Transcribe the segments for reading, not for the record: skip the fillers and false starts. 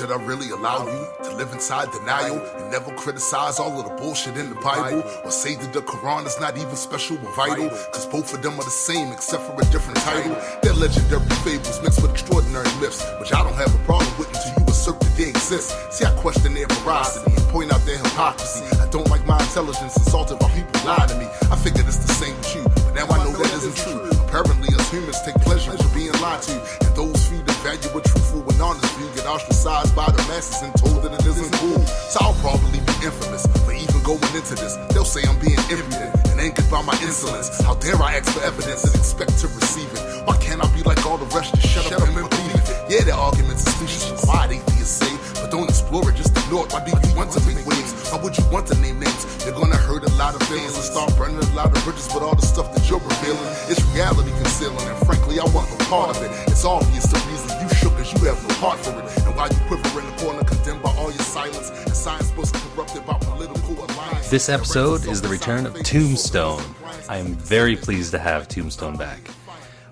Should I really allow you to live inside denial and never criticize all of the bullshit in the Bible? Or say that the Quran is not even special or vital? Cause both of them are the same except for a different title. They're legendary fables mixed with extraordinary myths, which I don't have a problem with until you assert that they exist. See, I question their veracity and point out their hypocrisy. I don't like my intelligence insulted while people lie to me. I figured it's the same with you, but now I know that isn't true. Apparently us humans take pleasure in being lied to, and those few that value a truthful and honest view get ostracized by the masses and told that it isn't cool. So I'll probably be infamous for even going into this. They'll say I'm being impudent and angered by my insolence. How dare I ask for evidence and expect to receive it? Why can't I be like all the rest, just shut up and believe it? Yeah, their arguments are specious, why atheists say, but don't explore it, just ignore it. Why do you want to make waves? Why would you want to name names? You're gonna hurt a lot of fans and start burning a lot of bridges with all the stuff that you're revealing. It's reality concealing, and frankly, I want no part of it. It's obvious the reason you shook is you have no heart for it. And while you quiver in the corner, condemned by all your silence, and science was corrupted by political alliance. This episode is the return of Tombstone. I am very pleased to have Tombstone back.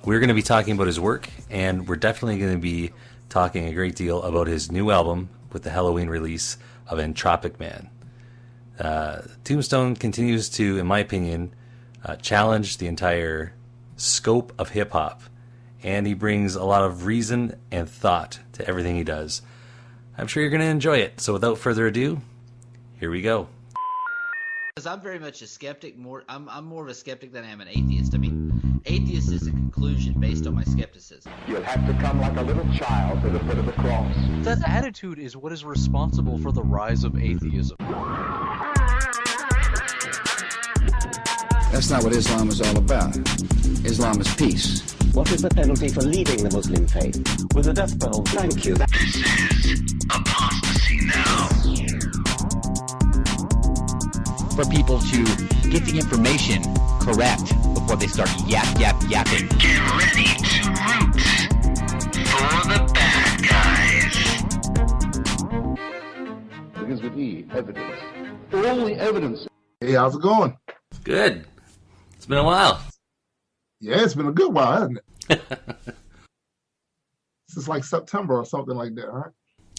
We're going to be talking about his work, and we're definitely going to be talking a great deal about his new album with the Halloween release of Entropic Man. Tombstone continues to, in my opinion, challenge the entire scope of hip-hop, and he brings a lot of reason and thought to everything he does. I'm sure you're going to enjoy it, so without further ado, here we go. Because I'm very much a skeptic. I'm more of a skeptic than I am an atheist. I mean, atheist is a conclusion based on my skepticism. You'll have to come like a little child to the foot of the cross. That attitude is what is responsible for the rise of atheism. That's not what Islam is all about. Islam is peace. What is the penalty for leaving the Muslim faith? With the death penalty. Thank you. This is Apostasy Now. For people to get the information correct before they start yapping. Get ready to root for the bad guys. Begins with E, evidence. All the evidence. Hey, how's it going? Good. It's been a while. Yeah, it's been a good while, hasn't it? This is like September or something like that, right?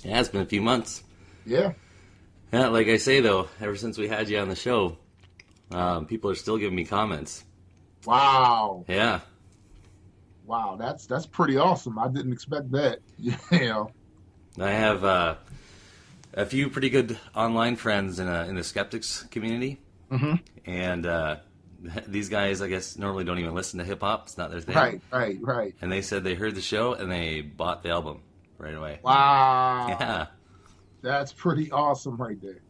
Yeah, it's been a few months. Yeah. Yeah, like I say, though, ever since we had you on the show, people are still giving me comments. Wow. Yeah. Wow, that's pretty awesome. I didn't expect that. Yeah. I have a few pretty good online friends in the skeptics community. Mm-hmm. And these guys, I guess, normally don't even listen to hip-hop. It's not their thing. Right. And they said they heard the show and they bought the album right away. Wow. Yeah. That's pretty awesome right there.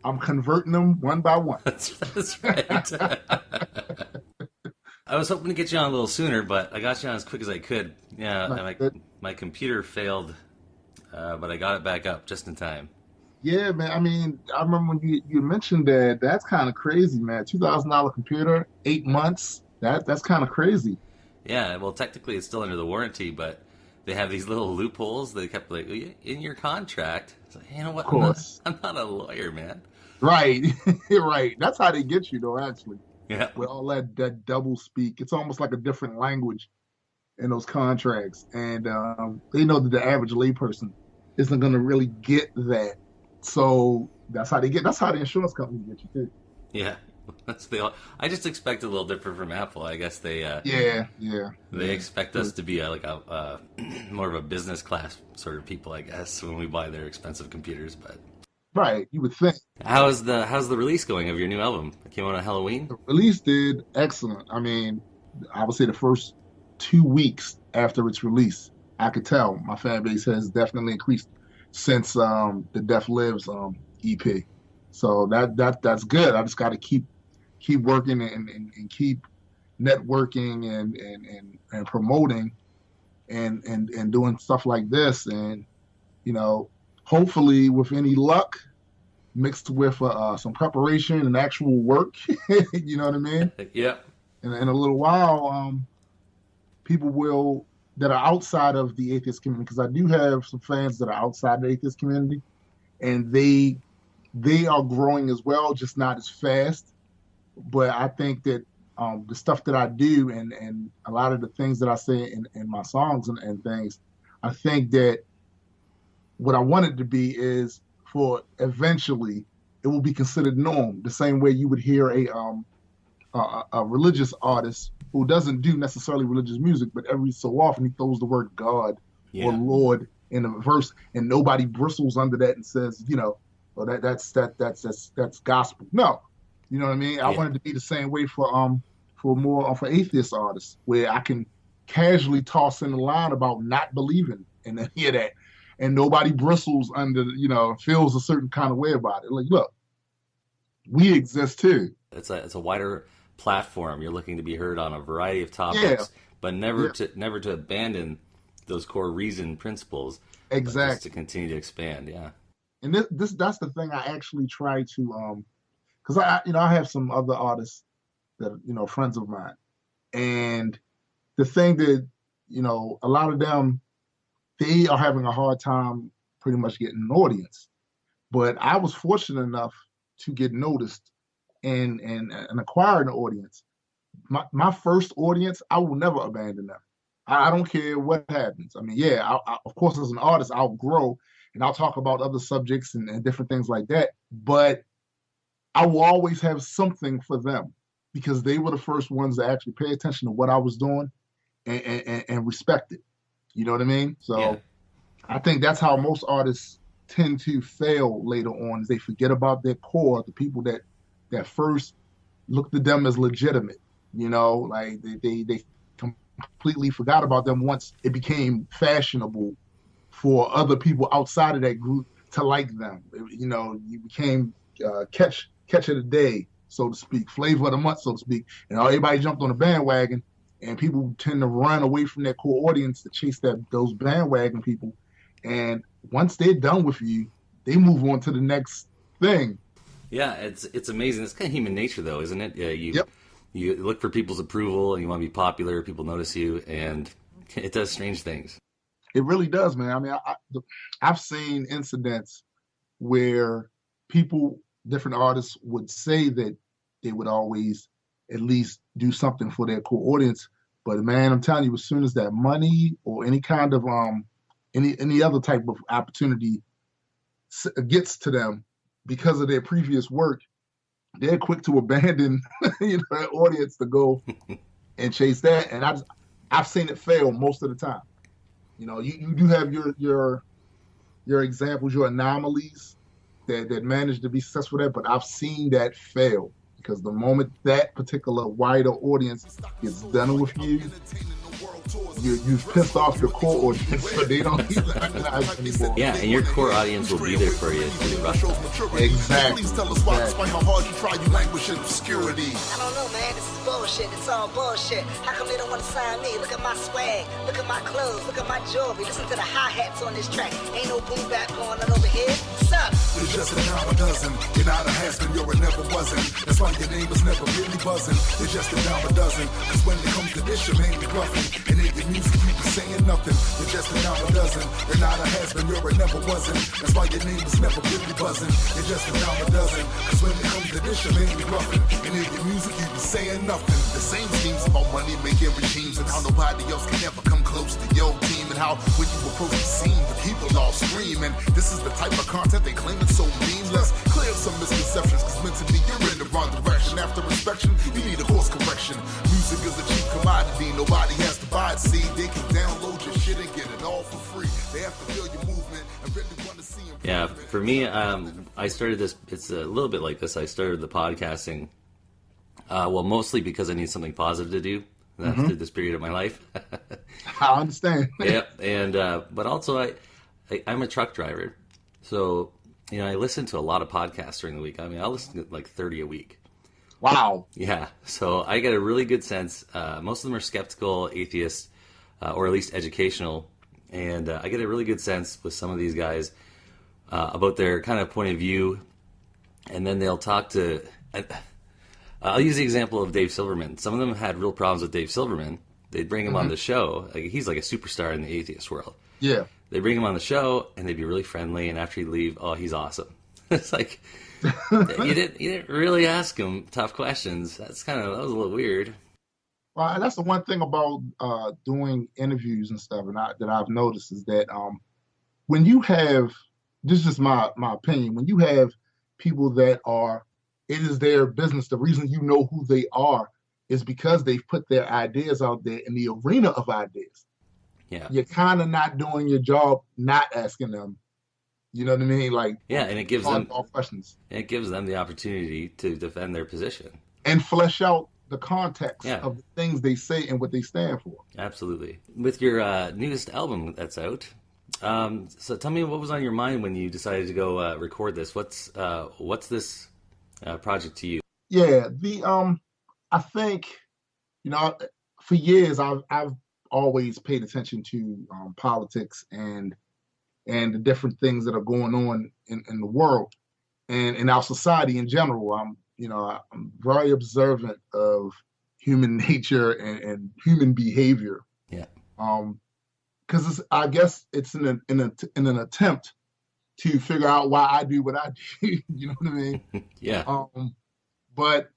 I'm converting them one by one. That's right. I was hoping to get you on a little sooner, but I got you on as quick as I could. Yeah, my computer failed, but I got it back up just in time. Yeah, man. I mean, I remember when you mentioned that. That's kind of crazy, man. $2,000 computer, 8 months. That's kind of crazy. Yeah, well, technically it's still under the warranty, but they have these little loopholes. They kept like, in your contract. It's like, you know what? Of course. I'm not a lawyer, man. Right. Right. That's how they get you, though, actually. Yeah. With all that double speak. It's almost like a different language in those contracts. And they know that the average layperson isn't going to really get that. So that's how the insurance companies get you, too. Yeah. I just expect a little different from Apple. I guess they they expect us to be like a more of a business class sort of people, I guess, when we buy their expensive computers. But right, you would think. How's the release going of your new album? It came out on Halloween. The release did excellent. I mean, I would say the first 2 weeks after its release, I could tell my fan base has definitely increased since the Death Lives EP. So that's good. I just got to keep working and keep networking and promoting and doing stuff like this. And, you know, hopefully with any luck mixed with some preparation and actual work, you know what I mean? Yeah. In a little while, people that are outside of the atheist community, because I do have some fans that are outside the atheist community, and they are growing as well, just not as fast. But I think that the stuff that I do and a lot of the things that I say in my songs and things, I think that what I want it to be is for eventually it will be considered norm, the same way you would hear a religious artist who doesn't do necessarily religious music, but every so often he throws the word God or Lord in a verse, and nobody bristles under that and says, well, that's gospel. No, you know what I mean. I want it to be the same way for atheist artists, where I can casually toss in the line about not believing and then hear that, and nobody bristles under, feels a certain kind of way about it. Like, look, we exist too. It's a wider platform. You're looking to be heard on a variety of topics, but never to abandon those core reason principles. Exactly. Just to continue to expand. Yeah. And that's the thing I actually try to, because I have some other artists that friends of mine, and the thing that a lot of them, they are having a hard time pretty much getting an audience. But I was fortunate enough to get noticed and acquire an audience. My first audience, I will never abandon them. I don't care what happens. I mean, of course, as an artist, I'll grow and I'll talk about other subjects and different things like that. But I will always have something for them because they were the first ones to actually pay attention to what I was doing and respect it. You know what I mean? So I think that's how most artists tend to fail later on, is they forget about their core, the people that first looked at them as legitimate. Like they completely forgot about them once it became fashionable for other people outside of that group to like them. You became catch of the day, so to speak, flavor of the month, so to speak, and everybody jumped on the bandwagon. And people tend to run away from their core audience to chase those bandwagon people. And once they're done with you, they move on to the next thing. Yeah, it's amazing. It's kind of human nature, though, isn't it? You look for people's approval, and you want to be popular. People notice you, and it does strange things. It really does, man. I mean, I've seen incidents where different artists would say that they would always at least do something for their core audience. But man, I'm telling you, as soon as that money or any kind of any other type of opportunity gets to them because of their previous work, they're quick to abandon their audience to go and chase that. And I've seen it fail most of the time. You do have your examples, your anomalies that manage to be successful there, but I've seen that fail. Because the moment that particular wider audience gets done with you, you've pissed off your core audience, so they don't even recognize anymore. Yeah, and your core audience will be there for you through the rough time. Exactly. Please tell us why, despite how hard you try, you languish in obscurity. I don't know, man. This is bullshit. It's all bullshit. How come they don't want to sign me? Look at my swag. Look at my clothes. Look at my jewelry. Listen to the hi-hats on this track. Ain't no boom bap going on over here. Suck. You're just a dime a dozen. You're not a has-been, you're a never wasn't. That's why your name was never really buzzing. You're just a dime a dozen. Cause when it comes to this, your name be bluffing. And in your music, you be saying nothing. You're just a dime a dozen. You're not a has-been, you're a never wasn't. That's why your name was never really buzzing. You're just a dime a dozen. Cause when it comes to this, your name be bluffing. And in your music, you be saying nothing. The same schemes about money making regimes, and how nobody else can ever come close to your team. And how when you approach the scene, the people all scream. And this is the type of content they claim it's so meaningless. Clear up some misconceptions, cause mentally you're in the wrong direction. After inspection, you need a course correction. Music is a cheap commodity, nobody has to buy it. See, they can download your shit and get it all for free. They have to feel your movement and really want to see improvement. Yeah, for me, I started this, it's a little bit like this. I started the podcasting, mostly because I need something positive to do through this period of my life. I understand. Yeah, and but also I'm a truck driver, so I listen to a lot of podcasts during the week. I mean, I listen to like 30 a week. Wow. Yeah, so I get a really good sense. Most of them are skeptical, atheists, or at least educational, and I get a really good sense with some of these guys about their kind of point of view, and then they'll talk to. I'll use the example of Dave Silverman. Some of them had real problems with Dave Silverman. They'd bring him on the show. Like, he's like a superstar in the atheist world. Yeah. They bring him on the show, and they'd be really friendly. And after he'd leave, oh, he's awesome. It's like you didn't really ask him tough questions. That was a little weird. Well, that's the one thing about doing interviews and stuff, and that I've noticed is that when you have, this is just my opinion, when you have people that are, it is their business, the reason you know who they are is because they've put their ideas out there in the arena of ideas. Yeah. You're kind of not doing your job, not asking them. You know what I mean? Like, yeah, and it gives them all questions. It gives them the opportunity to defend their position and flesh out the context of the things they say and what they stand for. Absolutely. With your newest album that's out, so tell me what was on your mind when you decided to go record this. What's this project to you? Yeah, I think, you know, for years I've always paid attention to politics and the different things that are going on in the world and in our society in general. I'm very observant of human nature and human behavior. Yeah. Because I guess it's in an attempt to figure out why I do what I do. You know what I mean? Yeah. But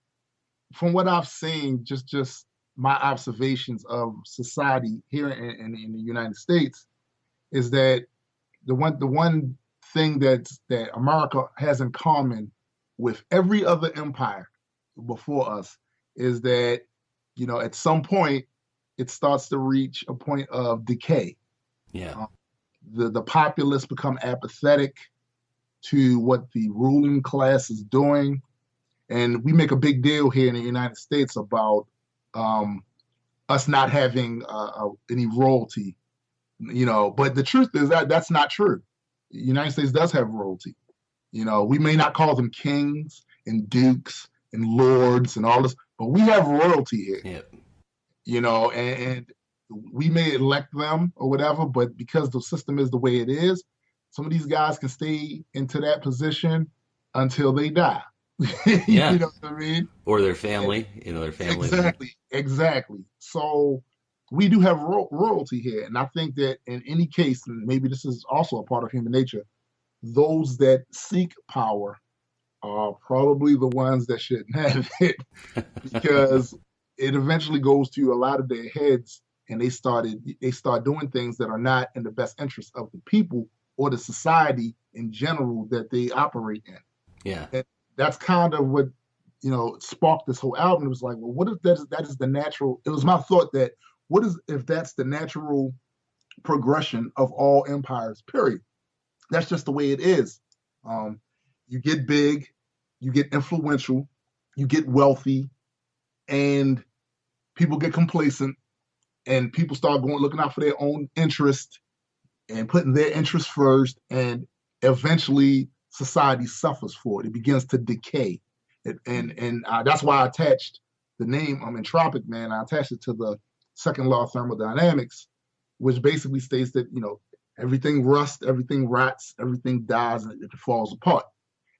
from what I've seen, just my observations of society here in the United States is that the one thing that America has in common with every other empire before us is that, you know, at some point it starts to reach a point of decay. Yeah. The populace become apathetic to what the ruling class is doing. And we make a big deal here in the United States about us not having any royalty, you know, but the truth is that that's not true. The United States does have royalty. You know, we may not call them kings and dukes and lords and all this, but we have royalty here. Yep. You know, and we may elect them or whatever, but because the system is the way it is, some of these guys can stay into that position until they die. Yeah. You know what I mean? Or their family, you know, their family. Exactly. So we do have royalty here. And I think that in any case, and maybe this is also a part of human nature, those that seek power are probably the ones that shouldn't have it because it eventually goes to a lot of their heads and they start doing things that are not in the best interest of the people or the society in general that they operate in. Yeah. And that's kind of what, you know, sparked this whole album. It was like, well, what if that is the natural, it was my thought that what is if that's the natural progression of all empires, period. That's just the way it is. You get big, you get influential, you get wealthy, and people get complacent, and people start looking out for their own interest and putting their interest first, and eventually society suffers for it. It begins to decay. And that's why I attached the name Entropic, man. I attached it to the second law of thermodynamics, which basically states that, you know, everything rusts, everything rots, everything dies, and it falls apart.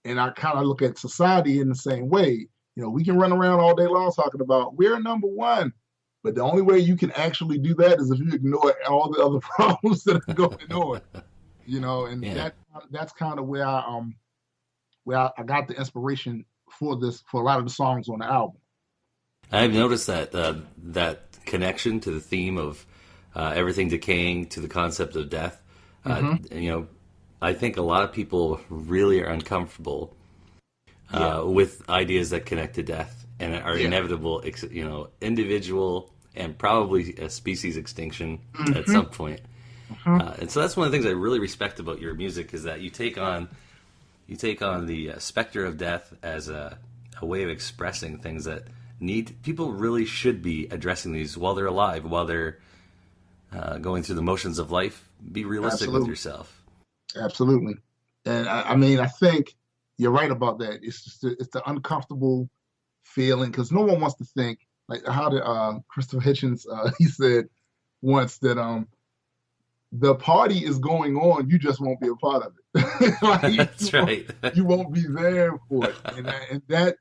And I kind of look at society in the same way. You know, we can run around all day long talking about we're number one, but the only way you can actually do that is if you ignore all the other problems that are going on. You know, and that's kind of where I got the inspiration for a lot of the songs on the album. I've noticed that that connection to the theme of everything decaying to the concept of death. You know, I think a lot of people really are uncomfortable with ideas that connect to death and are inevitable, you know, individual and probably a species extinction at some point. And so that's one of the things I really respect about your music is that you take on the specter of death as a way of expressing things that people really should be addressing these while they're alive, while they're going through the motions of life. Be realistic with yourself. Absolutely. And I mean, I think you're right about that. It's just it's the uncomfortable feeling because no one wants to think like how did Christopher Hitchens he said once that the party is going on, you just won't be a part of it. Like, that's right. You won't be there for it, and that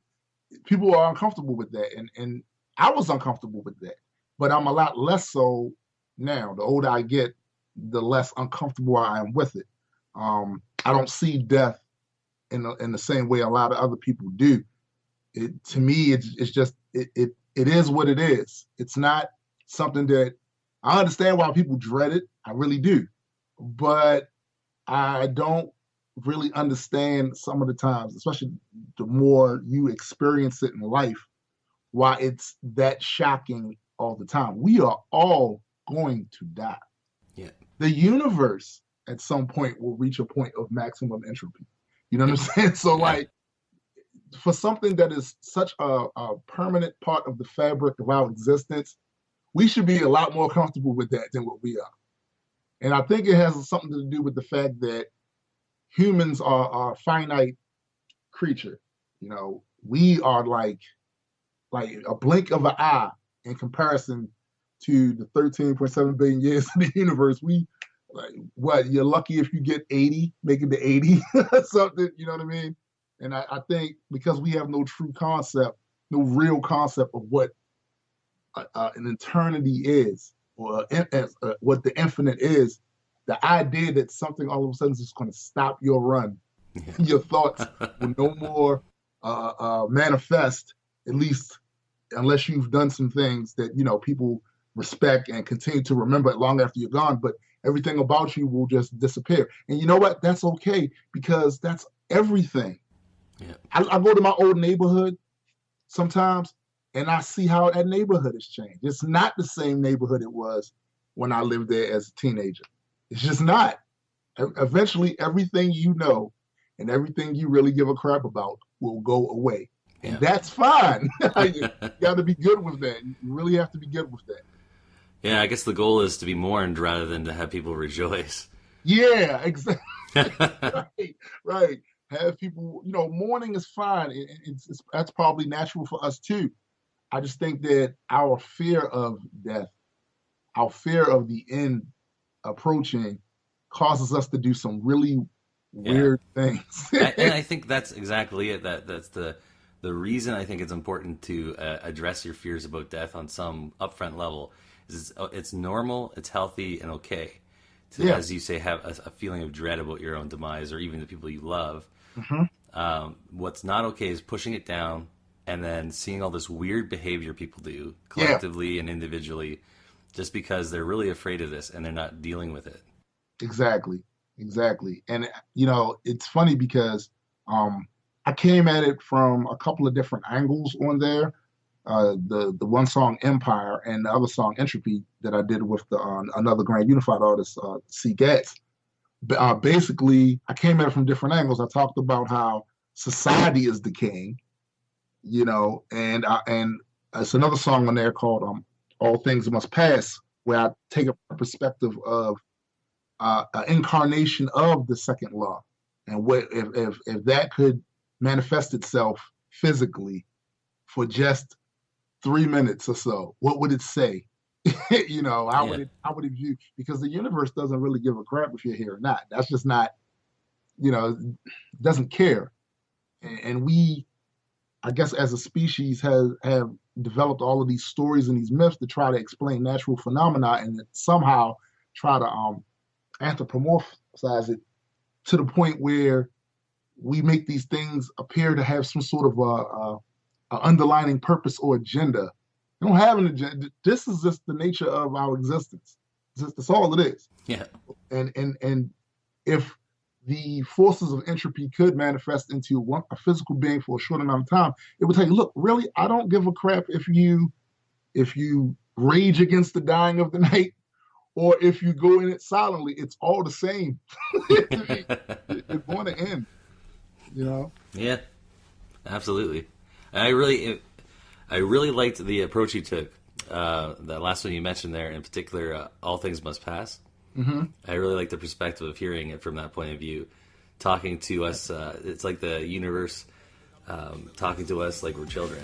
people are uncomfortable with that, and I was uncomfortable with that, but I'm a lot less so now. The older I get, the less uncomfortable I am with it. I don't see death in the same way a lot of other people do. To me, it's just it is what it is. It's not something that I understand why people dread it. I really do, but I don't really understand some of the times, especially the more you experience it in life, why it's that shocking all the time. We are all going to die. Yeah. The universe at some point will reach a point of maximum entropy. You know what I'm saying? So like, for something that is such a permanent part of the fabric of our existence, we should be a lot more comfortable with that than what we are. And I think it has something to do with the fact that humans are a finite creature. You know, we are like a blink of an eye in comparison to the 13.7 billion years of the universe. We, like, what, you're lucky if you get 80, make it to 80 something, you know what I mean? And I think because we have no true concept, no real concept of what an eternity is, or what the infinite is, the idea that something all of a sudden is just going to stop your run, your thoughts will no more manifest, at least unless you've done some things that, you know, people respect and continue to remember long after you're gone, but everything about you will just disappear. And you know what? That's okay, because that's everything. Yeah. I go to my old neighborhood sometimes, and I see how that neighborhood has changed. It's not the same neighborhood it was when I lived there as a teenager. It's just not. Eventually, everything you know and everything you really give a crap about will go away. And that's fine. You got to be good with that. You really have to be good with that. Yeah, I guess the goal is to be mourned rather than to have people rejoice. Yeah, exactly. Right. Have people, you know, mourning is fine. That's probably natural for us too. I just think that our fear of death, our fear of the end approaching, causes us to do some really weird things. And I think that's exactly it. That's the reason I think it's important to address your fears about death on some upfront level. Is it's normal, it's healthy, and okay to, as you say, have a feeling of dread about your own demise or even the people you love. Mm-hmm. What's not okay is pushing it down and then seeing all this weird behavior people do collectively and individually just because they're really afraid of this and they're not dealing with it. Exactly. And, you know, it's funny because I came at it from a couple of different angles on there. The one song Empire and the other song Entropy that I did with another Grand Unified artist, C. Gatz. Basically, I came at it from different angles. I talked about how society is decaying, you know, and it's another song on there called All Things Must Pass, where I take a perspective of an incarnation of the second law, and what if that could manifest itself physically for just 3 minutes or so, what would it say? You know, how would it view? Because the universe doesn't really give a crap if you're here or not. That's just not, you know, doesn't care. And we, I guess, as a species, have developed all of these stories and these myths to try to explain natural phenomena and somehow try to anthropomorphize it to the point where we make these things appear to have some sort of a underlining purpose or agenda. They don't have an agenda. This is just the nature of our existence. That's all it is. Yeah. And if the forces of entropy could manifest into a physical being for a short amount of time, it would tell you, look, really, I don't give a crap if you rage against the dying of the night or if you go in it silently. It's all the same. It's going to end, you know? Yeah, absolutely. I really liked the approach you took. That last one you mentioned there, in particular, All Things Must Pass. Mm-hmm. I really like the perspective of hearing it from that point of view. Talking to us, it's like the universe talking to us like we're children.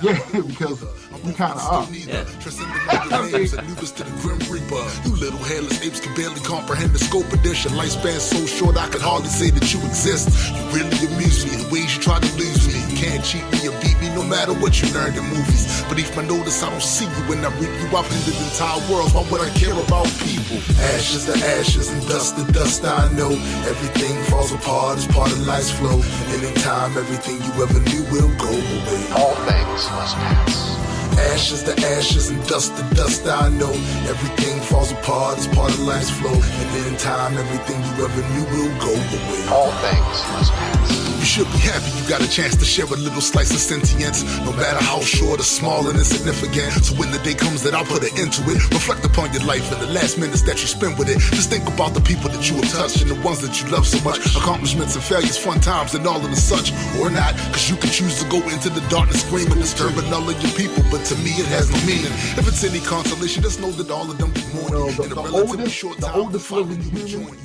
Yeah, because we kind of are. Yeah. To the Grim Reaper. You little hairless apes can barely comprehend the scope of this. Your lifespan so short I could hardly say that you exist. You really amuse me. The ways you try to lose me. You can't cheat me or beat me no matter what you learned in movies. But if I notice I don't see you when I reap you, I've ended entire worlds. Why would I care about people? Ashes to ashes and dust to dust. I know everything falls apart as part of life's flow. And in time, everything you ever knew will go away. All things must pass. Ashes to ashes and dust to dust, I know. Everything falls apart, it's part of life's flow. And in time, everything you ever knew will go away. All things must pass. You should be happy you got a chance to share a little slice of sentience, no matter how short or small and insignificant. So when the day comes that I'll put an end to it, reflect upon your life and the last minutes that you spend with it. Just think about the people that you have touched and the ones that you love so much. Accomplishments and failures, fun times and all of the such. Or not, cause you can choose to go into the darkness screaming, disturbing all of your people. But to me it has no meaning. If it's any consolation, just know that all of them get more. The oldest living human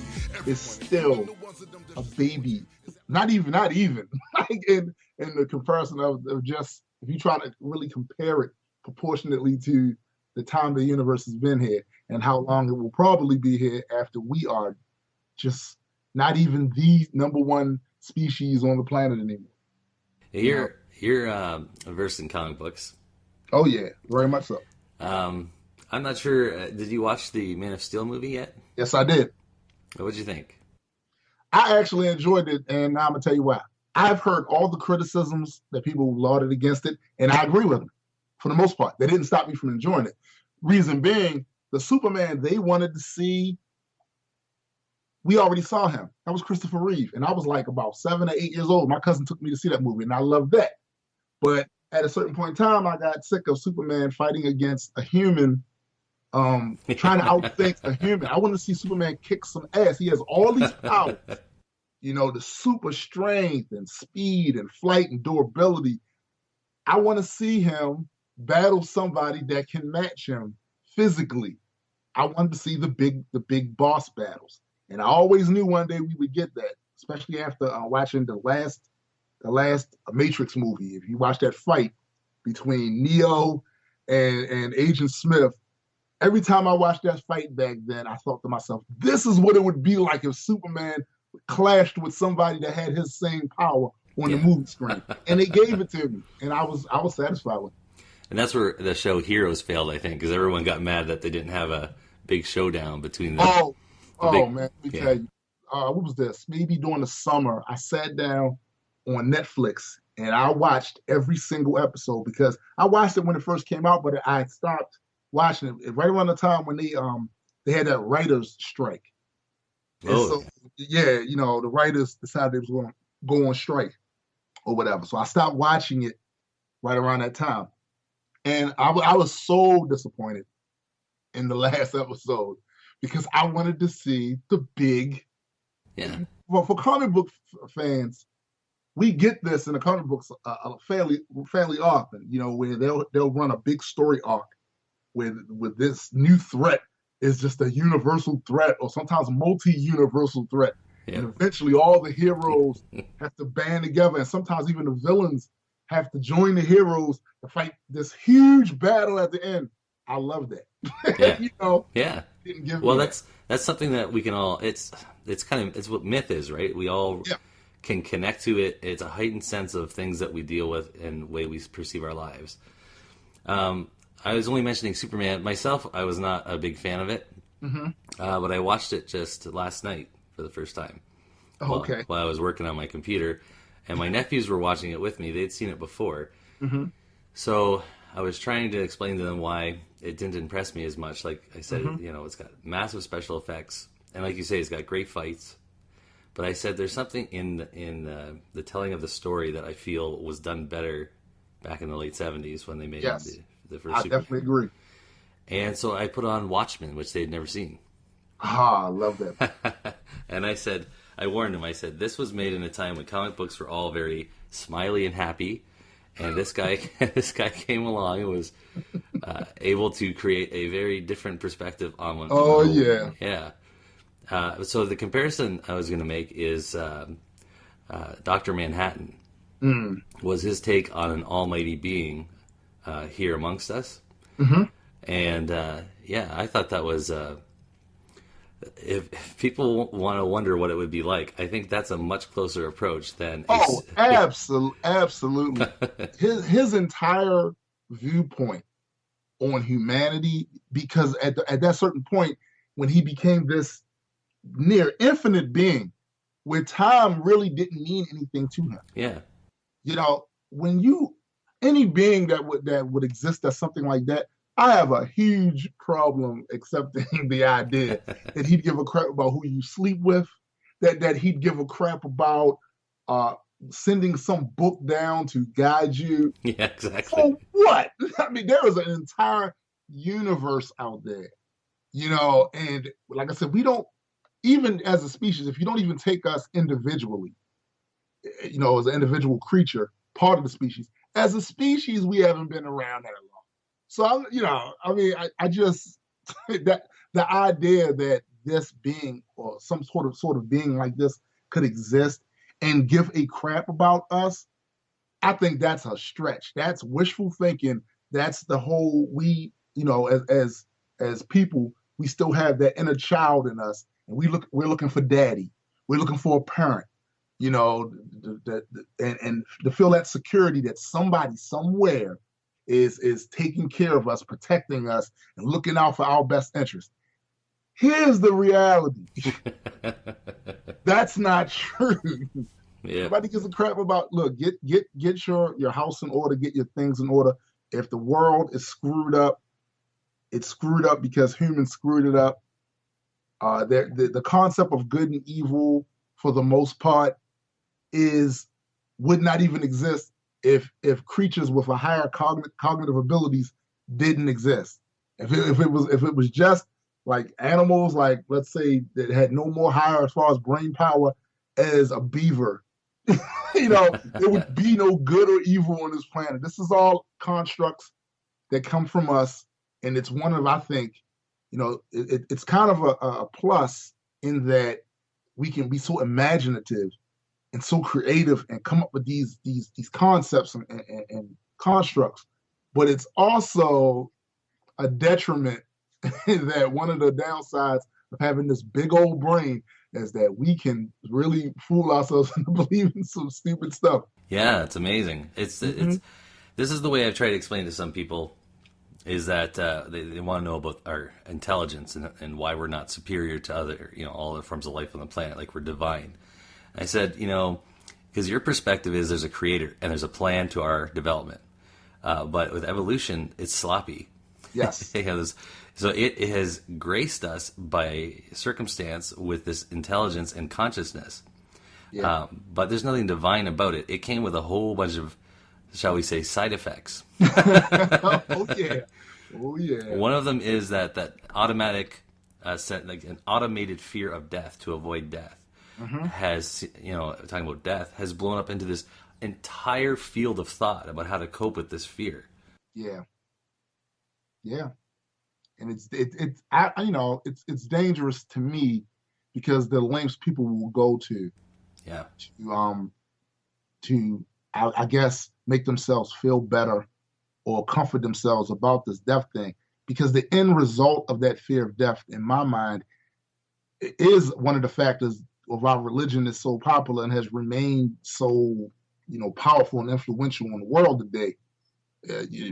is still a baby. Not even like in the comparison of just, if you try to really compare it proportionately to the time the universe has been here and how long it will probably be here after we are just not even the number one species on the planet anymore. You're versed in comic books. Oh yeah, very much so. I'm not sure. Did you watch the Man of Steel movie yet? Yes, I did. What'd you think? I actually enjoyed it, and I'm gonna tell you why. I've heard all the criticisms that people lauded against it, and I agree with them for the most part. They didn't stop me from enjoying it. Reason being, the Superman they wanted to see, we already saw him. That was Christopher Reeve, and I was like about 7 or 8 years old. My cousin took me to see that movie, and I loved that. But at a certain point in time, I got sick of Superman fighting against a human, trying to outthink a human. I want to see Superman kick some ass. He has all these powers, the super strength and speed and flight and durability. I want to see him battle somebody that can match him physically. I wanted to see the big boss battles, and I always knew one day we would get that, especially after watching the last Matrix movie. If you watch that fight between Neo and Agent Smith, every time I watched that fight back then, I thought to myself, this is what it would be like if Superman clashed with somebody that had his same power on the movie screen. And they gave it to me, and I was satisfied with it. And that's where the show Heroes failed, I think, because everyone got mad that they didn't have a big showdown between them. Man, let me tell you. What was this? Maybe during the summer, I sat down on Netflix and I watched every single episode, because I watched it when it first came out, but I stopped watching it right around the time when they had that writers' strike. So, the writers decided they was going to go on strike or whatever. So I stopped watching it right around that time. And I was so disappointed in the last episode, because I wanted to see the big. Yeah. Well, for comic book fans, we get this in the comic books fairly often. Where they'll run a big story arc with this new threat is just a universal threat, or sometimes multi-universal threat. Yeah. And eventually, all the heroes have to band together, and sometimes even the villains have to join the heroes to fight this huge battle at the end. I love that. Yeah. Yeah. Didn't give well, me that's something that we can all. It's what myth is, right? We all can connect to it. It's a heightened sense of things that we deal with and the way we perceive our lives. I was only mentioning Superman myself. I was not a big fan of it, but I watched it just last night for the first time. Okay. While I was working on my computer, and my nephews were watching it with me. They'd seen it before, so I was trying to explain to them why it didn't impress me as much. Like I said, it's got massive special effects, and like you say, it's got great fights. But I said there's something in the telling of the story that I feel was done better back in the late 70s when they made the first. I definitely agree. And so I put on Watchmen, which they'd never seen. I love that. And I warned them. I said this was made in a time when comic books were all very smiley and happy. And this guy came along and was able to create a very different perspective on one. Oh, yeah. Yeah. So the comparison I was going to make is Dr. Manhattan was his take on an almighty being here amongst us. And, I thought that was... If people want to wonder what it would be like, I think that's a much closer approach than. Absolutely. His entire viewpoint on humanity, because at that certain point when he became this near infinite being, where time really didn't mean anything to him. Yeah. any being that would exist as something like that, I have a huge problem accepting the idea that he'd give a crap about who you sleep with, that he'd give a crap about sending some book down to guide you. Yeah, exactly. For what? I mean, there is an entire universe out there, and like I said, we don't, even as a species, if you don't even take us individually, as an individual creature, part of the species, as a species, we haven't been around that long. So, I just, that the idea that this being or some sort of being like this could exist and give a crap about us, I think that's a stretch. That's wishful thinking. That's the whole, as people, we still have that inner child in us, and we're looking for daddy. We're looking for a parent, and to feel that security that somebody somewhere is taking care of us, protecting us, and looking out for our best interest. Here's the reality. That's not true. Yeah. Nobody gives a crap about, look, get your house in order, get your things in order. If the world is screwed up, it's screwed up because humans screwed it up. The concept of good and evil, for the most part, would not even exist if creatures with a higher cognitive abilities didn't exist. If it was just like animals, like let's say that had no more higher as far as brain power as a beaver, there would be no good or evil on this planet. This is all constructs that come from us, and it's one of, I think, it's kind of a plus in that we can be so imaginative and so creative and come up with these concepts and constructs, but it's also a detriment that one of the downsides of having this big old brain is that we can really fool ourselves into believing some stupid stuff. Yeah, it's amazing. It's this is the way I've tried to explain to some people, is that they want to know about our intelligence and why we're not superior to other, all other forms of life on the planet, like we're divine. I said, because your perspective is there's a creator and there's a plan to our development. But with evolution, it's sloppy. Yes. So it has graced us by circumstance with this intelligence and consciousness. Yeah. But there's nothing divine about it. It came with a whole bunch of, shall we say, side effects. Oh, yeah. Oh, yeah. One of them is that automatic, like an automated fear of death to avoid death. Has, talking about death, has blown up into this entire field of thought about how to cope with this fear. Yeah. And it's dangerous to me because the lengths people will go to, to I guess make themselves feel better or comfort themselves about this death thing, because the end result of that fear of death, in my mind, is one of the factors of why religion is so popular and has remained so, powerful and influential in the world today.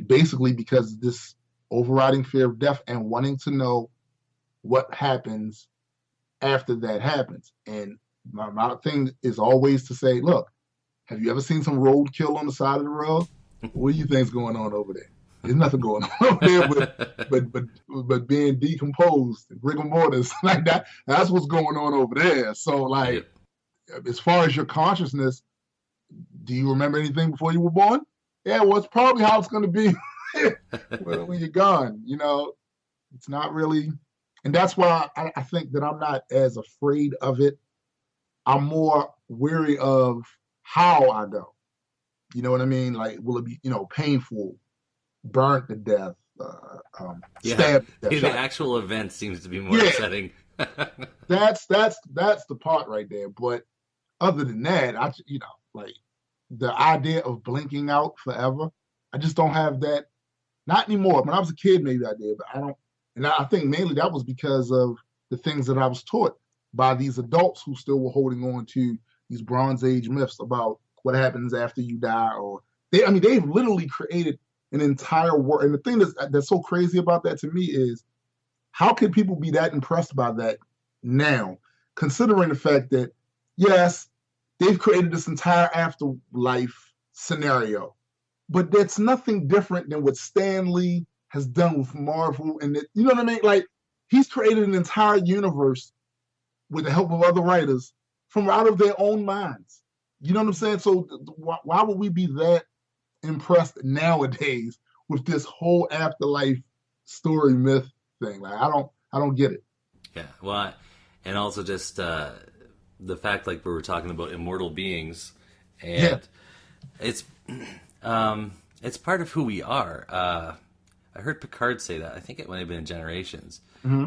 Basically because this overriding fear of death and wanting to know what happens after that happens. And my thing is always to say, look, have you ever seen some roadkill on the side of the road? What do you think's going on over there? There's nothing going on over there but being decomposed, rigor mortis, like that. That's what's going on over there. So, like, as far as your consciousness, do you remember anything before you were born? Yeah, well, it's probably how it's going to be when you're gone. It's not really, and that's why I think that I'm not as afraid of it. I'm more wary of how I go. You know what I mean? Like, will it be, painful, burnt to death, stabbed to death? The actual event seems to be more upsetting. That's the part right there. But other than that, like the idea of blinking out forever, I just don't have that. Not anymore. When I was a kid, maybe I did, but I don't. And I think mainly that was because of the things that I was taught by these adults who still were holding on to these Bronze Age myths about what happens after you die, or they've literally created an entire world. And the thing that's so crazy about that to me is, how can people be that impressed by that now, considering the fact that, yes, they've created this entire afterlife scenario but that's nothing different than what Stan Lee has done with Marvel. And you know what I mean? Like, he's created an entire universe with the help of other writers from out of their own minds. You know what I'm saying? So why would we be that impressed nowadays with this whole afterlife story myth thing? Like, I don't get it. Yeah, well, and also just the fact, like we were talking about immortal beings, and it's part of who we are. I heard Picard say that. I think it might have been in Generations,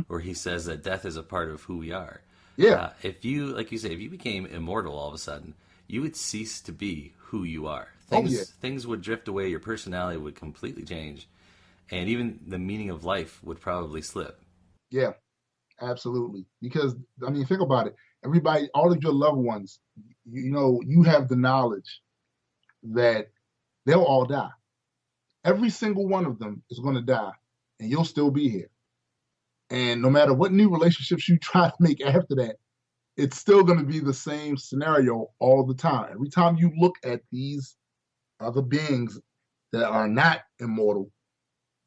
where he says that death is a part of who we are. Yeah. If you, like you say, if you became immortal all of a sudden, you would cease to be who you are. Things would drift away. Your personality would completely change, and even the meaning of life would probably slip. Yeah, absolutely. Because, I mean, think about it. Everybody, all of your loved ones, you know, you have the knowledge that they'll all die. Every single one of them is going to die, and you'll still be here. And no matter what new relationships you try to make after that, it's still going to be the same scenario all the time. Every time you look at these other beings that are not immortal,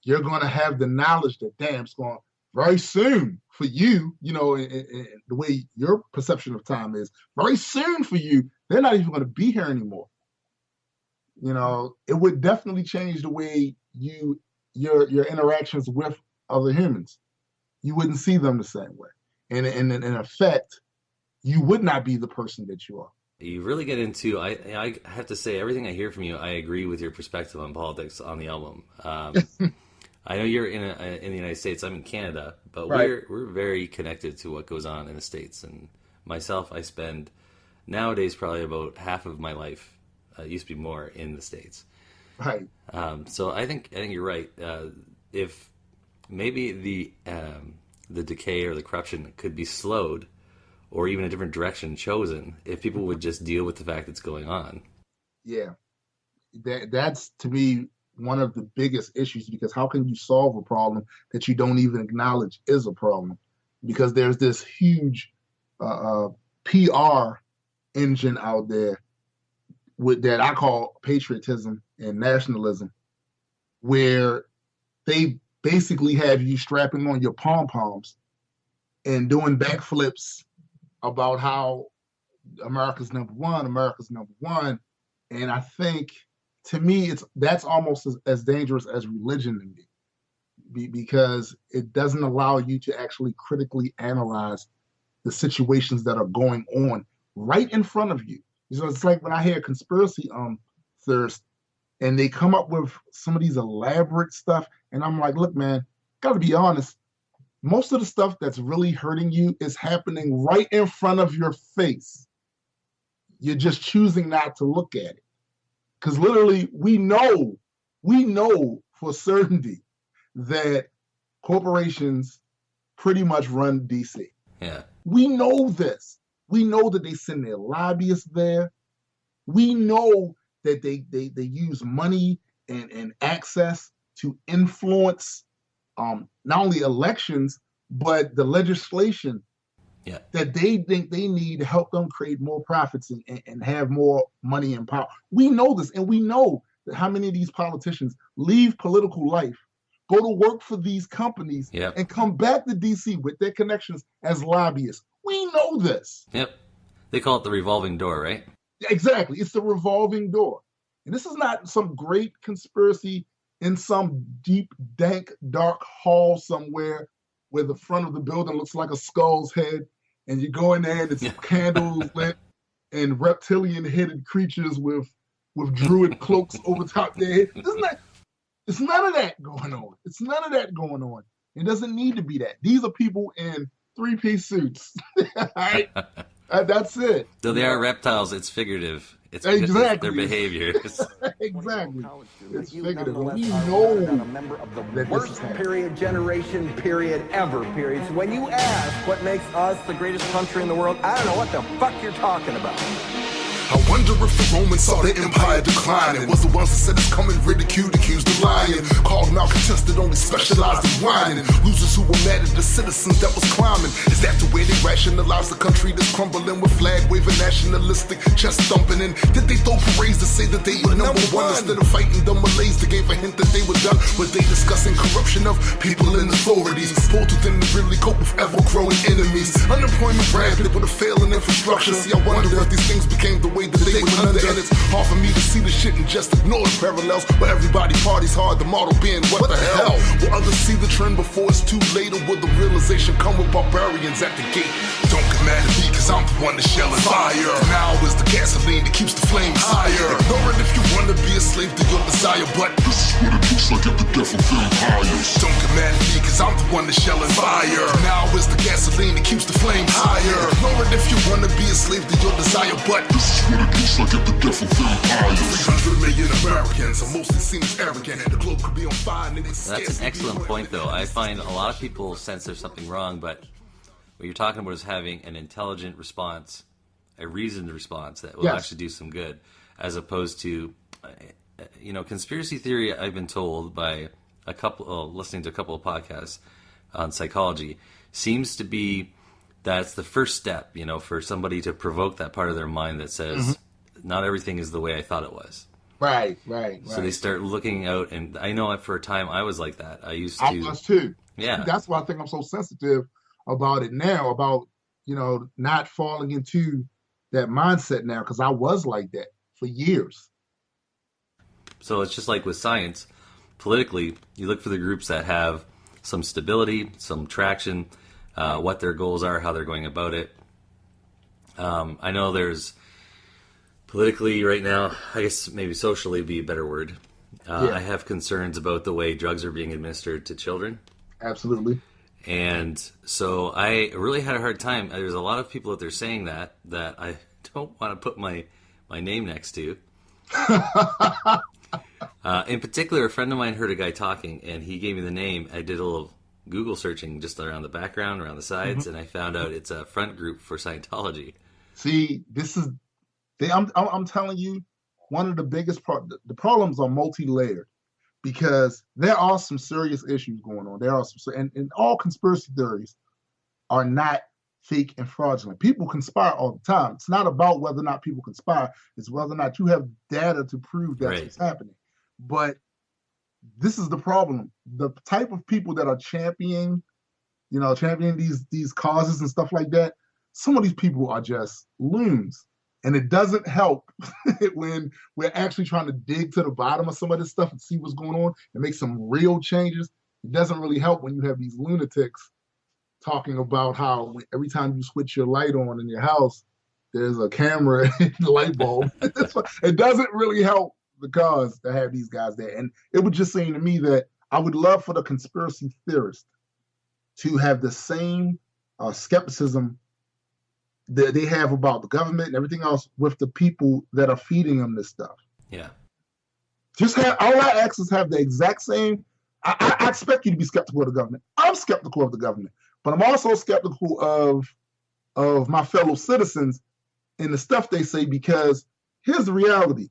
you're going to have the knowledge that, damn, it's going very soon for you, you know, in the way your perception of time is, very soon for you, they're not even going to be here anymore. You know, it would definitely change the way your interactions with other humans. You wouldn't see them the same way. And in effect, you would not be the person that you are. You really get into, I have to say, everything I hear from you, I agree with your perspective on politics on the album. I know you're in the United States. I'm in Canada, but right. we're very connected to what goes on in the States. And myself, I spend nowadays probably about half of my life, used to be more, in the States. Right. So I think you're right. If maybe the decay or the corruption could be slowed, or even a different direction chosen, if people would just deal with the fact that's going on. Yeah, that's to me one of the biggest issues, because how can you solve a problem that you don't even acknowledge is a problem? Because there's this huge PR engine out there that I call patriotism and nationalism, where they basically have you strapping on your pom-poms and doing backflips about how America's number one. And I think, to me, that's almost as dangerous as religion to me, because it doesn't allow you to actually critically analyze the situations that are going on right in front of you. So it's like when I hear conspiracy theorists and they come up with some of these elaborate stuff, and I'm like, look, man, gotta be honest. Most of the stuff that's really hurting you is happening right in front of your face. You're just choosing not to look at it. Because literally, we know for certainty that corporations pretty much run DC. Yeah. We know this. We know that they send their lobbyists there. We know that they use money and access to influence not only elections, but the legislation that they think they need to help them create more profits and have more money and power. We know this, and we know that how many of these politicians leave political life, go to work for these companies, and come back to DC with their connections as lobbyists. We know this. Yep. They call it the revolving door, right? Exactly. It's the revolving door. And this is not some great conspiracy in some deep, dank, dark hall somewhere where the front of the building looks like a skull's head, and you go in there and it's candles lit and reptilian-headed creatures with druid cloaks over top their head. It's none of that going on. It's none of that going on. It doesn't need to be that. These are people in three-piece suits. Right? That's it. Though they are reptiles, it's figurative. It's exactly their behaviors. Exactly. It's figurative. We know a member of the that worst generation ever. So when you ask what makes us the greatest country in the world, I don't know what the fuck you're talking about. I wonder if the Romans saw the empire declining. Was the ones that said it's coming ridiculed, accused of lying. Called malcontested, only specialized in whining. Losers who were mad at the citizens that was climbing. Is that the way they rationalize the country that's crumbling with flag waving, nationalistic chest thumping? And did they throw parades to say that they were number one. Instead of fighting the Malays, they gave a hint that they were done. But they discussing corruption of people in authorities. Both within the really cope with ever-growing enemies. Unemployment rampant with a failing infrastructure. See, I wonder if these things became the way that they went under. And it's hard for me to see the shit and just ignore the parallels. Where everybody parties hard, the model being what the hell? Will others see the trend before it's too late? Or will the realization come with barbarians at the gate? Don't get mad at me, cause I'm the one that's shelling fire. Now is the gasoline that keeps the flames higher. Ignore it if you wanna be a slave to your desire, but this is what it looks like at the devil vampires. Don't get mad at me, cause I'm the one that's shelling fire. Now is the gasoline that keeps the flames higher. Ignore it if you wanna be a slave to your desire, but this is what it looks like at the devil vampires. 300 million Americans are mostly seen as arrogant. The globe could be on fire. That's an excellent point, though. I find a lot of people sense there's something wrong, but what you're talking about is having an intelligent response, a reasoned response that will actually do some good, as opposed to, conspiracy theory. I've been told by listening to a couple of podcasts on psychology, seems to be that's the first step, for somebody to provoke that part of their mind that says, not everything is the way I thought it was. Right. So they start looking out, and I know for a time I was like that. I was too. Yeah. That's why I think I'm so sensitive about it now, about, not falling into that mindset now, because I was like that for years. So it's just like with science, politically, you look for the groups that have some stability, some traction, what their goals are, how they're going about it. I know there's politically right now, I guess maybe socially would be a better word. I have concerns about the way drugs are being administered to children. Absolutely. And so I really had a hard time. There's a lot of people out there saying that I don't want to put my name next to. In particular, a friend of mine heard a guy talking, and he gave me the name. I did a little Google searching just around the background, around the sides, and I found out it's a front group for Scientology. See, I'm telling you, one of the biggest the problems are multi-layered, because there are some serious issues going on. There are some, and all conspiracy theories are not fake and fraudulent. People conspire all the time. It's not about whether or not people conspire. It's whether or not you have data to prove that's what's happening. But this is the problem. The type of people that are championing these causes and stuff like that, some of these people are just loons. And it doesn't help when we're actually trying to dig to the bottom of some of this stuff and see what's going on and make some real changes. It doesn't really help when you have these lunatics talking about how every time you switch your light on in your house, there's a camera in the light bulb. It doesn't really help the cause to have these guys there. And it would just seem to me that I would love for the conspiracy theorists to have the same skepticism that they have about the government and everything else with the people that are feeding them this stuff. Yeah. Just have all I ask is have the exact same. I expect you to be skeptical of the government. I'm skeptical of the government, but I'm also skeptical of my fellow citizens and the stuff they say, because here's the reality.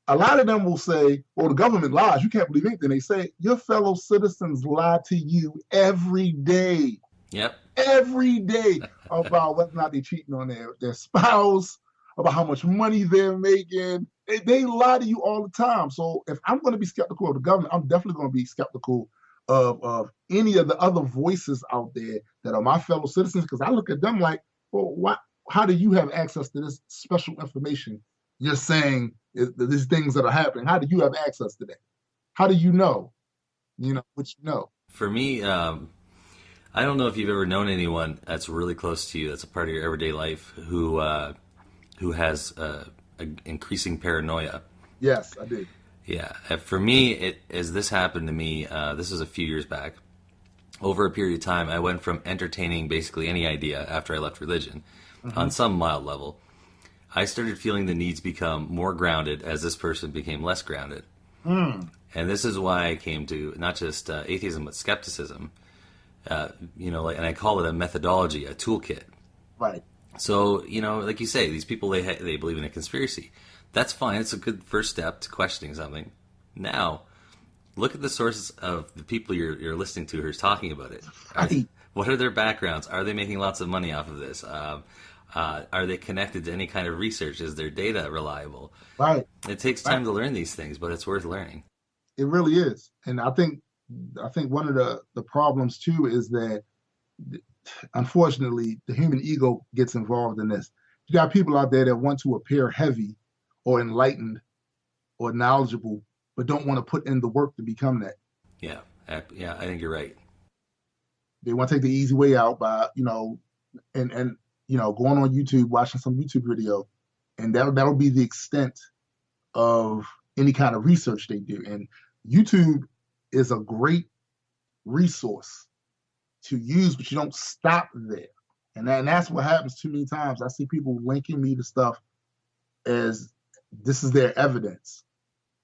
A lot of them will say, well, the government lies. You can't believe anything they say. Your fellow citizens lie to you every day. Yep. Every day about whether or not they're cheating on their spouse, about how much money they're making. They lie to you all the time. So if I'm going to be skeptical of the government, I'm definitely going to be skeptical of any of the other voices out there that are my fellow citizens, because I look at them like, well, how do you have access to this special information you're saying these things that are happening? How do you have access to that? How do you know? What you know? For me, I don't know if you've ever known anyone that's really close to you, that's a part of your everyday life, who has increasing paranoia. Yes, I do. Yeah. For me, as this happened to me, this was a few years back. Over a period of time, I went from entertaining basically any idea after I left religion, on some mild level. I started feeling the needs become more grounded as this person became less grounded. And this is why I came to not just atheism, but skepticism. And I call it a methodology, a toolkit. Right. So, like you say, these people, they believe in a conspiracy. That's fine. It's a good first step to questioning something. Now, look at the sources of the people you're listening to who's talking about it. Right. What are their backgrounds? Are they making lots of money off of this? Are they connected to any kind of research? Is their data reliable? Right. It takes time to learn these things, but it's worth learning. It really is. And I think one of the problems too is that, unfortunately, the human ego gets involved in this. You got people out there that want to appear heavy or enlightened or knowledgeable, but don't want to put in the work to become that. Yeah, I think you're right. They want to take the easy way out by, and going on YouTube, watching some YouTube video, and that'll be the extent of any kind of research they do. And YouTube is a great resource to use, but you don't stop there. And that's what happens too many times. I see people linking me to stuff as this is their evidence.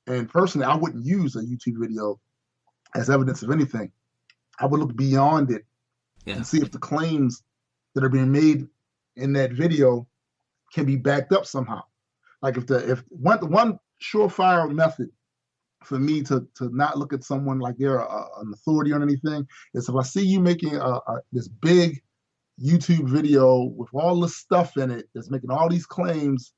And personally, I wouldn't use a YouTube video as evidence of anything. I would look beyond it and see if the claims that are being made in that video can be backed up somehow. Like if one surefire method for me to not look at someone like they're an authority on anything is if I see you making this big YouTube video with all this stuff in it that's making all these claims,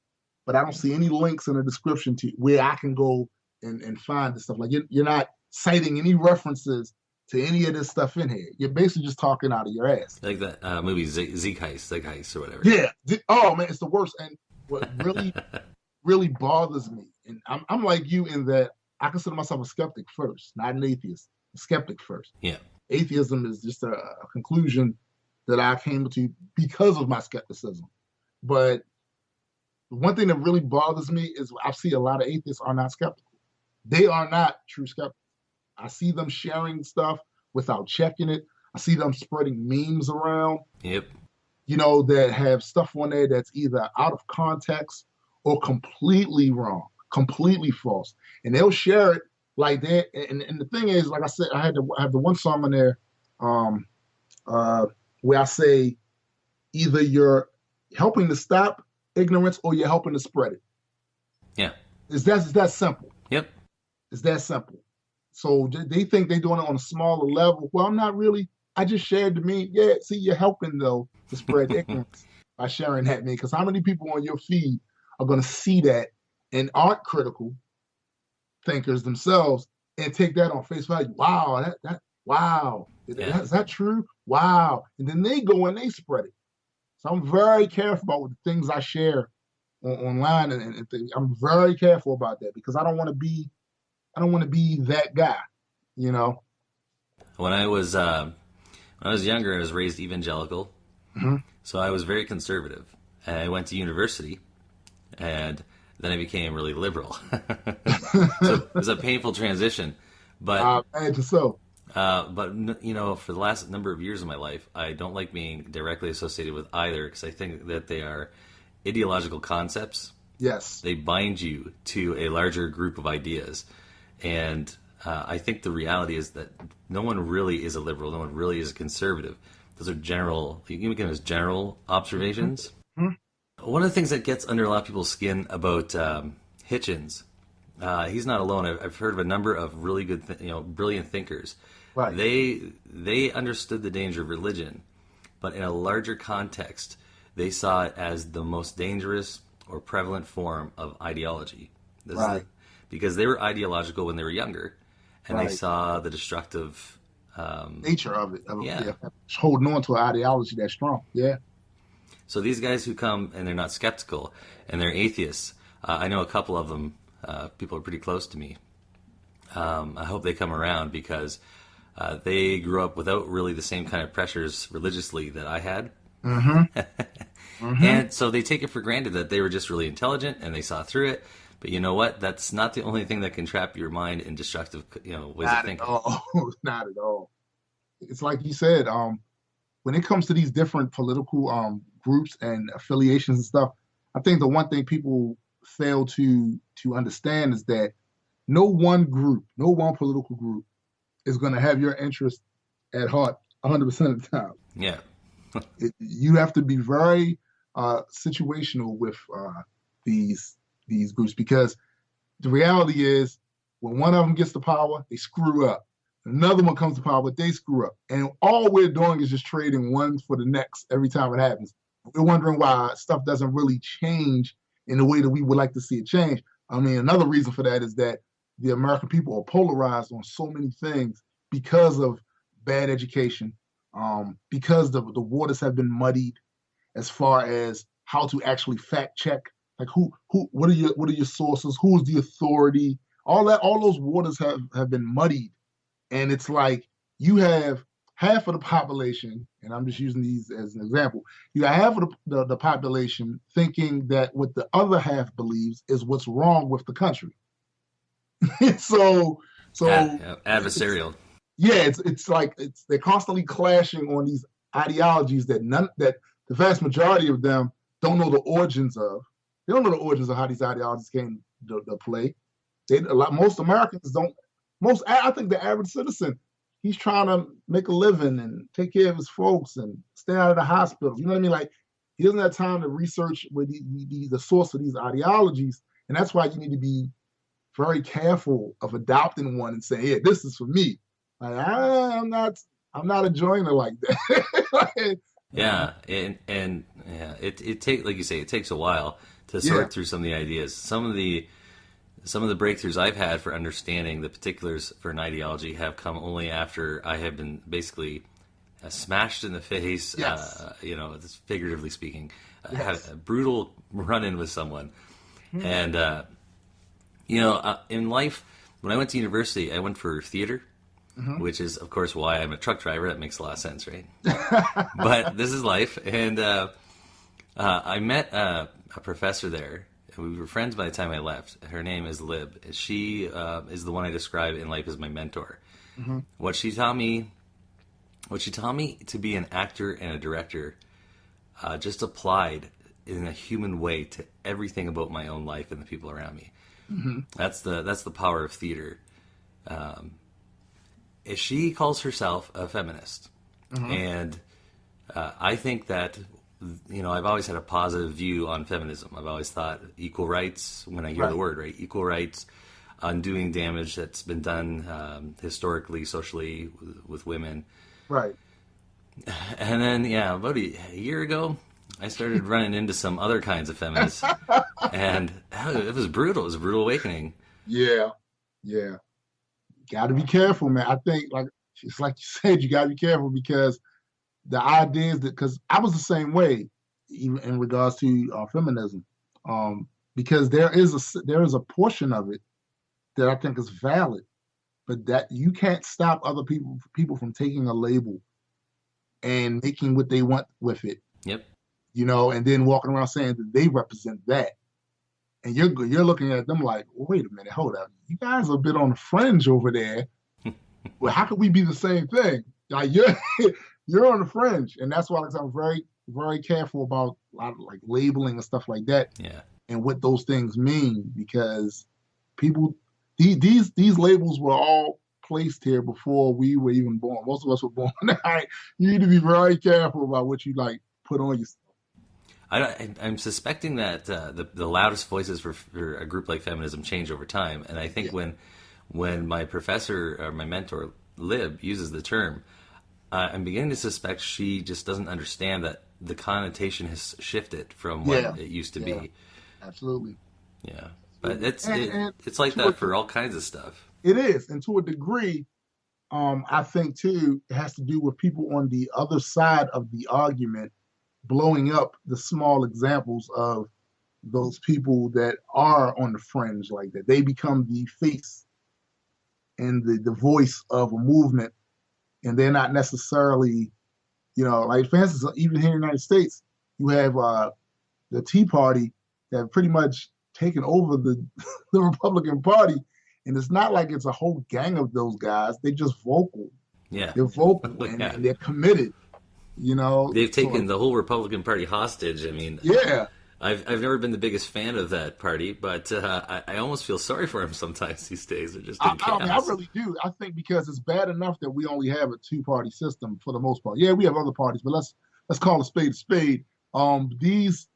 but I don't see any links in the description to where I can go and find this stuff. Like you're not citing any references to any of this stuff in here. You're basically just talking out of your ass. Like that movie Zeke Heist or whatever. Yeah. Oh man, it's the worst. And what really, really bothers me, and I'm like you in that I consider myself a skeptic first, not an atheist. A skeptic first. Yeah. Atheism is just a conclusion that I came to because of my skepticism. But one thing that really bothers me is I see a lot of atheists are not skeptical. They are not true skeptics. I see them sharing stuff without checking it. I see them spreading memes around. Yep. That have stuff on there that's either out of context or completely wrong, completely false. And they'll share it like that. And the thing is, like I said, I have the one song on there where I say either you're helping to stop ignorance or you're helping to spread it. Yeah. It's that simple. Yep. It's that simple. So they think they're doing it on a smaller level. Well, I'm not really. I just shared the meme. Yeah, see, you're helping, though, to spread ignorance by sharing that meme. Because how many people on your feed are going to see that and aren't critical thinkers themselves and take that on face value? Wow, wow. Is that true? Wow. And then they go and they spread it. So I'm very careful about the things I share online and things. I'm very careful about that because I don't want to be that guy, When I was younger, I was raised evangelical, so I was very conservative. And I went to university, and then I became really liberal. So it was a painful transition, but so. But for the last number of years of my life, I don't like being directly associated with either because I think that they are ideological concepts. Yes, they bind you to a larger group of ideas. And I think the reality is that no one really is a liberal. No one really is a conservative. Those are general, you can make them as general observations. Mm-hmm. One of the things that gets under a lot of people's skin about Hitchens, he's not alone. I've heard of a number of really good, brilliant thinkers. Right. They understood the danger of religion, but in a larger context, they saw it as the most dangerous or prevalent form of ideology. Right. Because they were ideological when they were younger, and they saw the destructive nature of it. Holding on to an ideology that's strong. Yeah. So these guys who come and they're not skeptical and they're atheists, I know a couple of them. People are pretty close to me. I hope they come around because they grew up without really the same kind of pressures religiously that I had. Mm-hmm. Mm-hmm. And so they take it for granted that they were just really intelligent and they saw through it. But you know what? That's not the only thing that can trap your mind in destructive, ways of thinking. Not at all. It's like you said. When it comes to these different political groups and affiliations and stuff, I think the one thing people fail to understand is that no one political group is going to have your interest at heart 100% of the time. Yeah. You have to be very situational with these groups because the reality is when one of them gets the power, they screw up. Another one comes to power, they screw up. And all we're doing is just trading one for the next every time it happens. We're wondering why stuff doesn't really change in the way that we would like to see it change. I mean, another reason for that is that the American people are polarized on so many things because of bad education, because the waters have been muddied as far as how to actually fact check, like what are your sources, who's the authority, all those waters have been muddied, and it's like you have half of the population, and I'm just using these as an example. You have half of the population thinking that what the other half believes is what's wrong with the country. so adversarial. It's like they're constantly clashing on these ideologies that the vast majority of them don't know the origins of. They don't know the origins of how these ideologies came to play. Most Americans don't. I think the average citizen, he's trying to make a living and take care of his folks and stay out of the hospitals. You know what I mean? Like, he doesn't have time to research the source of these ideologies, and that's why you need to be very careful of adopting one and saying, "Yeah, this is for me." Like, I'm not a joiner like that. Yeah, and it take, like you say, it takes a while to sort through some of the ideas. Some of the breakthroughs I've had for understanding the particulars for an ideology have come only after I have been basically smashed in the face. Yes. Figuratively speaking, had a brutal run-in with someone, and in life, when I went to university, I went for theater. Which is, of course, why I'm a truck driver. That makes a lot of sense, right? But this is life. And I met a professor there. We were friends by the time I left. Her name is Lib. She is the one I describe in life as my mentor. What she taught me to be an actor and a director just applied in a human way to everything about my own life and the people around me. That's the power of theater. She calls herself a feminist, and I think that, I've always had a positive view on feminism. I've always thought equal rights, when I hear the word, right, equal rights, undoing damage that's been done historically, socially with women. Right. And then, about a year ago, I started running into some other kinds of feminists, and it was brutal. It was a brutal awakening. Yeah. Got to be careful, man. I think, it's like you said, you got to be careful because the ideas because I was the same way, even in regards to feminism, because there is a portion of it that I think is valid, but that you can't stop other people from taking a label and making what they want with it. Yep. And then walking around saying that they represent that. And you're looking at them like, wait a minute, hold up. You guys are a bit on the fringe over there. Well, how could we be the same thing? Like, you're on the fringe. And that's why I'm very, very careful about a lot of labeling and stuff like that. Yeah. And what those things mean, because people, these labels were all placed here before we were even born. Most of us were born. You need to be very careful about what you put on yourself. I'm suspecting that the loudest voices for a group like feminism change over time, and I think when my professor or my mentor Lib uses the term, I'm beginning to suspect she just doesn't understand that the connotation has shifted from what it used to be. Absolutely. Yeah, but it's like that for all kinds of stuff. It is, and to a degree, I think too, it has to do with people on the other side of the argument blowing up the small examples of those people that are on the fringe like that. They become the face and the voice of a movement, and they're not necessarily, for instance, even here in the United States, you have the Tea Party that have pretty much taken over the Republican Party, and it's not like it's a whole gang of those guys. They're just vocal. Yeah. They're vocal, and they're committed. They've taken the whole Republican Party hostage. I mean, I've never been the biggest fan of that party, but I almost feel sorry for them sometimes these days. They're just in chaos. I really do. I think because it's bad enough that we only have a two-party system for the most part. Yeah, we have other parties, but let's call a spade a spade. Those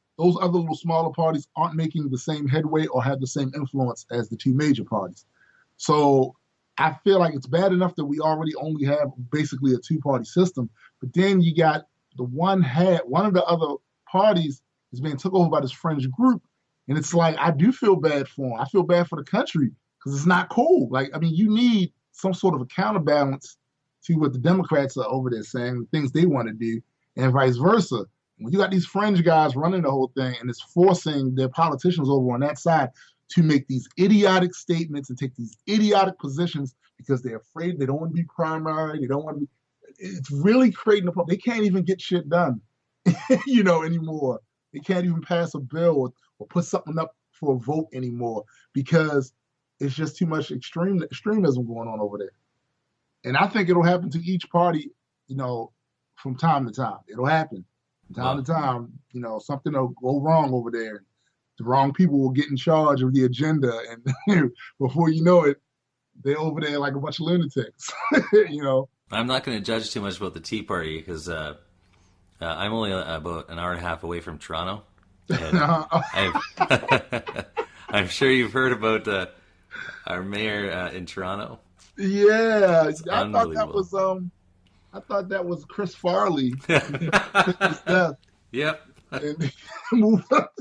other little smaller parties aren't making the same headway or have the same influence as the two major parties. So I feel like it's bad enough that we already only have basically a two-party system, but then you got one of the other parties is being took over by this fringe group. And it's like, I do feel bad for them. I feel bad for the country because it's not cool. Like, I mean, you need some sort of a counterbalance to what the Democrats are over there saying, the things they want to do, and vice versa. When you got these fringe guys running the whole thing and it's forcing their politicians over on that side to make these idiotic statements and take these idiotic positions because they're afraid, they don't want to be primary, they don't want to be, it's really creating a problem. They can't even get shit done, anymore. They can't even pass a bill or put something up for a vote anymore because it's just too much extremism going on over there. And I think it'll happen to each party, from time to time. It'll happen from time to time. Something will go wrong over there. The wrong people will get in charge of the agenda, and before you know it, they're over there like a bunch of lunatics. I'm not going to judge too much about the Tea Party because I'm only about an hour and a half away from Toronto. And I'm sure you've heard about our mayor in Toronto. Yeah, I thought that was Chris Farley. His death. Yep. And moved up.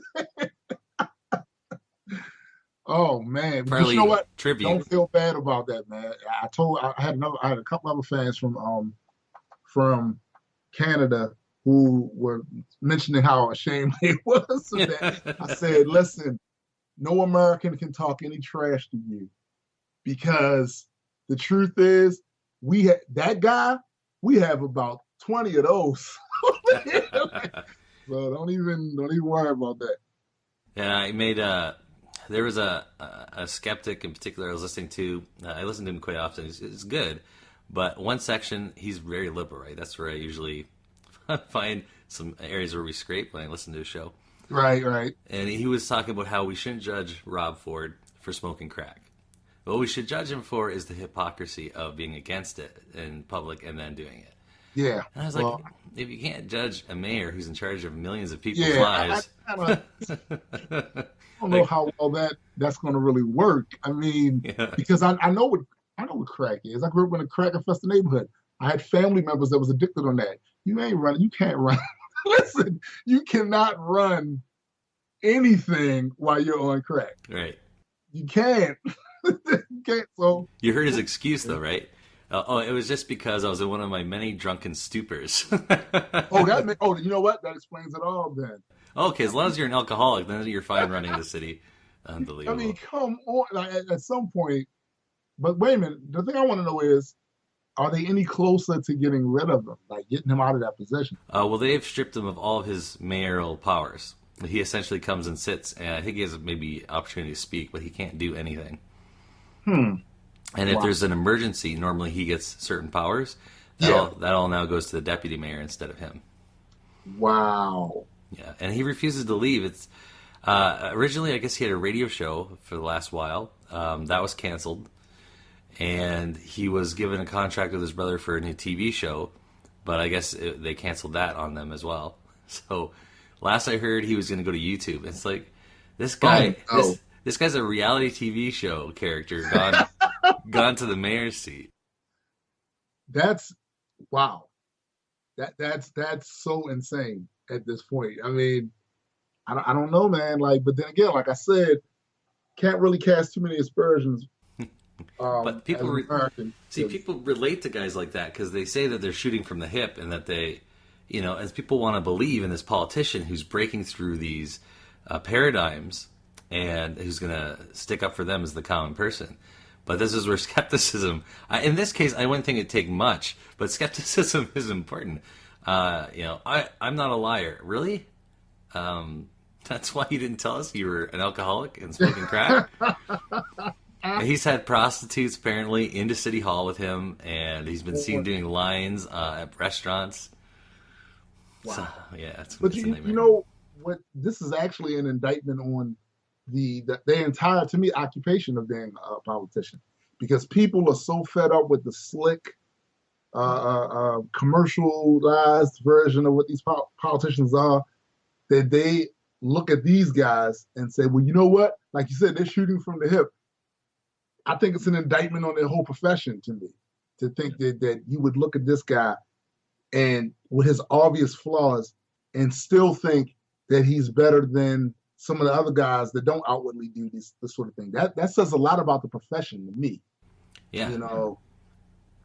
Oh man, but you know what? Tribute. Don't feel bad about that, man. I had a couple other fans from Canada who were mentioning how ashamed they was of that. I said, listen, no American can talk any trash to you because the truth is, we have about 20 of those. So don't even worry about that. Yeah, I made there was a skeptic in particular I was listening to. I listen to him quite often. It's good, but one section he's very liberal, right? That's where I usually find some areas where we scrape when I listen to a show. Right. And he was talking about how we shouldn't judge Rob Ford for smoking crack. What we should judge him for is the hypocrisy of being against it in public and then doing it. Yeah. And I was like, if you can't judge a mayor who's in charge of millions of people's lives. I don't know how well that's going to really work. I mean, because I know what crack is. I grew up in a crack-infested neighborhood. I had family members that was addicted on that. You ain't running. You can't run. Listen, you cannot run anything while you're on crack. Right. You can't. You can't. So you heard his excuse, though, right? It was just because I was in one of my many drunken stupors. You know what? That explains it all then. Okay, as long as you're an alcoholic, then you're fine running the city. Unbelievable. I mean, come on. Like, at some point, but wait a minute. The thing I want to know is, are they any closer to getting rid of him, like getting him out of that position? Well, they've stripped him of all of his mayoral powers. He essentially comes and sits, and I think he has maybe opportunity to speak, but he can't do anything. And if there's an emergency, normally he gets certain powers. That all now goes to the deputy mayor instead of him. Wow. Yeah, and he refuses to leave. It's originally, I guess he had a radio show for the last while. That was canceled. And he was given a contract with his brother for a new TV show, but I guess they canceled that on them as well. So last I heard, he was going to go to YouTube. It's like, this guy, this guy's a reality TV show character gone to the mayor's seat. That's wow. That's so insane at this point. I mean, I don't know, man. Like, but then again, like I said, can't really cast too many aspersions. But people people relate to guys like that because they say that they're shooting from the hip and that they, as people want to believe in this politician who's breaking through these paradigms and who's going to stick up for them as the common person. But this is where skepticism, in this case, I wouldn't think it'd take much, but skepticism is important. I'm not a liar. Really? That's why you didn't tell us you were an alcoholic and smoking crack? He's had prostitutes apparently into City Hall with him, and he's been seen doing lines at restaurants. Wow. So, yeah, it's a nightmare. You know what? This is actually an indictment on the entire, to me, occupation of being a politician, because people are so fed up with the slick, commercialized version of what these politicians are that they look at these guys and say, well, you know what? Like you said, they're shooting from the hip. I think it's an indictment on their whole profession to me, to think that you would look at this guy and with his obvious flaws and still think that he's better than some of the other guys that don't outwardly do this sort of thing. That says a lot about the profession to me. Yeah. You know.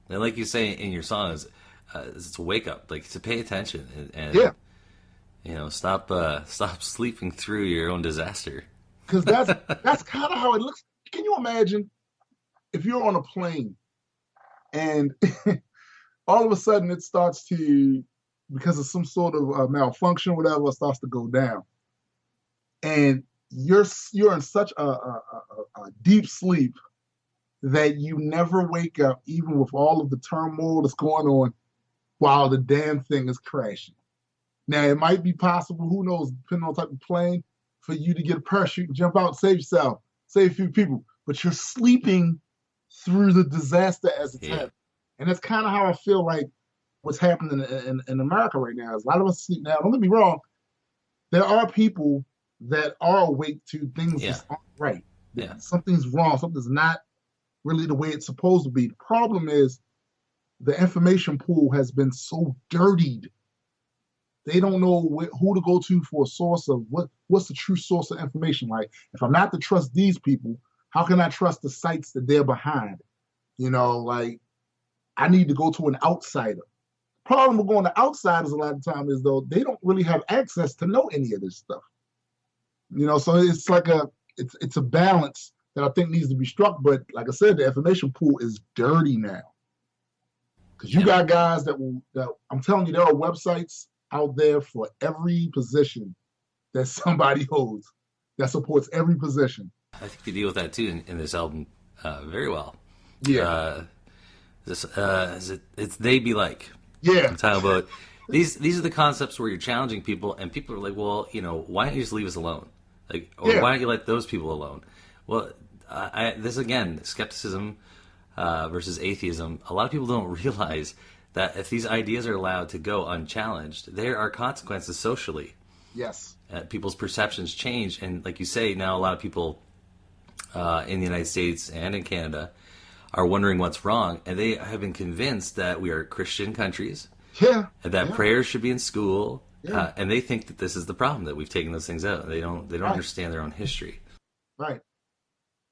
And like you say in your songs, it's a wake up, like to pay attention and yeah. You know, stop sleeping through your own disaster. Because that's kind of how it looks. Can you imagine if you're on a plane and all of a sudden it starts to, because of some sort of malfunction, whatever, it starts to go down, and you're in such a deep sleep that you never wake up, even with all of the turmoil that's going on, while the damn thing is crashing. Now, it might be possible, who knows, depending on the type of plane, for you to get a parachute and jump out, save yourself, save a few people. But you're sleeping through the disaster as it's happening. And that's kind of how I feel like what's happening in America right now. Is a lot of us sleep now. Don't get me wrong. There are people that are awake to things just aren't right. Yeah. Something's wrong. Something's not really the way it's supposed to be. The problem is the information pool has been so dirtied. They don't know who to go to for a source of what's the true source of information. Like, if I'm not to trust these people, how can I trust the sites that they're behind? You know, like, I need to go to an outsider. Problem with going to outsiders a lot of the time is, though, they don't really have access to know any of this stuff. You know, so it's like it's a balance that I think needs to be struck. But like I said, the information pool is dirty now. Because you got guys that I'm telling you, there are websites out there for every position that somebody holds that supports every position. I think you deal with that too in this album very well. Yeah. It's They Be Like. Yeah. I'm talking about these are the concepts where you're challenging people, and people are like, well, you know, why don't you just leave us alone? Like, or why don't you let those people alone? Well, this again, skepticism versus atheism. A lot of people don't realize that if these ideas are allowed to go unchallenged, there are consequences socially. Yes. People's perceptions change, and like you say, now a lot of people in the United States and in Canada are wondering what's wrong, and they have been convinced that we are Christian countries, and that prayers should be in school, and they think that this is the problem, that we've taken those things out. They don't understand their own history. Right.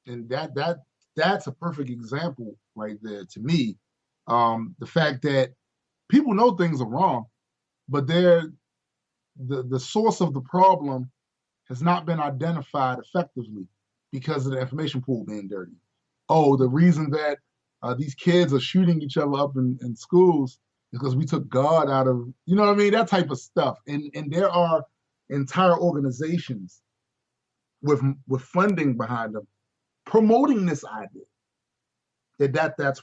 And that's a perfect example right there to me. The fact that people know things are wrong, but the source of the problem has not been identified effectively because of the information pool being dirty. Oh, the reason that these kids are shooting each other up in schools is because we took God out of, you know what I mean? That type of stuff. And there are entire organizations with funding behind them promoting this idea that's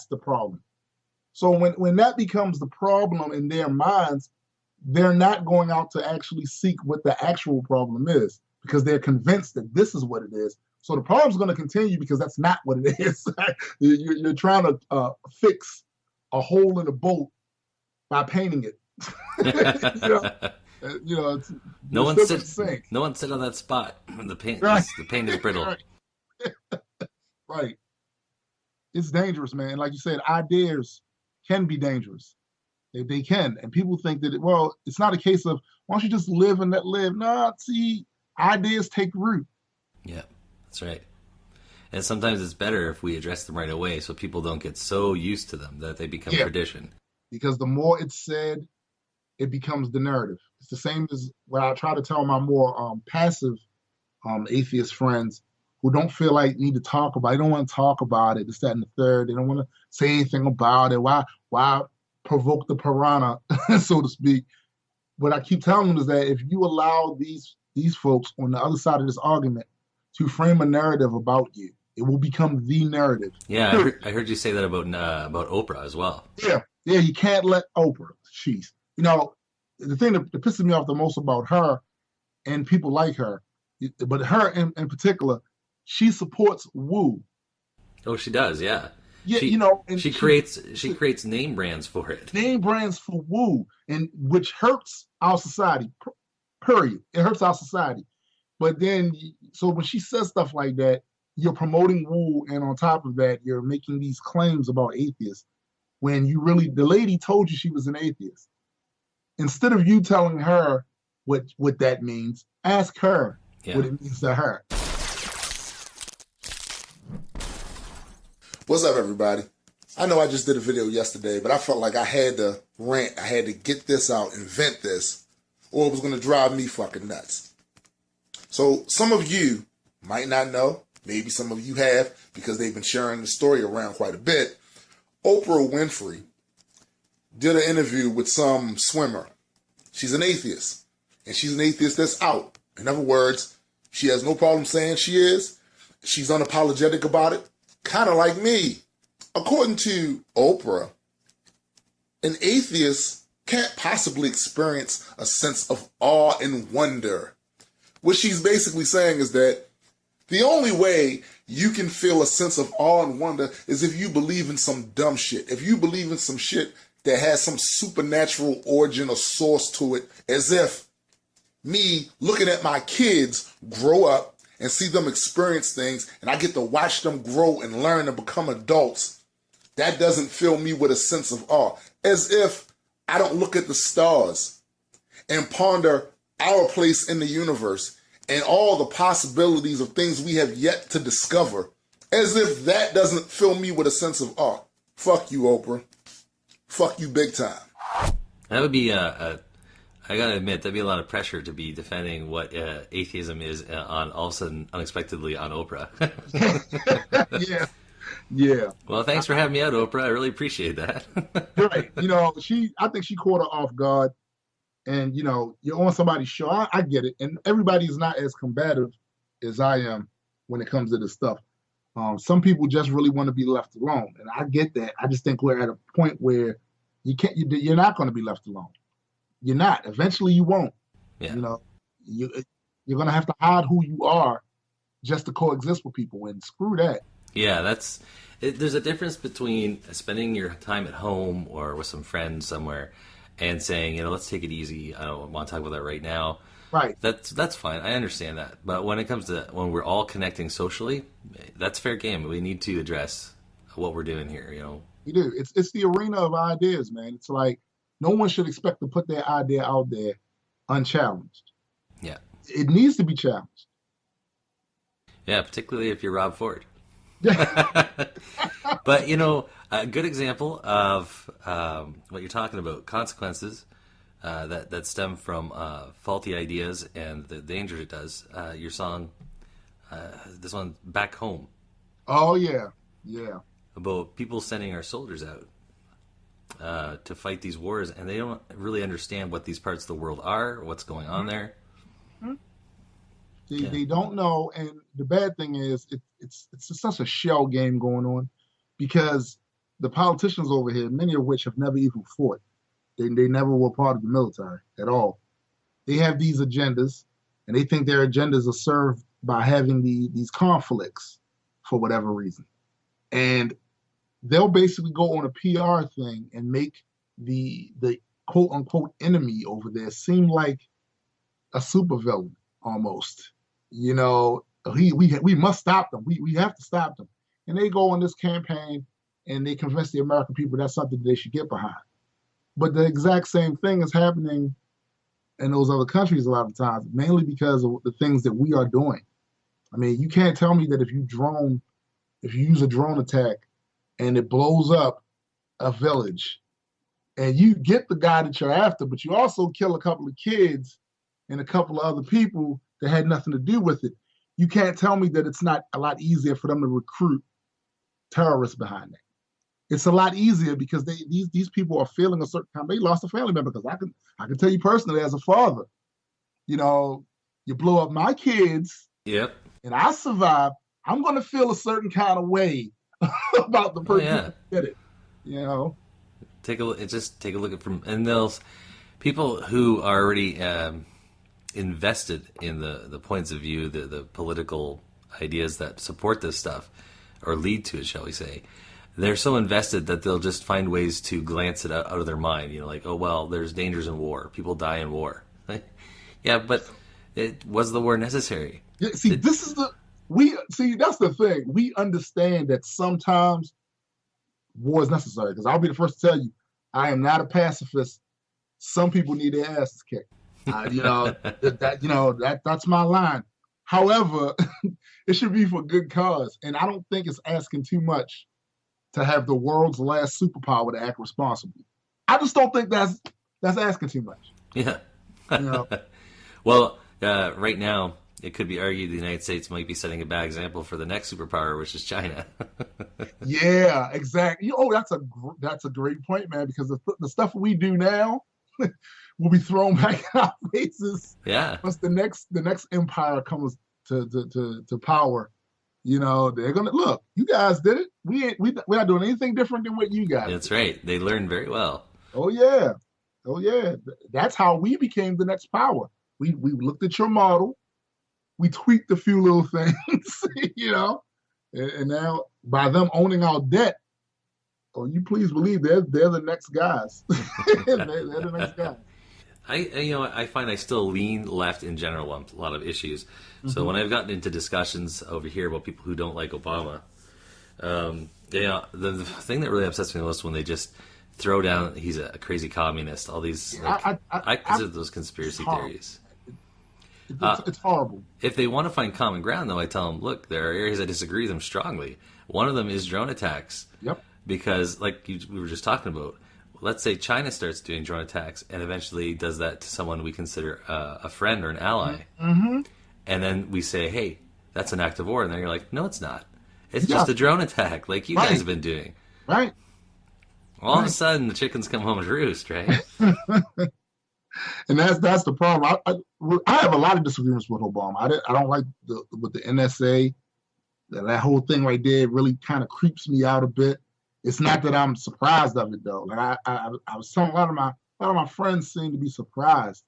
the problem. So when that becomes the problem in their minds, they're not going out to actually seek what the actual problem is, because they're convinced that this is what it is. So the problem's going to continue because that's not what it is. You're trying to fix a hole in a boat by painting it. No one sit on that spot when the paint is brittle. Right. It's dangerous, man. Like you said, ideas can be dangerous. They can. And people think that, it's not a case of, why don't you just live and let live? No, see, ideas take root. Yeah, that's right. And sometimes it's better if we address them right away so people don't get so used to them that they become tradition. Because the more it's said, it becomes the narrative. It's the same as what I try to tell my more passive atheist friends who don't feel like need to talk about it. They don't want to talk about it, this, that, and the third. They don't want to say anything about it. Why provoke the piranha, so to speak? What I keep telling them is that if you allow these folks on the other side of this argument to frame a narrative about you, it will become the narrative. Yeah, I heard you say that about Oprah as well. Yeah, you can't let Oprah. Jeez. You know, the thing that pisses me off the most about her and people like her, but her in particular, she supports woo. Oh, she does, yeah. Yeah, she creates name brands for it. Name brands for woo, and which hurts our society. Period. It hurts our society. But then, so when she says stuff like that, you're promoting woo, and on top of that, you're making these claims about atheists when the lady told you she was an atheist. Instead of you telling her what that means. Ask her Yeah. what it means to her. What's up, everybody? I know I just did a video yesterday, but I felt like I had to rant. I had to get this out and vent this, or it was going to drive me fucking nuts. So some of you might not know, maybe some of you have, because they've been sharing the story around quite a bit. Oprah Winfrey did an interview with some swimmer. She's an atheist, and she's an atheist that's out. In other words, she has no problem saying she is. She's unapologetic about it, kind of like me. According to Oprah, an atheist can't possibly experience a sense of awe and wonder. What she's basically saying is that the only way you can feel a sense of awe and wonder is if you believe in some dumb shit. If you believe in some shit that has some supernatural origin or source to it, as if me looking at my kids grow up and see them experience things, and I get to watch them grow and learn and become adults, that doesn't fill me with a sense of awe. As if I don't look at the stars and ponder our place in the universe and all the possibilities of things we have yet to discover, as if that doesn't fill me with a sense of awe. Fuck you, Oprah. Fuck you big time. That would be I gotta admit, that'd be a lot of pressure to be defending what atheism is on all of a sudden, unexpectedly on Oprah. Yeah. Well, thanks for having me out, Oprah. I really appreciate that. Right. I think she caught her off guard. And, you're on somebody's show. I get it. And everybody's not as combative as I am when it comes to this stuff. Some people just really want to be left alone. And I get that. I just think we're at a point where you're not going to be left alone. You're not. Eventually you won't. Yeah. You're going to have to hide who you are just to coexist with people. And screw that. Yeah, there's a difference between spending your time at home or with some friends somewhere and saying, let's take it easy. I don't want to talk about that right now. Right. That's fine. I understand that. But when it comes to when we're all connecting socially, that's fair game. We need to address what we're doing here, We do. It's the arena of ideas, man. It's like no one should expect to put their idea out there unchallenged. Yeah. It needs to be challenged. Yeah, particularly if you're Rob Ford. But, a good example of what you're talking about, consequences that stem from faulty ideas and the danger it does. Your song, this one, Back Home. Oh, yeah. Yeah. About people sending our soldiers out to fight these wars, and they don't really understand what these parts of the world are, or what's going on there. They don't know, and the bad thing is it's such a shell game going on because the politicians over here, many of which have never even fought, they never were part of the military at all. They have these agendas, and they think their agendas are served by having these conflicts for whatever reason. And they'll basically go on a PR thing and make the quote unquote enemy over there seem like a supervillain almost. We must stop them. We have to stop them. And they go on this campaign and they convince the American people that's something they should get behind. But the exact same thing is happening in those other countries a lot of times, mainly because of the things that we are doing. I mean, you can't tell me that if you use a drone attack and it blows up a village and you get the guy that you're after, but you also kill a couple of kids and a couple of other people that had nothing to do with it, you can't tell me that it's not a lot easier for them to recruit terrorists behind that. It's a lot easier because these people are feeling a certain kind. They lost a family member, because I can tell you personally as a father, you blow up my kids, yep, and I survive, I'm going to feel a certain kind of way about the person who did it. Take a look at and those people who are already invested in the points of view, the political ideas that support this stuff or lead to it, shall we say. They're so invested that they'll just find ways to glance it out of their mind. Like, oh, well, there's dangers in war. People die in war. Yeah, but was the war necessary? Yeah, that's the thing. We understand that sometimes war is necessary. Because I'll be the first to tell you, I am not a pacifist. Some people need their asses kicked. That's my line. However, it should be for good cause, and I don't think it's asking too much to have the world's last superpower to act responsibly. I just don't think that's asking too much. Yeah. Well, right now, it could be argued the United States might be setting a bad example for the next superpower, which is China. Yeah, exactly. That's a great point, man. Because the stuff we do now will be thrown back in our faces. Yeah. Once the next empire comes to power, they're gonna look. You guys did it. We're not doing anything different than what you guys. That's right. They learned very well. Oh yeah. That's how we became the next power. We looked at your model. We tweaked a few little things, and now by them owning our debt, you please believe they're the next guys. they're the next guys. I find I still lean left in general on a lot of issues. So when I've gotten into discussions over here about people who don't like Obama, the thing that really upsets me the most when they just throw down he's a crazy communist. All these, I consider those conspiracy theories. It's horrible. If they want to find common ground, though, I tell them, look, there are areas I disagree with them strongly. One of them is drone attacks. Yep. Because, we were just talking about, let's say China starts doing drone attacks and eventually does that to someone we consider a friend or an ally. Mm-hmm. And then we say, hey, that's an act of war. And then you're like, no, it's not. It's just a drone attack like you guys have been doing. Right. All of a sudden, the chickens come home to roost, right? And that's the problem. I have a lot of disagreements with Obama. I don't like with the NSA. That whole thing right there really kind of creeps me out a bit. It's not that I'm surprised of it though. Like I was telling a lot of my friends seem to be surprised,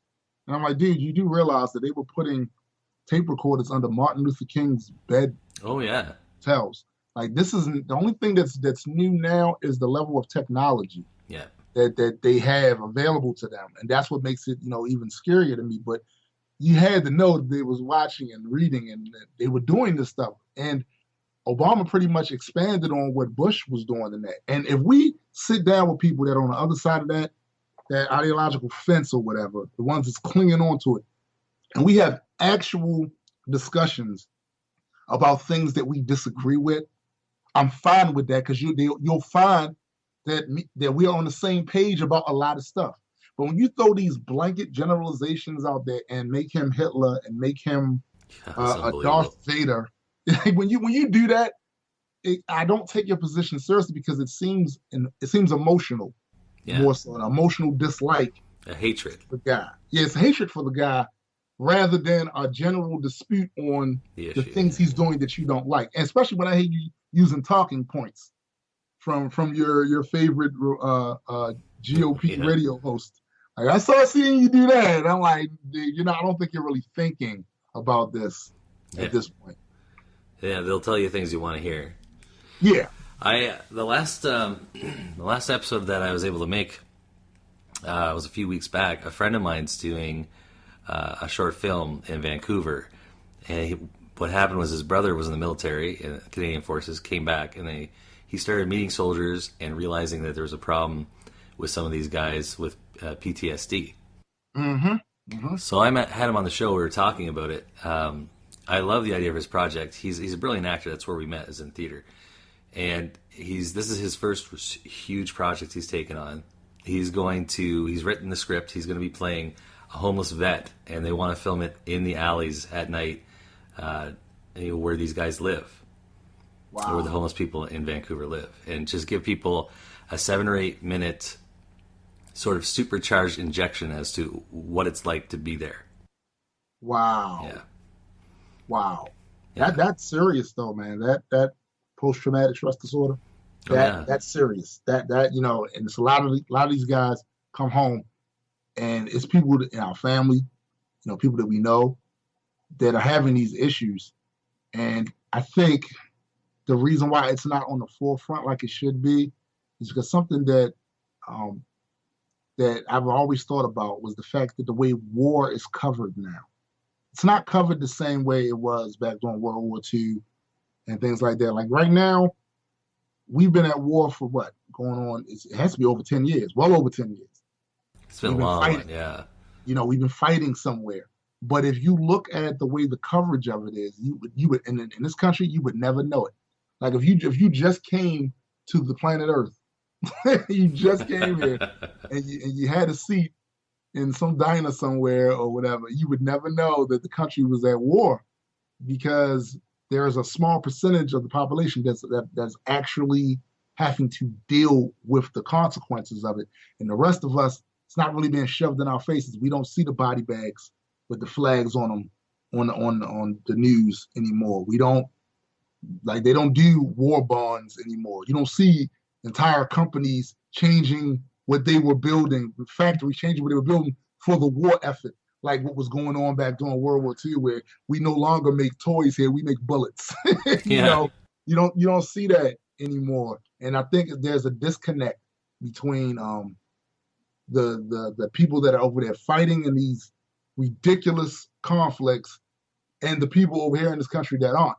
and I'm like, dude, you do realize that they were putting tape recorders under Martin Luther King's bed? Oh yeah. Tells. Like this isn't the only thing that's new now is the level of technology. Yeah. That they have available to them, and that's what makes it even scarier to me. But you had to know that they was watching and reading, and that they were doing this stuff. And Obama pretty much expanded on what Bush was doing in that. And if we sit down with people that are on the other side of that ideological fence or whatever, the ones that's clinging on to it, and we have actual discussions about things that we disagree with, I'm fine with that because you'll find that we are on the same page about a lot of stuff. But when you throw these blanket generalizations out there and make him Hitler and make him a Darth Vader, when you do that, I don't take your position seriously because it seems emotional, more so an emotional dislike, a hatred for the guy. Yeah, it's a hatred for the guy rather than a general dispute on the things he's doing that you don't like, and especially when I hear you using talking points from your favorite GOP radio host. Like, I started seeing you do that, and I'm like, I don't think you're really thinking about this at this point. Yeah, they'll tell you things you want to hear. Yeah. The last episode that I was able to make was a few weeks back. A friend of mine's doing a short film in Vancouver, and what happened was his brother was in the military in the Canadian Forces, came back, and he started meeting soldiers and realizing that there was a problem with some of these guys with PTSD. Mm-hmm. Mm-hmm. So I had him on the show. We were talking about it. I love the idea of his project. He's a brilliant actor. That's where we met, is in theater. And this is his first huge project he's taken on. He's written the script. He's going to be playing a homeless vet, and they want to film it in the alleys at night, where these guys live. Wow. Where the homeless people in Vancouver live, and just give people a 7 or 8 minute sort of supercharged injection as to what it's like to be there. Wow. Yeah. Wow. Yeah. That's serious though, man. That post-traumatic stress disorder. That's serious. And it's a lot of these guys come home, and it's people in our family, people that we know that are having these issues. And I think the reason why it's not on the forefront like it should be is because something that I've always thought about was the fact that the way war is covered now. It's not covered the same way it was back during World War II and things like that. Like right now, we've been at war for what? Going on, it has to be over 10 years, well over 10 years. It's been long, yeah. we've been fighting somewhere. But if you look at the way the coverage of it is, you would in this country, you would never know it. Like if you just came to the planet Earth, you just came here and you had a seat in some diner somewhere or whatever, you would never know that the country was at war, because there is a small percentage of the population that's actually having to deal with the consequences of it. And the rest of us, it's not really being shoved in our faces. We don't see the body bags with the flags on them on the news anymore. We don't, like, they don't do war bonds anymore. You don't see entire companies changing what they were building, factories changing what they were building for the war effort, like what was going on back during World War II, where we no longer make toys here, we make bullets. You don't see that anymore. And I think there's a disconnect between the people that are over there fighting in these ridiculous conflicts and the people over here in this country that aren't.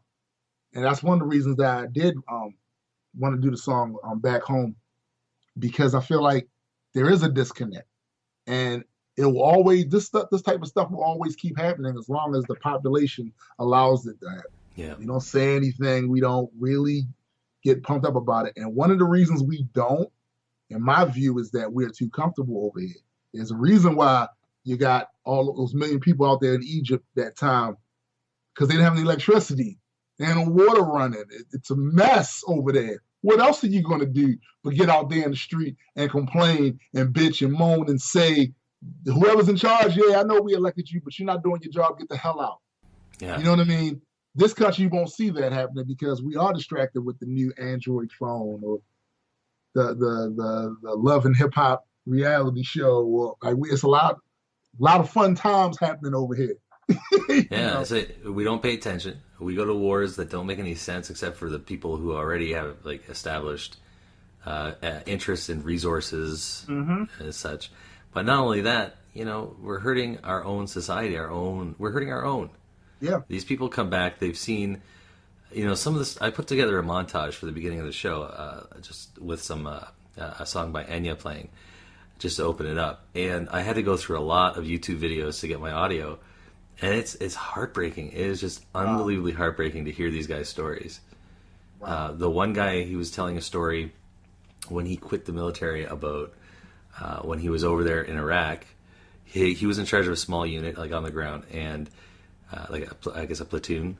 And that's one of the reasons that I did want to do the song Back Home, because I feel like there is a disconnect, and it will always, this type of stuff will always keep happening as long as the population allows it to happen. Yeah. We don't say anything. We don't really get pumped up about it. And one of the reasons we don't, in my view, is that we're too comfortable over here. There's a reason why you got all of those million people out there in Egypt that time, because they didn't have any electricity. They had no water running. It's a mess over there. What else are you going to do but get out there in the street and complain and bitch and moan and say, whoever's in charge, yeah, I know we elected you, but you're not doing your job. Get the hell out. Yeah. You know what I mean? This country, you won't see that happening because we are distracted with the new Android phone or the Love and Hip Hop reality show. Or it's a lot of fun times happening over here. Yeah, so we don't pay attention. We go to wars that don't make any sense except for the people who already have like established interests and resources as such. But not only that, we're hurting our own society. We're hurting our own. Yeah. These people come back. They've seen, some of this. I put together a montage for the beginning of the show, just with some a song by Enya playing, just to open it up. And I had to go through a lot of YouTube videos to get my audio. And it's heartbreaking. It is just unbelievably heartbreaking to hear these guys' stories. Wow. The one guy, he was telling a story when he quit the military about when he was over there in Iraq. He was in charge of a small unit, like on the ground, and I guess a platoon.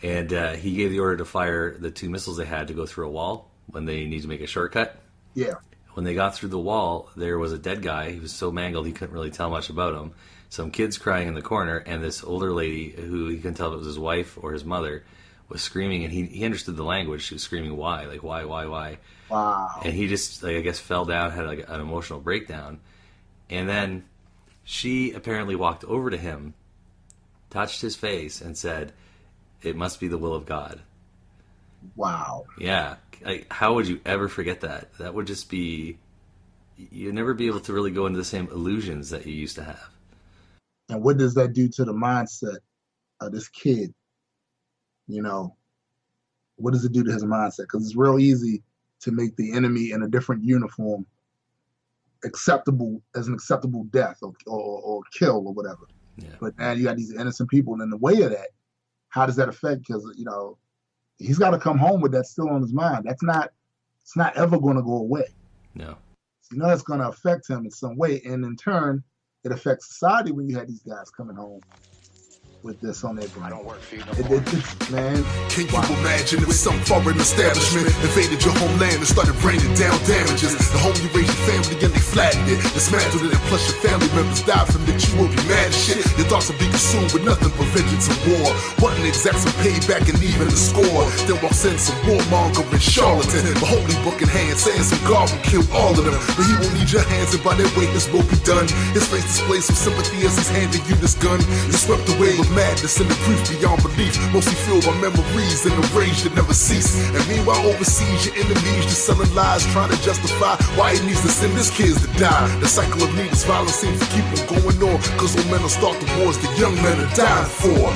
And he gave the order to fire the 2 missiles they had to go through a wall when they needed to make a shortcut. Yeah. When they got through the wall, there was a dead guy. He was so mangled he couldn't really tell much about him. Some kids crying in the corner, and this older lady who he couldn't tell if it was his wife or his mother was screaming, and he understood the language. She was screaming, "Why? Like, why? Wow. And he just, I guess, fell down, had like an emotional breakdown. And then she apparently walked over to him, touched his face, and said, "It must be the will of God." Wow. Yeah. Like, how would you ever forget that? That would just be, you'd never be able to really go into the same illusions that you used to have. And what does that do to the mindset of this kid? What does it do to his mindset? Because it's real easy to make the enemy in a different uniform acceptable as an acceptable death or kill or whatever. Yeah. But now you got these innocent people, and in the way of that, how does that affect? Because he's got to come home with that still on his mind. It's not ever going to go away. No. So it's going to affect him in some way, and in turn, it affects society when you have these guys coming home with this on their brain. I don't work for you no more. Man. Can you imagine if some foreign establishment invaded your homeland and started raining down damages? The home you raised your family and they flattened it, dismantled it, and plus your family members died from it. You will be mad as shit. Your thoughts will be consumed with nothing but vengeance and war. Wanting to exact some payback and even the score. Then walks in some warmonger and charlatan, a holy book in hand, saying some God will kill all of them. But he won't need your hands, and by that way this will be done. His face displays some sympathy as he's handing you this gun. You're swept away with madness and the grief beyond belief, mostly filled by memories and the rage that never cease. And meanwhile overseas, your enemies just selling lies, trying to justify why he needs to send his kids to die. The cycle of needless violence seems to keep on going on, cause old men will start the wars the young men are dying for.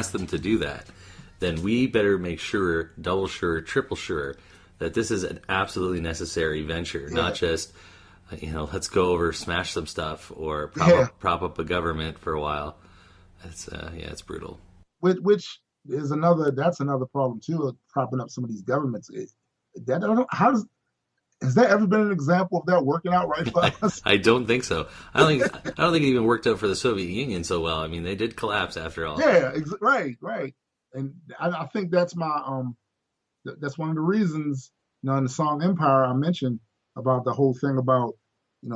ask them to do that, then we better make sure, double sure, triple sure, that this is an absolutely necessary venture, not just, let's go over, smash some stuff, or prop up a government for a while. It's brutal. Which is that's another problem too, propping up some of these governments. Has that ever been an example of that working out right for us? I don't think so. I don't think it even worked out for the Soviet Union so well. I mean, they did collapse after all. Yeah, right. And I think that's that's one of the reasons, in the song Empire I mentioned about the whole thing about,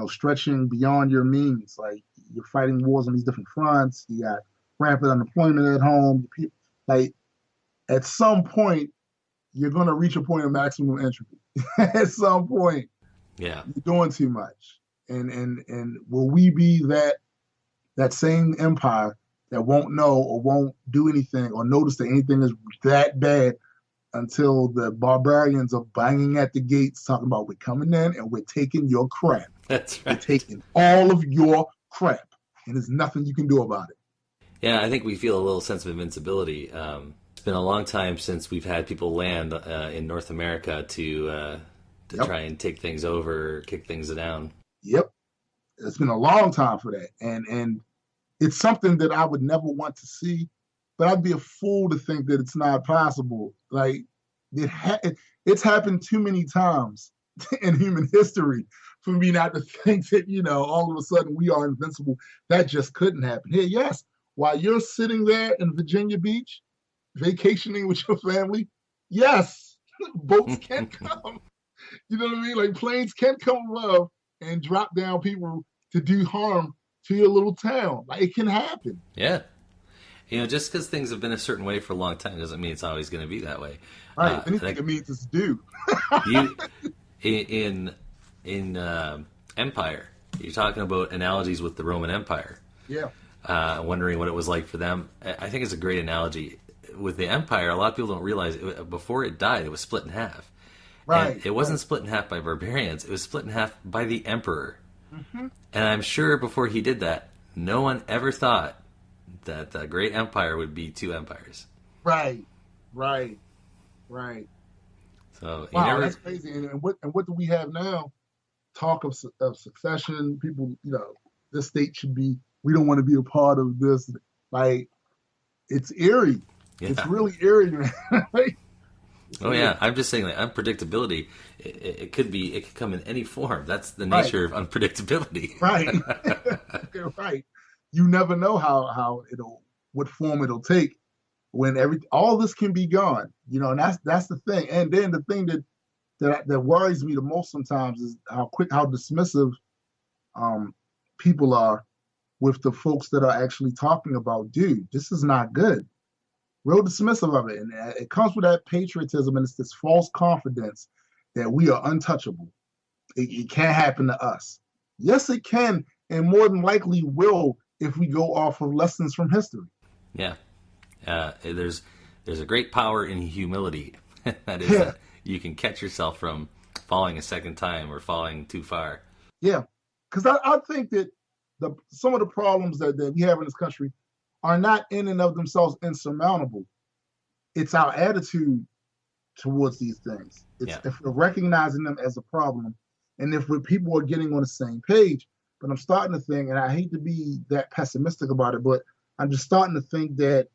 stretching beyond your means. Like, you're fighting wars on these different fronts. You got rampant unemployment at home. Like, at some point, you're going to reach a point of maximum entropy. At some point, you're doing too much. And will we be that same empire that won't know or won't do anything or notice that anything is that bad until the barbarians are banging at the gates talking about, we're coming in and we're taking your crap. That's right. We're taking all of your crap, and there's nothing you can do about it. Yeah, I think we feel a little sense of invincibility. It's been a long time since we've had people land in North America to try and take things over, kick things down. Yep. It's been a long time for that. And it's something that I would never want to see, but I'd be a fool to think that it's not possible. Like, it's happened too many times in human history for me not to think that, all of a sudden we are invincible. That just couldn't happen. Here, yes, while you're sitting there in Virginia Beach, vacationing with your family, yes, boats can come. You know what I mean? Like, planes can come above and drop down people to do harm to your little town. Like, it can happen. Yeah. Just because things have been a certain way for a long time doesn't mean it's always going to be that way. Right. Anything it means is due. In Empire, you're talking about analogies with the Roman Empire. Yeah. Wondering what it was like for them. I think it's a great analogy. With the Empire, a lot of people don't realize before it died, it was split in half. Right. And it wasn't split in half by barbarians. It was split in half by the emperor. Mm-hmm. And I'm sure before he did that, no one ever thought that the great empire would be two empires. Right. So wow, that's crazy. And what do we have now? Talk of succession. People, this state should be. We don't want to be a part of this. Like, it's eerie. Yeah. It's really eerie, man. Oh yeah, I'm just saying that unpredictability. It could come in any form. That's the nature of unpredictability. Right. Right. You never know what form it'll take when all this can be gone. And that's the thing. And then the thing that worries me the most sometimes is how dismissive people are with the folks that are actually talking about, dude, this is not good. Real dismissive of it. And it comes with that patriotism, and it's this false confidence that we are untouchable. It can't happen to us. Yes, it can, and more than likely will if we go off of lessons from history. Yeah. There's a great power in humility. That is, that you can catch yourself from falling a second time or falling too far. Yeah, because I think that some of the problems that we have in this country are not in and of themselves insurmountable. It's our attitude towards these things. If we're recognizing them as a problem, and if people are getting on the same page. But I'm starting to think, and I hate to be that pessimistic about it, but I'm just starting to think that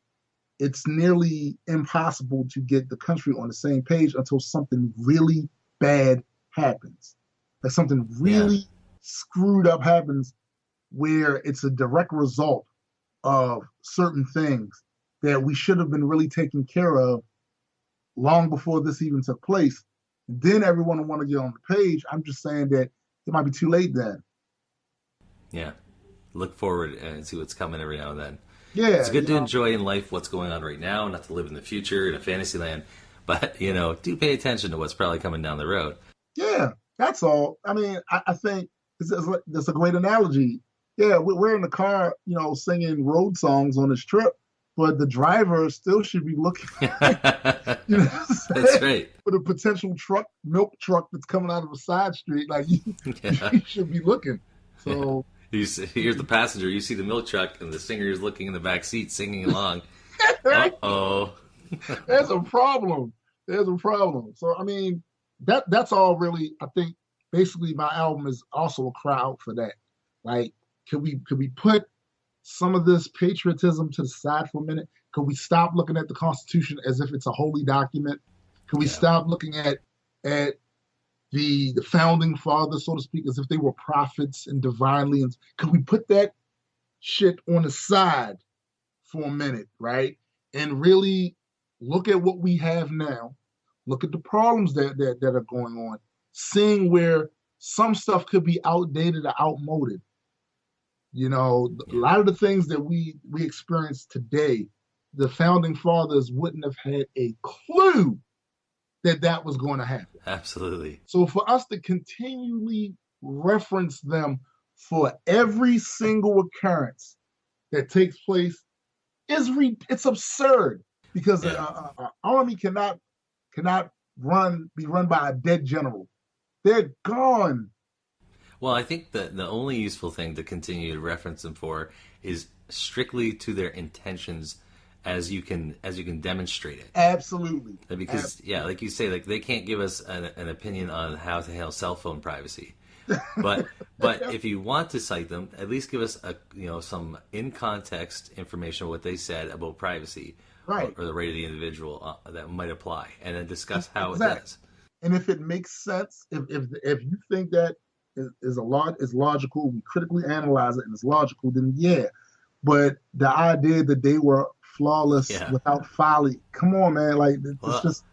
it's nearly impossible to get the country on the same page until something really bad happens. Like something really screwed up happens where it's a direct result of certain things that we should have been really taking care of long before this even took place. And then everyone will want to get on the page. I'm just saying that it might be too late then. Yeah. Look forward and see what's coming every now and then. Yeah. It's good to enjoy in life what's going on right now, not to live in the future in a fantasy land. But, do pay attention to what's probably coming down the road. Yeah, that's all. I mean, I think that's a great analogy. Yeah, we're in the car, singing road songs on this trip, but the driver still should be looking. That's right. For the potential milk truck that's coming out of a side street, like you should be looking. So here's the passenger. You see the milk truck, and the singer is looking in the back seat, singing along. Uh-oh. There's a problem. There's a problem. So I mean, that's all really. I think basically my album is also a cry out for that. Like, could we put some of this patriotism to the side for a minute? Could we stop looking at the Constitution as if it's a holy document? Could we stop looking at the founding fathers, so to speak, as if they were prophets and divinely? And could we put that shit on the side for a minute, right? And really look at what we have now. Look at the problems that are going on. Seeing where some stuff could be outdated or outmoded. You know, a lot of the things that we experience today, the founding fathers wouldn't have had a clue that was going to happen. Absolutely. So for us to continually reference them for every single occurrence that takes place it's absurd, because an army cannot be run by a dead general. They're gone. Well, I think that the only useful thing to continue to reference them for is strictly to their intentions, as you can demonstrate it. Absolutely. Because like you say, like they can't give us an opinion on how to handle cell phone privacy. But if you want to cite them, at least give us some in context information of what they said about privacy, right, or the right of the individual that might apply, and then discuss how it does. And if it makes sense, if you think that is logical, we critically analyze it and it's logical, then yeah. But the idea that they were flawless without folly, come on, man, like it's just.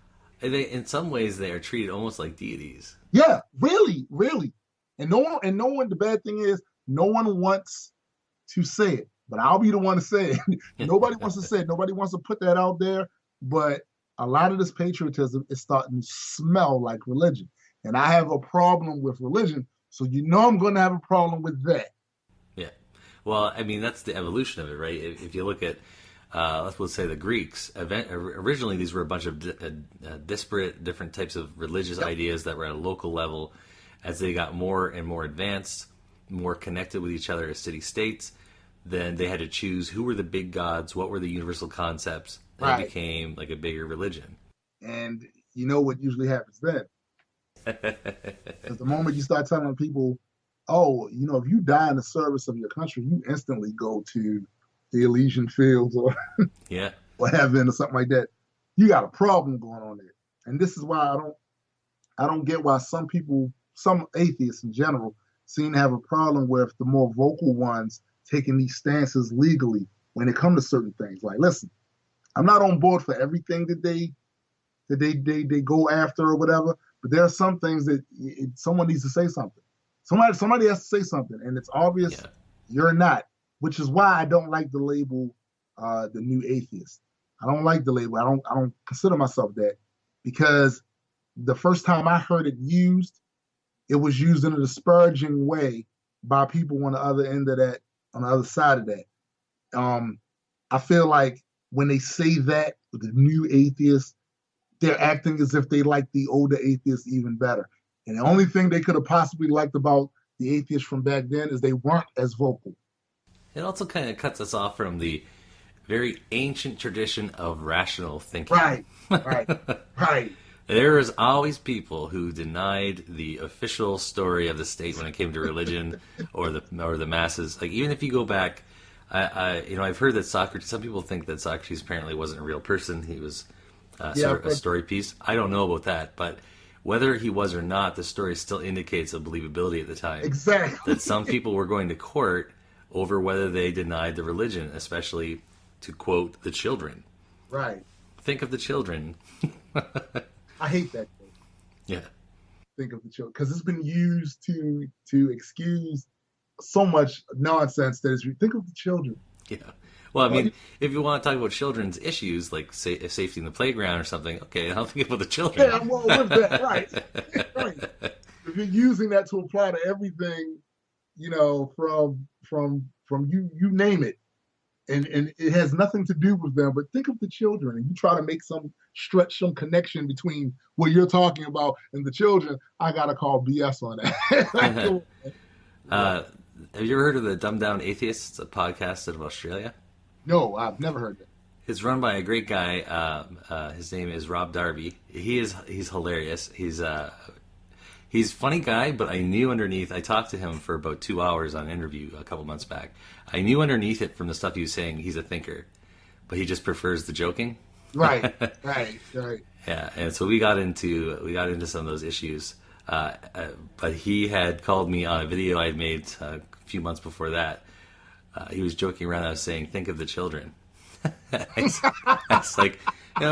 In some ways, they are treated almost like deities. Yeah, really. And no one. The bad thing is, no one wants to say it, but I'll be the one to say it. Nobody wants to say it. Nobody wants to put that out there. But a lot of this patriotism is starting to smell like religion, and I have a problem with religion. So I'm going to have a problem with that. Yeah. Well, I mean, that's the evolution of it, right? If you look at, let's say the Greeks, originally these were a bunch of disparate, different types of religious ideas that were at a local level. As they got more and more advanced, more connected with each other as city-states, then they had to choose who were the big gods, what were the universal concepts, and it became like a bigger religion. And you know what usually happens then? Because the moment you start telling people, if you die in the service of your country, you instantly go to the Elysian Fields or heaven or something like that. You got a problem going on there. And this is why I don't get why some atheists in general seem to have a problem with the more vocal ones taking these stances legally when it comes to certain things. Like, listen, I'm not on board for everything that they go after or whatever, but there are some things that someone needs to say something. Somebody has to say something, and it's obvious you're not, which is why I don't like the label the new atheist. I don't like the label. I don't consider myself that, because the first time I heard it used, it was used in a disparaging way by people on the other end of that, on the other side of that. I feel like when they say that, the new atheist, they're acting as if they like the older atheists even better. And the only thing they could have possibly liked about the atheists from back then is they weren't as vocal. It also kind of cuts us off from the very ancient tradition of rational thinking. Right. There was always people who denied the official story of the state when it came to religion or the masses. Like, even if you go back, I've heard that Socrates. Some people think that Socrates apparently wasn't a real person. He was sort of a story piece. I don't know about that, but whether he was or not, the story still indicates a believability at the time. Exactly. That some people were going to court over whether they denied the religion, especially, to quote, the children. Right. Think of the children. I hate that thing. Yeah. Think of the children, because it's been used to excuse so much nonsense that is. Think of the children. Yeah. Well, I mean, if you want to talk about children's issues, like safety in the playground or something, okay, I'll think about the children. Yeah, well, with that, right. If you're using that to apply to everything, from you name it, and it has nothing to do with them, but think of the children, and you try to make stretch some connection between what you're talking about and the children, I gotta call BS on that. Have you ever heard of the Dumbed Down Atheists? It's a podcast out of Australia. No, I've never heard that. It's run by a great guy. His name is Rob Darby. He's hilarious. He's a funny guy, but I knew underneath. I talked to him for about 2 hours on an interview a couple months back. I knew underneath it from the stuff he was saying, he's a thinker, but he just prefers the joking. Right. Yeah, and so we got into some of those issues. But he had called me on a video I had made a few months before that. He was joking around. I was saying, "Think of the children." I was like,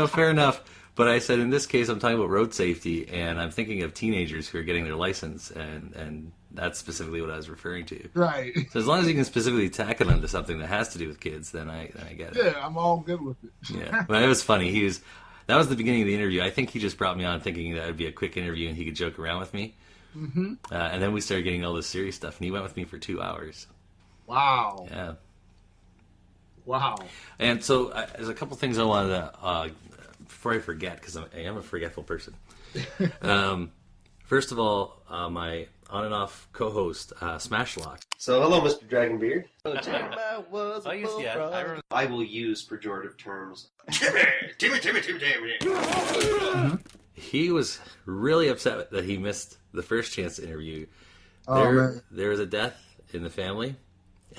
fair enough. But I said, in this case, I'm talking about road safety, and I'm thinking of teenagers who are getting their license, and that's specifically what I was referring to. Right. So as long as you can specifically tack it onto something that has to do with kids, then I get it. Yeah, I'm all good with it. Yeah, but it was funny. That was the beginning of the interview. I think he just brought me on thinking that would be a quick interview and he could joke around with me. Mm-hmm. And then we started getting all this serious stuff, and he went with me for 2 hours. Wow. Yeah. Wow. And so there's a couple things I wanted to, before I forget, because I am a forgetful person. First of all, my on and off co-host, Smashlock. So, hello, Mr. Dragonbeard. I will use pejorative terms. Timmy. He was really upset that he missed the first chance to interview. There was a death in the family,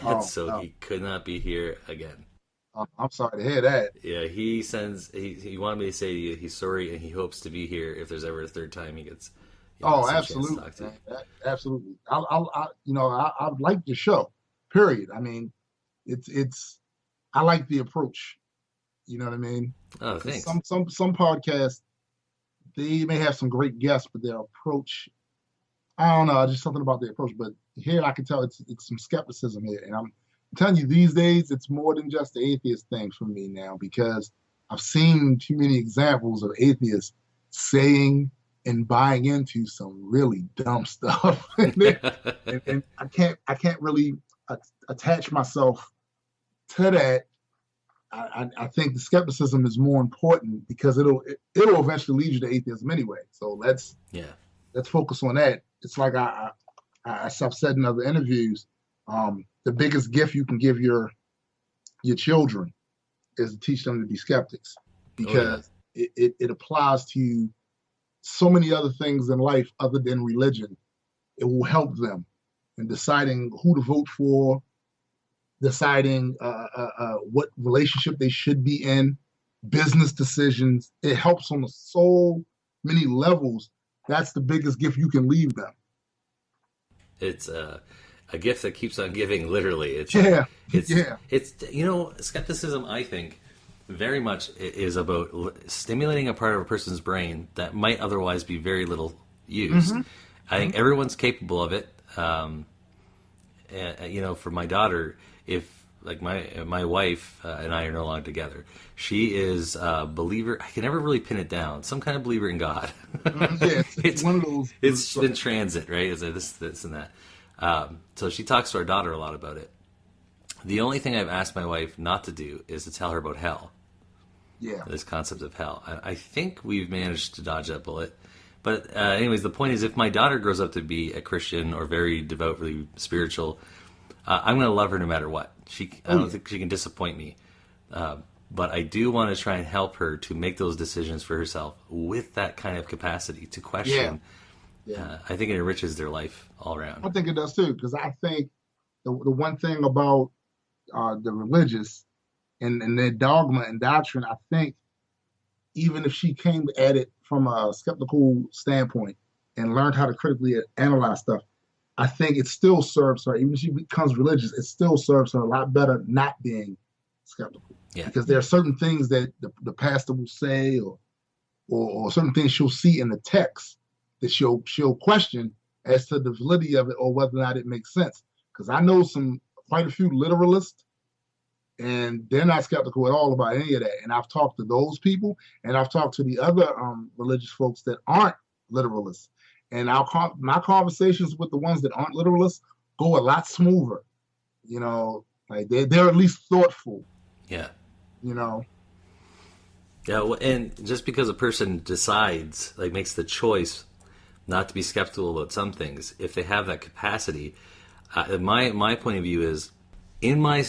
and he could not be here again. I'm sorry to hear that. Yeah, he wanted me to say to you he's sorry and he hopes to be here if there's ever a third time he gets. Absolutely, absolutely. I like the show. Period. I mean, it's. I like the approach. You know what I mean? Oh, thanks. Some podcasts, they may have some great guests, but their approach, I don't know, just something about the approach. But here, I can tell it's some skepticism here, and I'm telling you, these days it's more than just the atheist thing for me now, because I've seen too many examples of atheists saying and buying into some really dumb stuff, and I can't really attach myself to that. I think the skepticism is more important because it'll eventually lead you to atheism anyway. So let's focus on that. It's like I've said in other interviews, the biggest gift you can give your children is to teach them to be skeptics, because it applies to so many other things in life other than religion. It will help them in deciding who to vote for, deciding what relationship they should be in, business decisions. It helps on so many levels. That's the biggest gift you can leave them. It's a gift that keeps on giving, literally. It's skepticism, I think, very much is about stimulating a part of a person's brain that might otherwise be very little used. Mm-hmm. I think everyone's capable of it. For my daughter, if like my wife and I are no longer together, she is a believer. I can never really pin it down. Some kind of believer in God. It's one of those. It's in transit, right? It's like this and that. So she talks to our daughter a lot about it. The only thing I've asked my wife not to do is to tell her about hell. Yeah. This concept of hell. I think we've managed to dodge that bullet. But anyways, the point is, if my daughter grows up to be a Christian or very devoutly spiritual, I'm going to love her no matter what. I don't think she can disappoint me. But I do want to try and help her to make those decisions for herself with that kind of capacity to question. Yeah. I think it enriches their life all around. I think it does too, because I think the one thing about the religious and their dogma and doctrine, I think even if she came at it from a skeptical standpoint and learned how to critically analyze stuff, I think it still serves her. Even if she becomes religious, it still serves her a lot better not being skeptical. Yeah. Because there are certain things that the pastor will say, or certain things she'll see in the text that she'll question as to the validity of it or whether or not it makes sense. Because I know quite a few literalists, and they're not skeptical at all about any of that. And I've talked to those people, and I've talked to the other religious folks that aren't literalists. And my conversations with the ones that aren't literalists go a lot smoother. Like they're at least thoughtful. Yeah. Yeah, well, and just because a person decides, like makes the choice not to be skeptical about some things, if they have that capacity, my point of view is, in my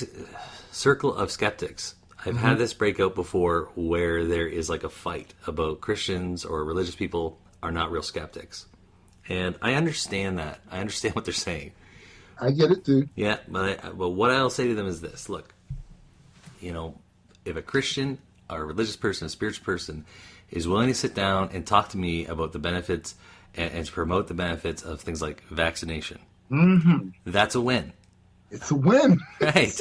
circle of skeptics, I've had this breakout before where there is like a fight about Christians or religious people are not real skeptics. And I understand that. I understand what they're saying. I get it too. Yeah, but what I'll say to them is this. Look, if a Christian or a religious person, a spiritual person, is willing to sit down and talk to me about the benefits and to promote the benefits of things like vaccination, that's a win. It's a win. Right.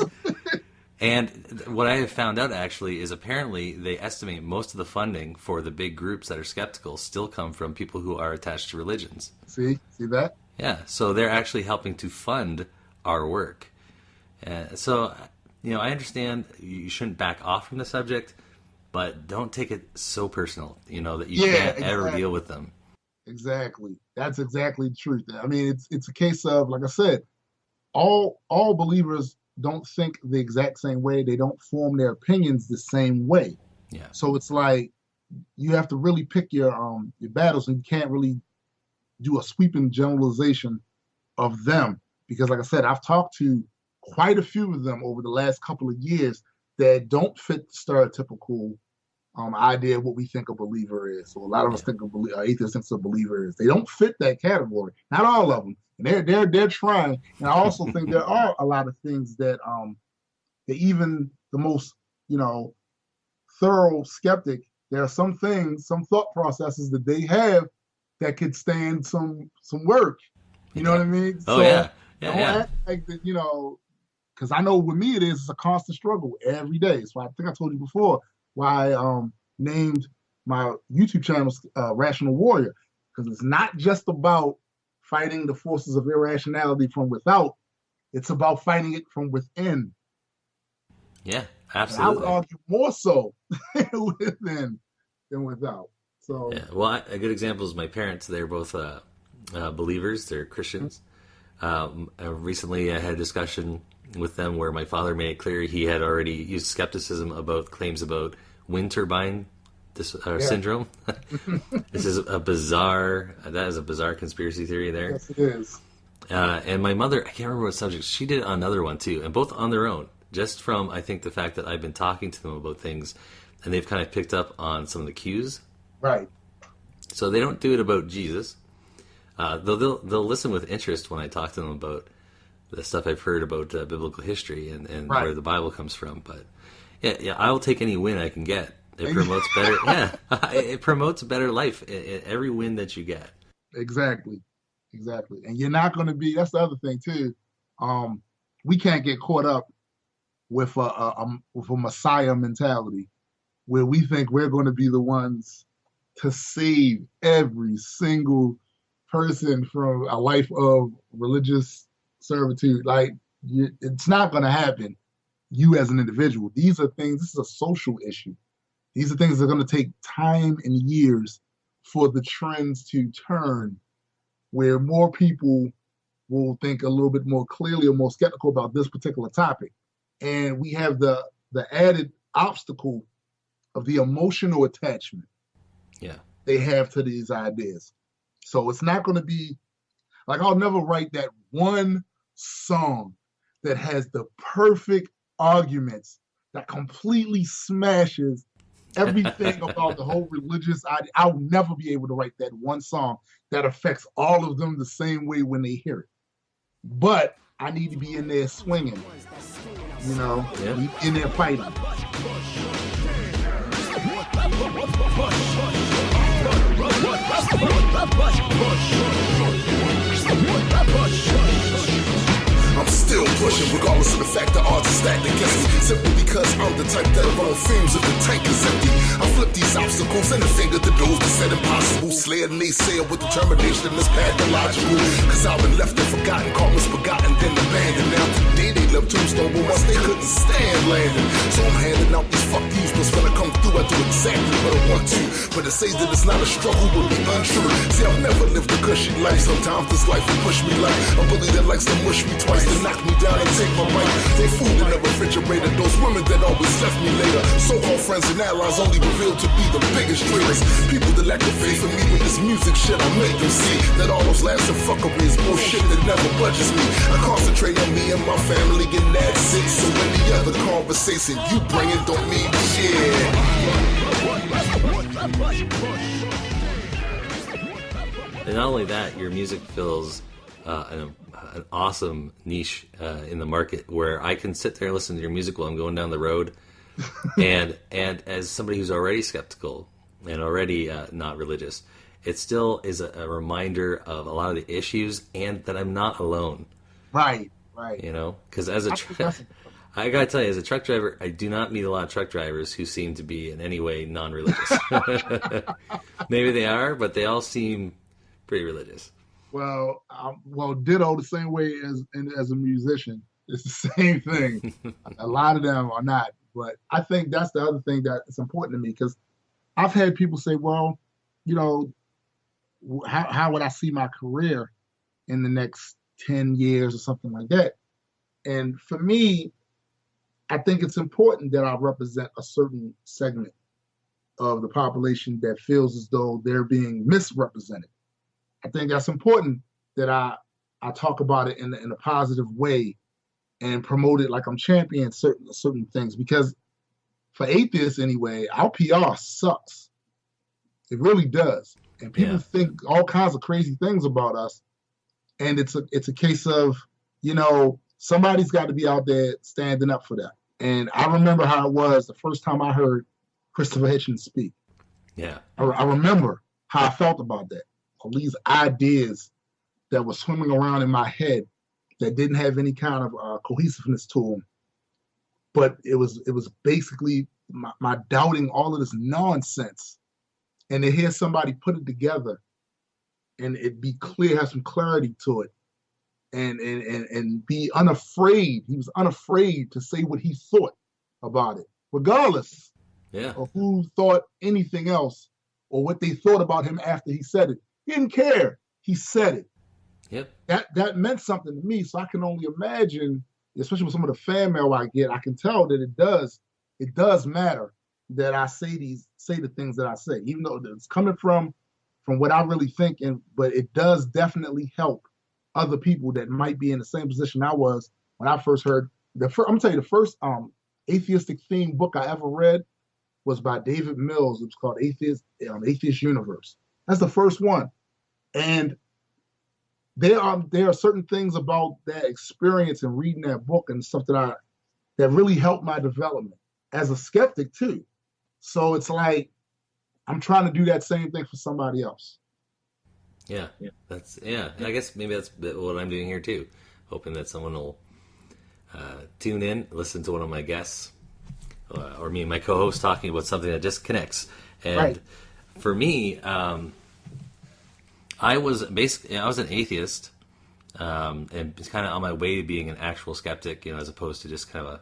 And what I have found out, actually, is apparently they estimate most of the funding for the big groups that are skeptical still come from people who are attached to religions. See that? Yeah, so they're actually helping to fund our work. So, I understand you shouldn't back off from the subject, but don't take it so personal, that you can't ever deal with them. Exactly. That's exactly the truth. I mean, it's a case of, like I said, all believers don't think the exact same way. They don't form their opinions the same way. Yeah. So it's like you have to really pick your battles, and you can't really do a sweeping generalization of them, because, like I said, I've talked to quite a few of them over the last couple of years that don't fit the stereotypical idea of what we think a believer is. So a lot of us think atheists think a believer is. They don't fit that category. Not all of them. And they're trying. And I also think there are a lot of things that that even the most thorough skeptic, there are some things, some thought processes that they have that could stand some work. You know what I mean? Oh, so don't act like that, because I know with me it's a constant struggle every day. So I think I told you before why I named my YouTube channel Rational Warrior, because it's not just about fighting the forces of irrationality from without, it's about fighting it from within. Yeah, absolutely. And I would argue more so within than without. So well, a good example is my parents. They're both believers. They're Christians. Recently, I had a discussion with them where my father made it clear he had already used skepticism about claims about wind turbine syndrome. This is a bizarre conspiracy theory there. Yes, it is. And my mother, I can't remember what subject, she did another one too, and both on their own, just from, I think, the fact that I've been talking to them about things, and they've kind of picked up on some of the cues. Right. So they don't do it about Jesus. They'll listen with interest when I talk to them about the stuff I've heard about biblical history and where the Bible comes from. But yeah, I will take any win I can get. It promotes better. It promotes a better life. Every win that you get. Exactly. And you're not going to be. That's the other thing too. We can't get caught up with a Messiah mentality, where we think we're going to be the ones to save every single person from a life of religious servitude. Like, it's not going to happen. You as an individual. These are things. This is a social issue. These are things that are going to take time and years for the trends to turn, where more people will think a little bit more clearly or more skeptical about this particular topic. And we have the added obstacle of the emotional attachment they have to these ideas. So it's not going to be like, I'll never write that one song that has the perfect arguments that completely smashes everything about the whole religious idea. I'll never be able to write that one song that affects all of them the same way when they hear it. But I need to be in there swinging, in there fighting. I'm still pushing, regardless of the fact the odds are stacked against me. Simply because I'm the type that run on fumes if the tank is empty. I flip these obstacles and the finger to those that said impossible. Slay a naysayer with determination that's pathological. Cause I've been left and forgotten, caught misbegotten, then abandoned. Now today they love Tombstone, but once they couldn't stand landing. So I'm handing out these fuck yous, but when I come through I do exactly what I want to. But to say that it's not a struggle would be untrue. See, I've never lived a cushy life. Sometimes this life will push me like a bully that likes to mush me twice, then knock me down and take my bite. They food in the refrigerator, those women that always left me later. So-called friends and allies only revealed to be be the biggest dreamers. People that lack the faith in me with this music shit, I make them see that all those laughs and fuckery is bullshit that never budges me. I concentrate on me and my family, and that's it. So any other conversation you bring it don't mean shit. And not only that, your music fills an awesome niche in the market where I can sit there and listen to your music while I'm going down the road. and as somebody who's already skeptical and already not religious, it still is a reminder of a lot of the issues and that I'm not alone. Right. You know, because as I gotta tell you, as a truck driver, I do not meet a lot of truck drivers who seem to be in any way non-religious. Maybe they are, but they all seem pretty religious. Well, ditto the same way as a musician. It's the same thing. A lot of them are not, but I think that's the other thing that is important to me, because I've had people say, well, you know, how would I see my career in the next 10 years or something like that? And for me, I think it's important that I represent a certain segment of the population that feels as though they're being misrepresented. I think that's important that I talk about it in a positive way and promote it like I'm championing certain things, because for atheists anyway, our PR sucks. It really does. And people think all kinds of crazy things about us. And it's a case of, you know, somebody's got to be out there standing up for that. And I remember how it was the first time I heard Christopher Hitchens speak. Yeah. I remember how I felt about that. All these ideas that were swimming around in my head that didn't have any kind of cohesiveness to them. But it was basically my doubting all of this nonsense. And to hear somebody put it together and it be clear, have some clarity to it, and be unafraid. He was unafraid to say what he thought about it, regardless of who thought anything else or what they thought about him after he said it. He didn't care. He said it. Yep. That meant something to me. So I can only imagine, especially with some of the fan mail I get, I can tell that it does matter that I say the things that I say, even though it's coming from what I really think, but it does definitely help other people that might be in the same position I was when I first heard I'm gonna tell you, the first atheistic themed book I ever read was by David Mills. It was called Atheist Universe. That's the first one. And there are certain things about that experience and reading that book and stuff that really helped my development as a skeptic too. So it's like I'm trying to do that same thing for somebody else. Yeah. And I guess maybe that's what I'm doing here too, hoping that someone will tune in, listen to one of my guests, or me and my co-host talking about something that just connects. And for me, I was an atheist, and it's kind of on my way to being an actual skeptic, you know, as opposed to just kind of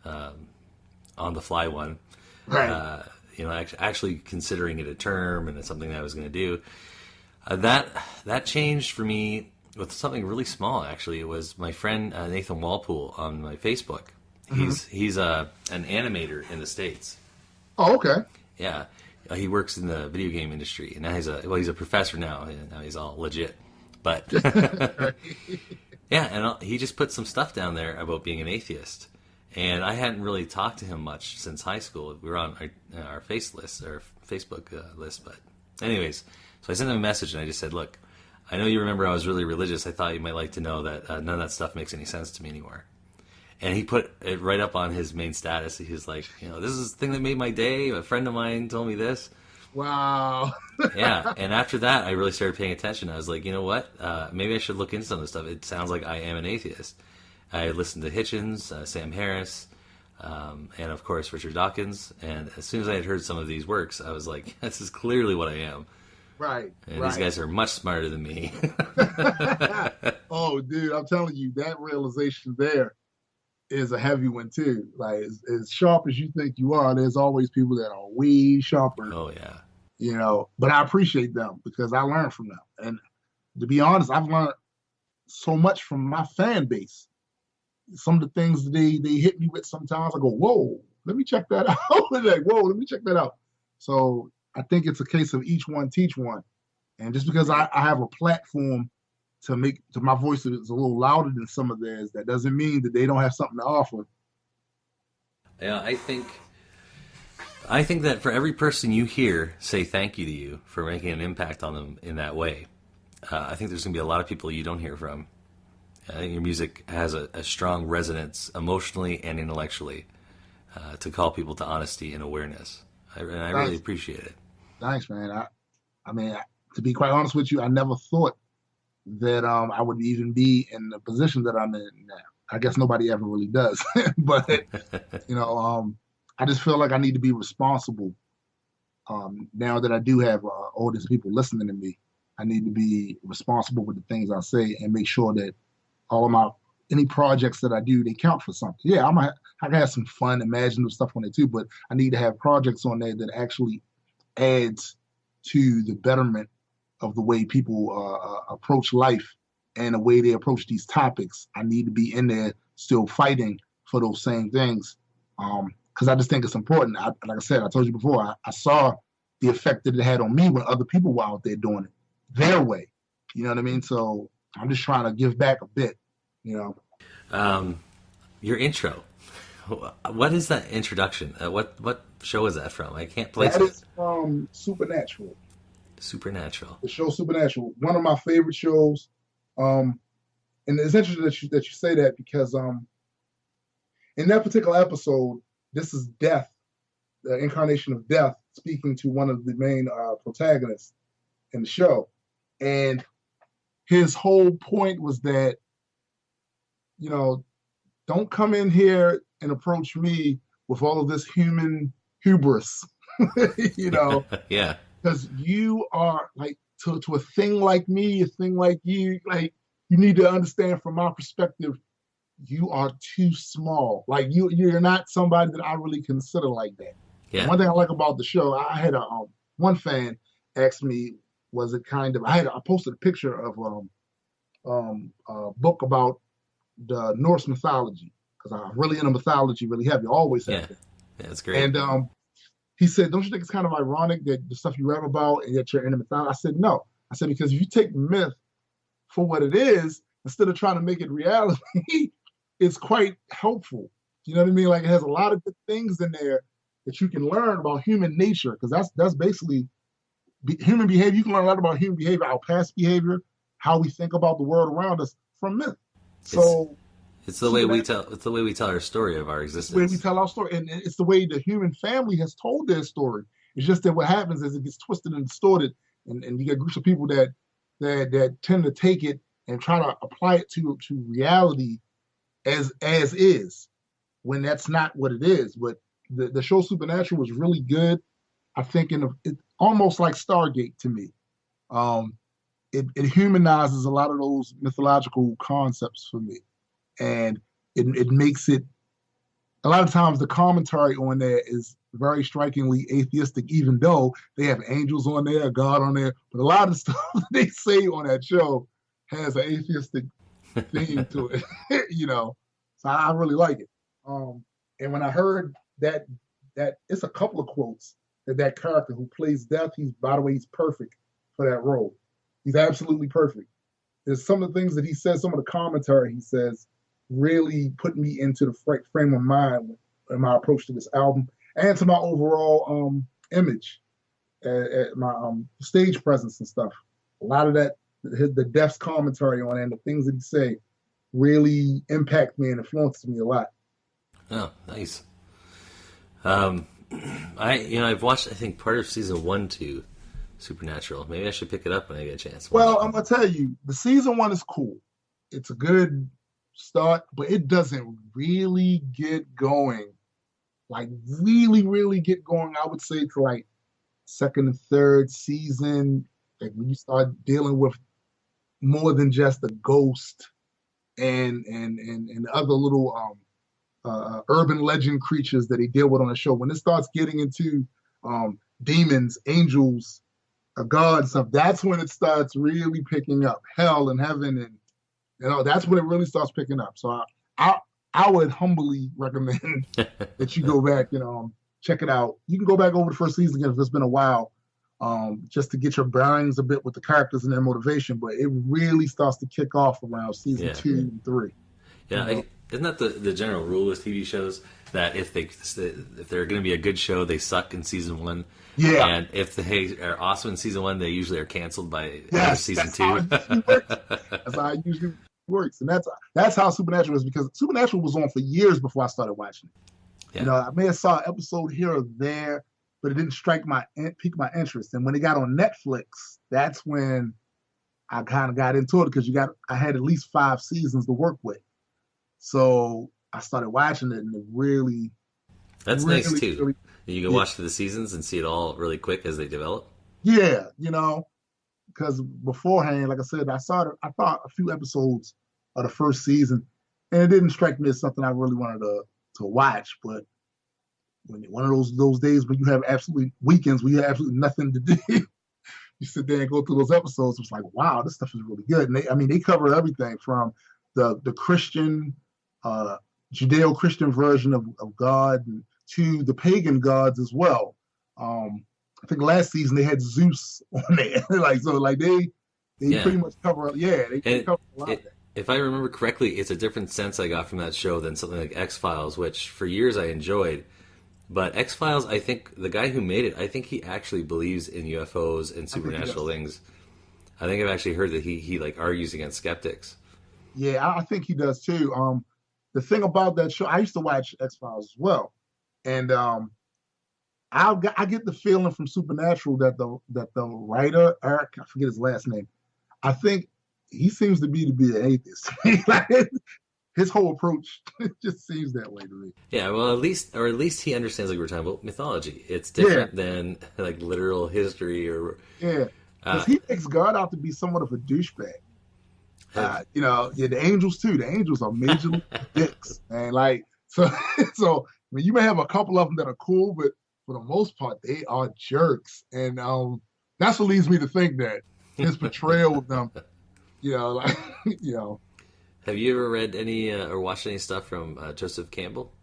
a on the fly one. Right. You know, actually considering it a term and it's something that I was going to do. That changed for me with something really small. Actually, it was my friend Nathan Walpole on my Facebook. Mm-hmm. He's an animator in the States. Oh, okay. Yeah. He works in the video game industry, and now he's a professor now, and now he's all legit. But yeah, and he just put some stuff down there about being an atheist, and I hadn't really talked to him much since high school. We were on our Facebook list, but anyways, so I sent him a message, and I just said, "Look, I know you remember I was really religious. I thought you might like to know that none of that stuff makes any sense to me anymore." And he put it right up on his main status. He was like, you know, this is the thing that made my day. A friend of mine told me this. Wow. Yeah. And after that, I really started paying attention. I was like, you know what? Maybe I should look into some of this stuff. It sounds like I am an atheist. I listened to Hitchens, Sam Harris, and of course, Richard Dawkins. And as soon as I had heard some of these works, I was like, this is clearly what I am. Right. And these guys are much smarter than me. Oh, dude, I'm telling you, that realization there is a heavy one too. Like as sharp as you think you are, there's always people that are way sharper. Oh yeah. You know, but I appreciate them because I learned from them. And to be honest, I've learned so much from my fan base. Some of the things they hit me with sometimes, I go, whoa, let me check that out. Like, whoa, let me check that out. So I think it's a case of each one teach one. And just because I have a platform to my voice is a little louder than some of theirs, that doesn't mean that they don't have something to offer. Yeah, I think that for every person you hear say thank you to you for making an impact on them in that way, I think there's going to be a lot of people you don't hear from. I think your music has a strong resonance emotionally and intellectually to call people to honesty and awareness. I really appreciate it. Thanks, man. I mean, to be quite honest with you, I never thought that I would even be in the position that I'm in now. I guess nobody ever really does. But, I just feel like I need to be responsible. Now that I do have all these people listening to me, I need to be responsible with the things I say and make sure that any projects that I do, they count for something. Yeah, I can have some fun, imaginative stuff on there too, but I need to have projects on there that actually adds to the betterment of the way people approach life and the way they approach these topics. I need to be in there still fighting for those same things, because I just think it's important. Like I said, I told you before, I saw the effect that it had on me when other people were out there doing it their way. You know what I mean? So I'm just trying to give back a bit, Your intro. What is that introduction? What show is that from? I can't place it. That is from Supernatural. Supernatural. The show Supernatural. One of my favorite shows. And it's interesting that you say that because in that particular episode, this is Death, the incarnation of Death, speaking to one of the main protagonists in the show. And his whole point was that, don't come in here and approach me with all of this human hubris, Yeah. Because you are like, to a thing like me, a thing like you, like, you need to understand from my perspective, you are too small. Like you're not somebody that I really consider like that. Yeah. One thing I like about the show, I had one fan asked me, was it kind of, I posted a picture of a book about the Norse mythology, because I'm really into mythology, really heavy, always have been. Yeah, that's great. And he said, don't you think it's kind of ironic that the stuff you read about and yet you're into mythology? I said, no. I said, because if you take myth for what it is, instead of trying to make it reality, it's quite helpful. You know what I mean? Like, it has a lot of good things in there that you can learn about human nature, because that's basically human behavior. You can learn a lot about human behavior, our past behavior, how we think about the world around us from myth. So it's the way we tell. It's the way we tell our story of our existence. The way we tell our story, and it's the way the human family has told their story. It's just that what happens is it gets twisted and distorted, and you get groups of people that tend to take it and try to apply it to reality as is, when that's not what it is. But the show Supernatural was really good. I think it almost like Stargate to me. It humanizes a lot of those mythological concepts for me, and it makes it. A lot of times the commentary on there is very strikingly atheistic, even though they have angels on there, God on there. But a lot of the stuff they say on that show has an atheistic theme to it, So I really like it. And when I heard that it's a couple of quotes that character who plays Death, by the way, he's perfect for that role. He's absolutely perfect. There's some of the things that he says, some of the commentary he says, really put me into the frame of mind in my approach to this album and to my overall image, at my stage presence and stuff. A lot of that, the Death's commentary on it and the things that he say really impact me and influences me a lot. Oh, nice. I've watched, I think, part of season 1 to Supernatural. Maybe I should pick it up when I get a chance. Well, I'm gonna tell you, the season 1 is cool. It's a good start, but it doesn't really get going. Like really get going, I would say, to like second and third season, like when you start dealing with more than just a ghost and other little urban legend creatures that they deal with on the show. When it starts getting into demons, angels, God and stuff, that's when it starts really picking up. Hell and heaven, and that's when it really starts picking up. So I would humbly recommend that you go back and check it out. You can go back over the first season again if it's been a while, just to get your bearings a bit with the characters and their motivation. But it really starts to kick off around season 2 and 3. Yeah, isn't that the general rule with TV shows that if they're going to be a good show, they suck in season 1. Yeah. And if they are awesome in season 1, they usually are canceled by season 2. That's how it usually works, and that's how Supernatural is, because Supernatural was on for years before I started watching it. Yeah. You know, I may have saw an episode here or there, but it didn't pique my interest. And when it got on Netflix, that's when I kind of got into it, because I had at least 5 seasons to work with. So I started watching it, and it really... That's nice, too. You can watch the seasons and see it all really quick as they develop. Yeah, you know, because beforehand, like I said, I thought a few episodes of the first season, and it didn't strike me as something I really wanted to watch. But when one of those days when you have weekends where you have absolutely nothing to do, you sit there and go through those episodes. It's like, wow, this stuff is really good. And they cover everything from the Christian, Judeo-Christian version of God to the pagan gods as well. I think last season they had Zeus on there. They pretty much cover. Yeah, they cover a lot. If I remember correctly, it's a different sense I got from that show than something like X-Files, which for years I enjoyed. But X-Files, I think the guy who made it, I think he actually believes in UFOs and supernatural things. I think I've actually heard that he argues against skeptics. Yeah, I think he does too. The thing about that show, I used to watch X-Files as well, and I get the feeling from Supernatural that the writer, Eric, I forget his last name, I think he seems to be an atheist. His whole approach just seems that way to me. Yeah, well, at least he understands, like we were talking about, mythology. It's different than like literal history or because he makes God out to be somewhat of a douchebag. The angels too. The angels are major dicks, and so you may have a couple of them that are cool, but for the most part, they are jerks, and that's what leads me to think that his portrayal of them, Have you ever read any or watched any stuff from Joseph Campbell?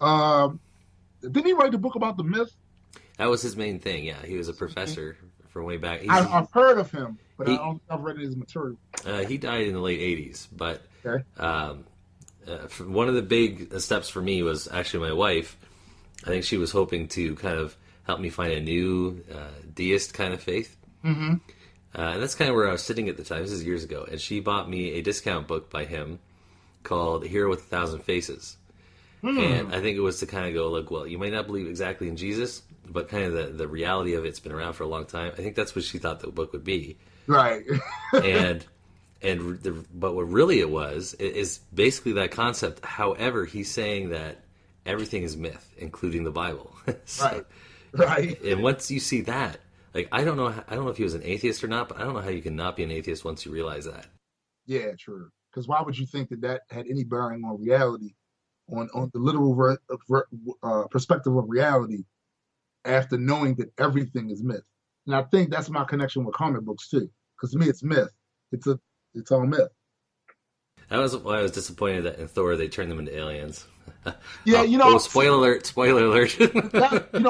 Didn't he write the book about the myth? That was his main thing. Yeah, he was a professor from way back. I've heard of him, but I don't think I've read his material. He died in the late '80s, but one of the big steps for me was actually my wife. I think she was hoping to kind of help me find a new deist kind of faith. Mm-hmm. And that's kind of where I was sitting at the time. This is years ago. And she bought me a discount book by him called Hero with 1,000 Faces. And I think it was to kind of go, like, well, you might not believe exactly in Jesus, but kind of the reality of it's been around for a long time. I think that's what she thought the book would be. Right. But what really it was is basically that concept. However, he's saying that everything is myth, including the Bible. Right. And once you see that, like, I don't know if he was an atheist or not, but I don't know how you can not be an atheist once you realize that. Yeah, true. Because why would you think that had any bearing on reality, on the literal perspective of reality, after knowing that everything is myth? And I think that's my connection with comic books too. Because to me, it's myth. It's all myth. That was why I was disappointed that in Thor they turned them into aliens. Yeah, spoiler alert! I'm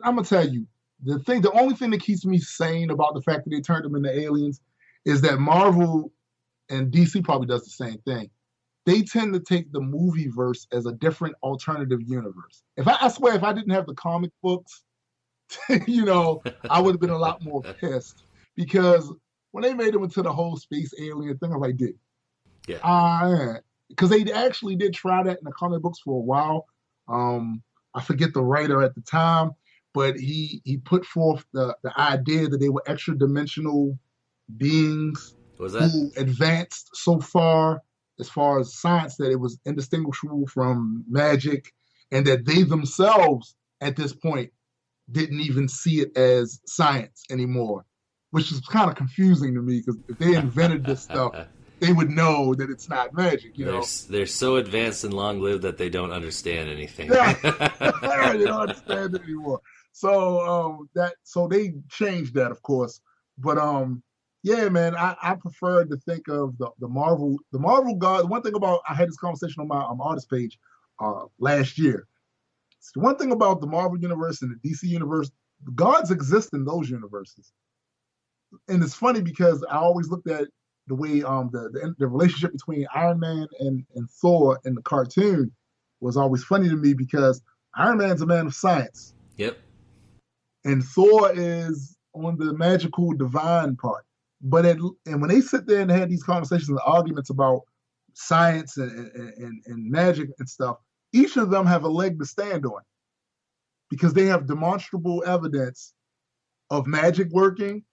gonna tell you. The only thing that keeps me sane about the fact that they turned them into aliens is that Marvel and DC probably does the same thing. They tend to take the movie verse as a different alternative universe. I swear, if I didn't have the comic books, I would have been a lot more pissed, because when they made them into the whole space alien thing, I was like, dude, because they actually did try that in the comic books for a while. I forget the writer at the time. But he put forth the idea that they were extra dimensional beings who advanced so far as science that it was indistinguishable from magic, and that they themselves at this point didn't even see it as science anymore, which is kind of confusing to me, because if they invented this stuff, they would know that it's not magic. They're so advanced and long-lived that they don't understand anything. They don't understand it anymore. So they changed that, of course. But yeah, man, I prefer to think of the Marvel God. One thing about, I had this conversation on my artist page last year. the one thing about the Marvel universe and the DC universe, gods exist in those universes. And it's funny because I always looked at the way the relationship between Iron Man and Thor in the cartoon was always funny to me because Iron Man's a man of science. Yep. And Thor is on the magical divine part. But and when they sit there and have these conversations and arguments about science and magic and stuff, each of them have a leg to stand on because they have demonstrable evidence of magic working,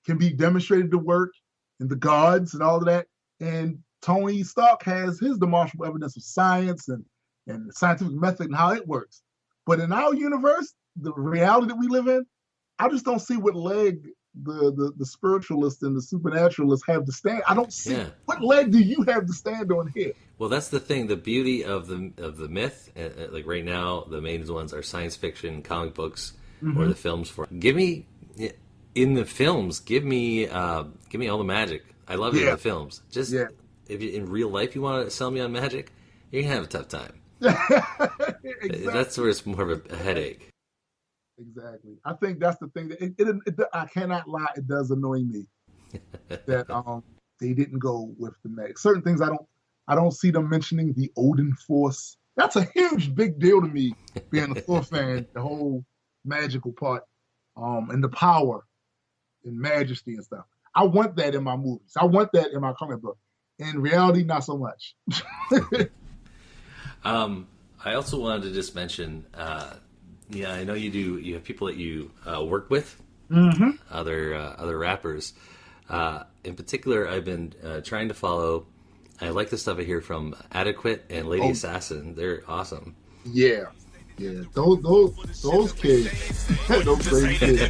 can be demonstrated to work, and the gods and all of that. And Tony Stark has his demonstrable evidence of science and the scientific method and how it works. But in our universe, the reality that we live in, I just don't see what leg the spiritualists and the supernaturalists have to stand. I don't see what leg do you have to stand on here? Well, that's the thing. The beauty of the myth, like right now, the main ones are science fiction, comic books, or the films. Give me in the films. Give me all the magic. I love it in the films. Just if you, in real life you want to sell me on magic, you're gonna have a tough time. Exactly. That's where it's more of a headache. Exactly. I think that's the thing that I cannot lie. It does annoy me that they didn't go with the magic. Certain things I don't see them mentioning the Odin Force. That's a huge big deal to me, being a Thor fan. The whole magical part, and the power and majesty and stuff. I want that in my movies. I want that in my comic book. In reality, not so much. I also wanted to just mention. Yeah, I know you do. You have people that you work with, other rappers. In particular, I've been trying to follow. I like the stuff I hear from Adequate and Lady Assassin. They're awesome. Yeah. Those kids, those crazy kids.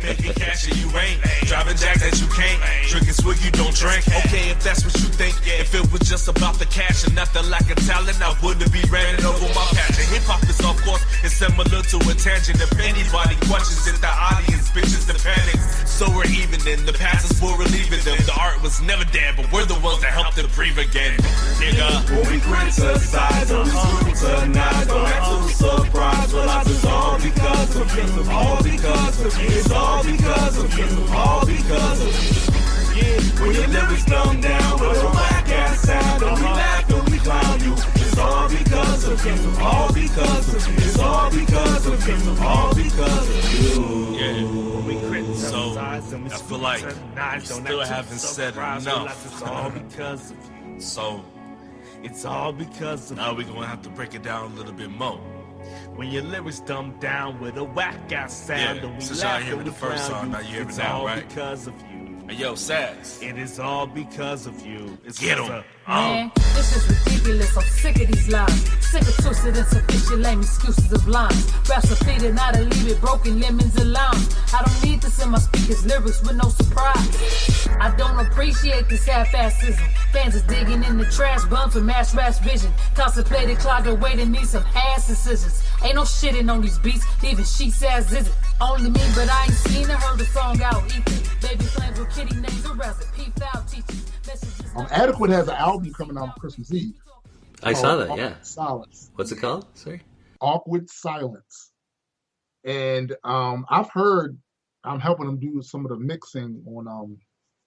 Driving jack that you can't, drinking swig you don't drink. Okay, if that's what you think, if it was just about the cash and nothing like a talent, I wouldn't be running over my passion. Hip hop is, of course, it's similar to a tangent. If anybody questions it, the audience bitches the panics. So we're even in the past is for relieving them. The art was never dead, but we're the ones that helped it breathe again. Nigga, when we criticize on tonight, don't act too surprised. It's all because of you, all because of you, it's all because of you, all because of you. Yeah, when your lyrics dumb down with a whack ass sound, don't we laugh, don't we clown you. It's all because of you, all because of you, it's all because of you, all because of you. Yeah, when we criticize, so I feel like we still haven't said enough. It's all because of you. So it's all because of you. Now we're gonna have to break it down a little bit more. When your lyrics dumbed down with a whack-ass sound, and we since y'all hear the first song, now you hear it now, right? It's all because of you. Hey, yo, Sass. It is all because of you. It's Get 'em. Man, this is ridiculous. I'm sick of these lies. Sick of twisted, insufficient, lame excuses of lines. Raps are faded, not a leave it, broken lemons and limes. I don't need this in my speakers, lyrics with no surprise. I don't appreciate this half-assism. Fans is digging in the trash, bumps and mash rash vision. Contemplated clogged away to need some ass decisions. Ain't no shitting on these beats, even sheets ass is it. Only me, but I ain't seen or heard the song out. Ethan, baby flames with kitty names or resin. P-Foul teachers. Adequate has an album coming out on Christmas Eve. I saw that, yeah. Silence. What's it called? Sorry. Awkward Silence. And I've heard, I'm helping them do some of the mixing on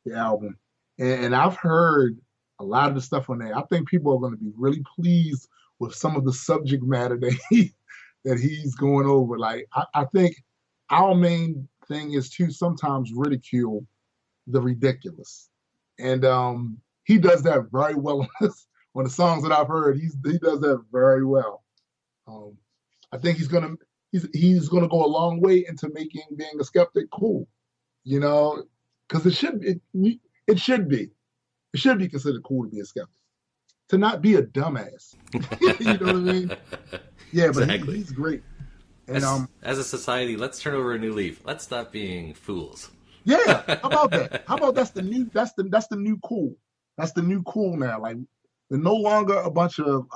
the album. And I've heard a lot of the stuff on there. I think people are going to be really pleased with some of the subject matter that he's going over. Like, I think our main thing is to sometimes ridicule the ridiculous. And he does that very well on the songs that I've heard. He does that very well. I think he's gonna go a long way into making being a skeptic cool, you know, because it should be considered cool to be a skeptic, to not be a dumbass. You know what I mean? Yeah, but exactly. He's great. And as a society, let's turn over a new leaf. Let's stop being fools. Yeah, how about that? How about that's the new cool. That's the new cool now. Like, they're no longer a bunch of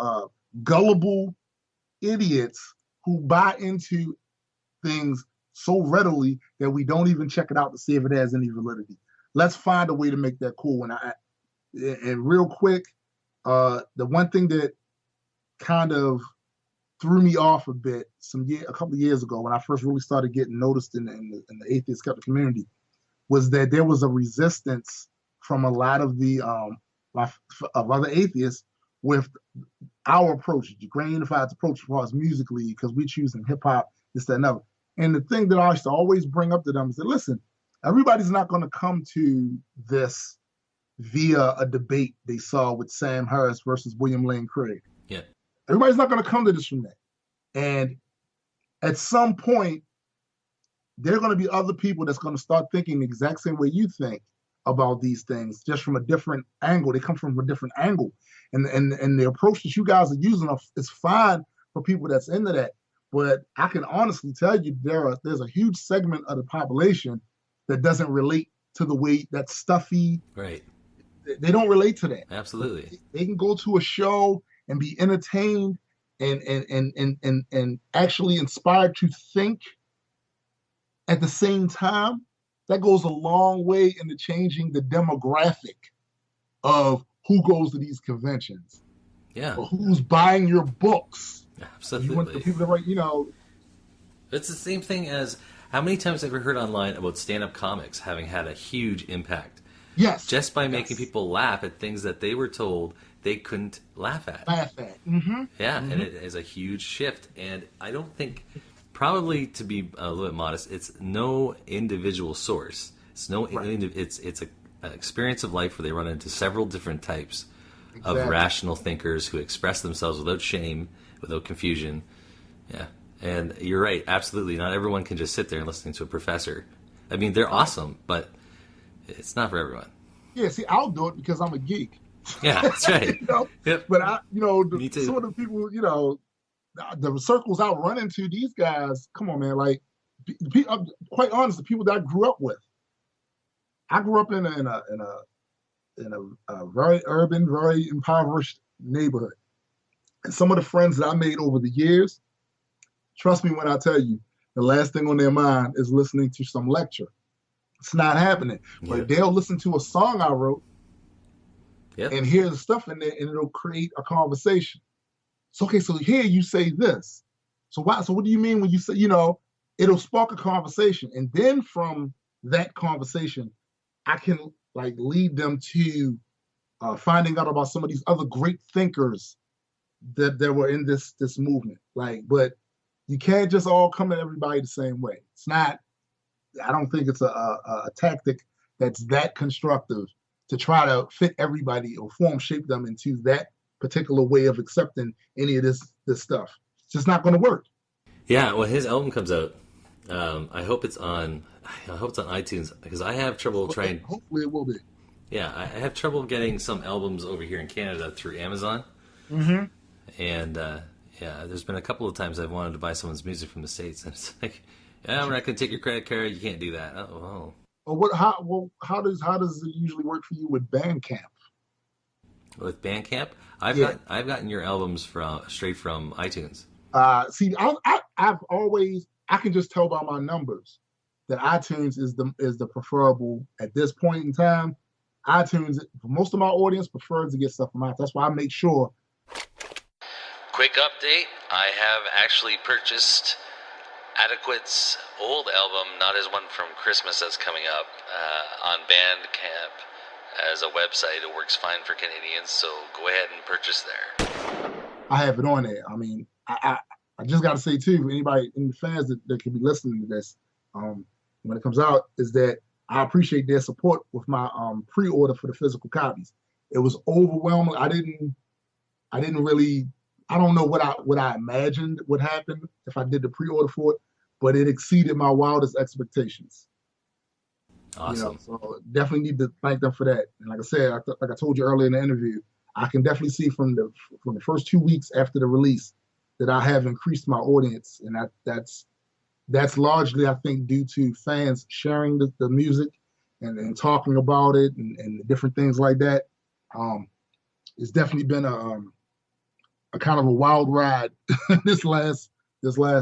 gullible idiots who buy into things so readily that we don't even check it out to see if it has any validity. Let's find a way to make that cool. And real quick, the one thing that kind of threw me off a bit a couple of years ago when I first really started getting noticed in the atheist skeptic community was that there was a resistance from a lot of the of other atheists with our approach, the Grand Unified's approach as far as musically, because we're choosing hip hop, this, that, and other. And the thing that I used to always bring up to them is that, listen, everybody's not going to come to this via a debate they saw with Sam Harris versus William Lane Craig. Yeah. Everybody's not going to come to this from that. And at some point, there are going to be other people that's going to start thinking the exact same way you think about these things, just from a different angle. They come from a different angle. And the approach that you guys are using is fine for people that's into that. But I can honestly tell you there's a huge segment of the population that doesn't relate to the way that's stuffy. Right. They don't relate to that. Absolutely. They can go to a show and be entertained and actually inspired to think at the same time. That goes a long way into changing the demographic of who goes to these conventions. Yeah. Or who's buying your books. Absolutely. You want the people to write, It's the same thing as how many times have we heard online about stand-up comics having had a huge impact? Yes. Just by making people laugh at things that they were told they couldn't laugh at. Mm-hmm. Yeah, and it is a huge shift. And I don't think, probably to be a little bit modest, it's no individual source. It's it's an experience of life where they run into several different types of rational thinkers who express themselves without shame, without confusion. Yeah. And you're right, absolutely. Not everyone can just sit there and listen to a professor. I mean, they're awesome, but it's not for everyone. Yeah, see, I'll do it because I'm a geek. Yeah, that's right. Yep. But some of the people, the circles I run into, these guys, come on, man. Like, I'm quite honest, the people that I grew up with. I grew up in a very urban, very impoverished neighborhood. And some of the friends that I made over the years, trust me when I tell you, the last thing on their mind is listening to some lecture. It's not happening. Yeah. But they'll listen to a song I wrote and hear the stuff in there, and it'll create a conversation. So, okay, so here you say this. So what do you mean when you say, it'll spark a conversation. And then from that conversation, I can lead them to finding out about some of these other great thinkers that were in this movement. But you can't just all come at everybody the same way. It's not. I don't think it's a tactic that's that constructive to try to fit everybody or shape them into that particular way of accepting any of this stuff. It's just not going to work. Yeah, when his album comes out, I hope it's on iTunes, because I have trouble trying. Hopefully, it will be. Yeah, I have trouble getting some albums over here in Canada through Amazon. Mm-hmm. And there's been a couple of times I've wanted to buy someone's music from the States, and it's like, yeah, we're not going to take your credit card. You can't do that. Oh. How does it usually work for you with Bandcamp? With Bandcamp, I've gotten your albums straight from iTunes. See, I've always, I can just tell by my numbers that iTunes is the preferable at this point in time. iTunes, for most of my audience, prefers to get stuff from iTunes. That's why I make sure. Quick update: I have actually purchased Adequate's old album, not his one from Christmas that's coming up, on Bandcamp as a website. It works fine for Canadians, so go ahead and purchase there. I have it on there. I mean, I just got to say, too, anybody, any fans that could be listening to this, when it comes out, is that I appreciate their support with my pre-order for the physical copies. It was overwhelming. I didn't really, I don't know what I imagined would happen if I did the pre-order for it, but it exceeded my wildest expectations. Awesome. So definitely need to thank them for that. And like I said, like I told you earlier in the interview, I can definitely see from the first 2 weeks after the release that I have increased my audience, and that's largely, I think, due to fans sharing the music and talking about it and different things like that. It's definitely been a kind of a wild ride this last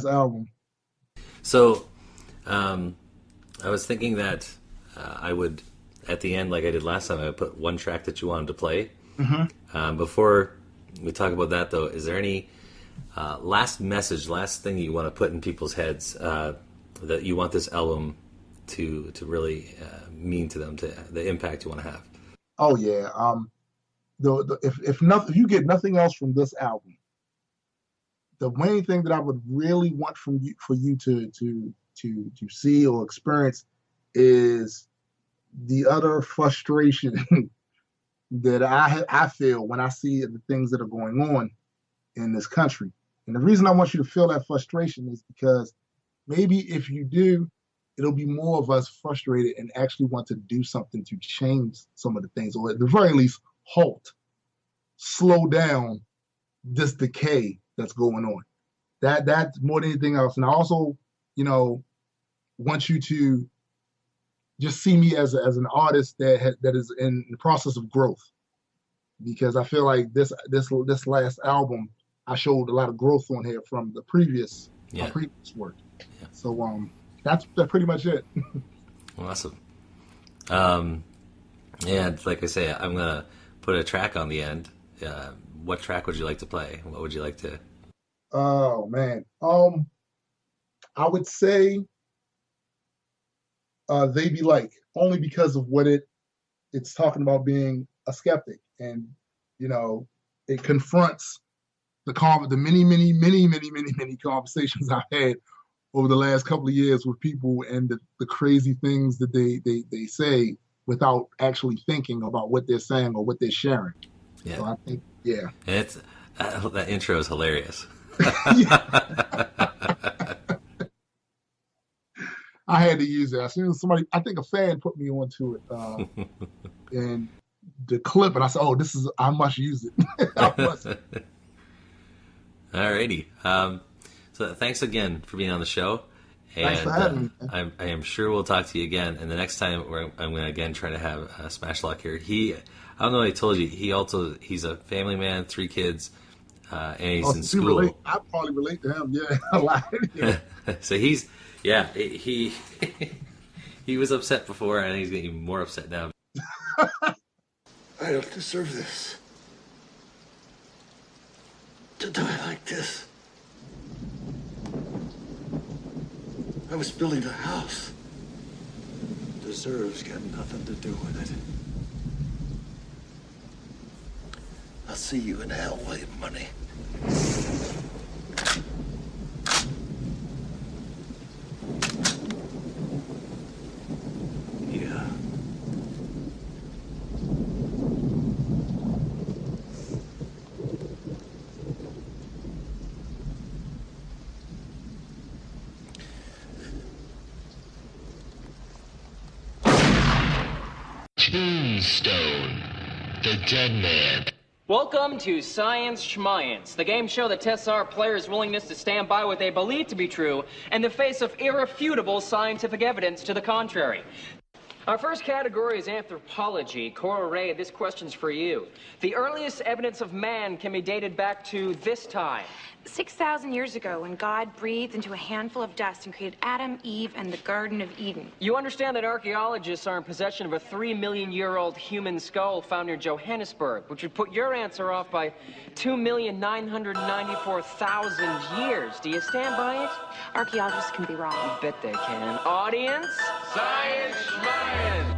album. So I was thinking that I would, at the end, like I did last time, I would put one track that you wanted to play. Mm-hmm. Before we talk about that, though, is there any last message, last thing you want to put in people's heads that you want this album to really mean to them, to the impact you want to have. Oh yeah. If you get nothing else from this album, the main thing that I would really want for you to see or experience is the utter frustration that I feel when I see the things that are going on in this country. And the reason I want you to feel that frustration is because maybe if you do, it'll be more of us frustrated and actually want to do something to change some of the things, or at the very least, slow down this decay that's going on. That's more than anything else. And I also, want you to just see me as an artist that is in the process of growth, because I feel like this last album I showed a lot of growth on here from the previous work. Yeah. So that's pretty much it. Awesome. And like I say, I'm gonna put a track on the end. What track would you like to play? What would you like to? Oh man, I would say They Be Like, only because of what it's talking about being a skeptic, and it confronts the many conversations I've had over the last couple of years with people and the crazy things that they say without actually thinking about what they're saying or what they're sharing. Yeah. So I think, yeah. And it's that intro is hilarious. I had to use it. As soon as somebody, I think a fan put me onto it, and the clip, and I said, "Oh, I must use it." I must. Alrighty. So thanks again for being on the show. And thanks for having me. I am sure we'll talk to you again. And the next time I'm going to again try to have Smash Lock here. I don't know if I told you, he's a family man, 3 kids, and he's in school. I probably relate to him, a lot. Yeah. So he was upset before, and he's getting more upset now. I don't deserve this. To die like this. I was building a house. Deserves got nothing to do with it. I'll see you in hell, William Money. Yeah. Tombstone da Deadman. Welcome to Science Schmiance, the game show that tests our players' willingness to stand by what they believe to be true in the face of irrefutable scientific evidence to the contrary. Our first category is anthropology. Cora Ray, this question's for you. The earliest evidence of man can be dated back to this time. 6,000 years ago, when God breathed into a handful of dust and created Adam, Eve, and the Garden of Eden. You understand that archaeologists are in possession of a 3-million-year-old human skull found near Johannesburg, which would put your answer off by 2,994,000 years. Do you stand by it? Archaeologists can be wrong. I bet they can. Audience? Science Schmiance!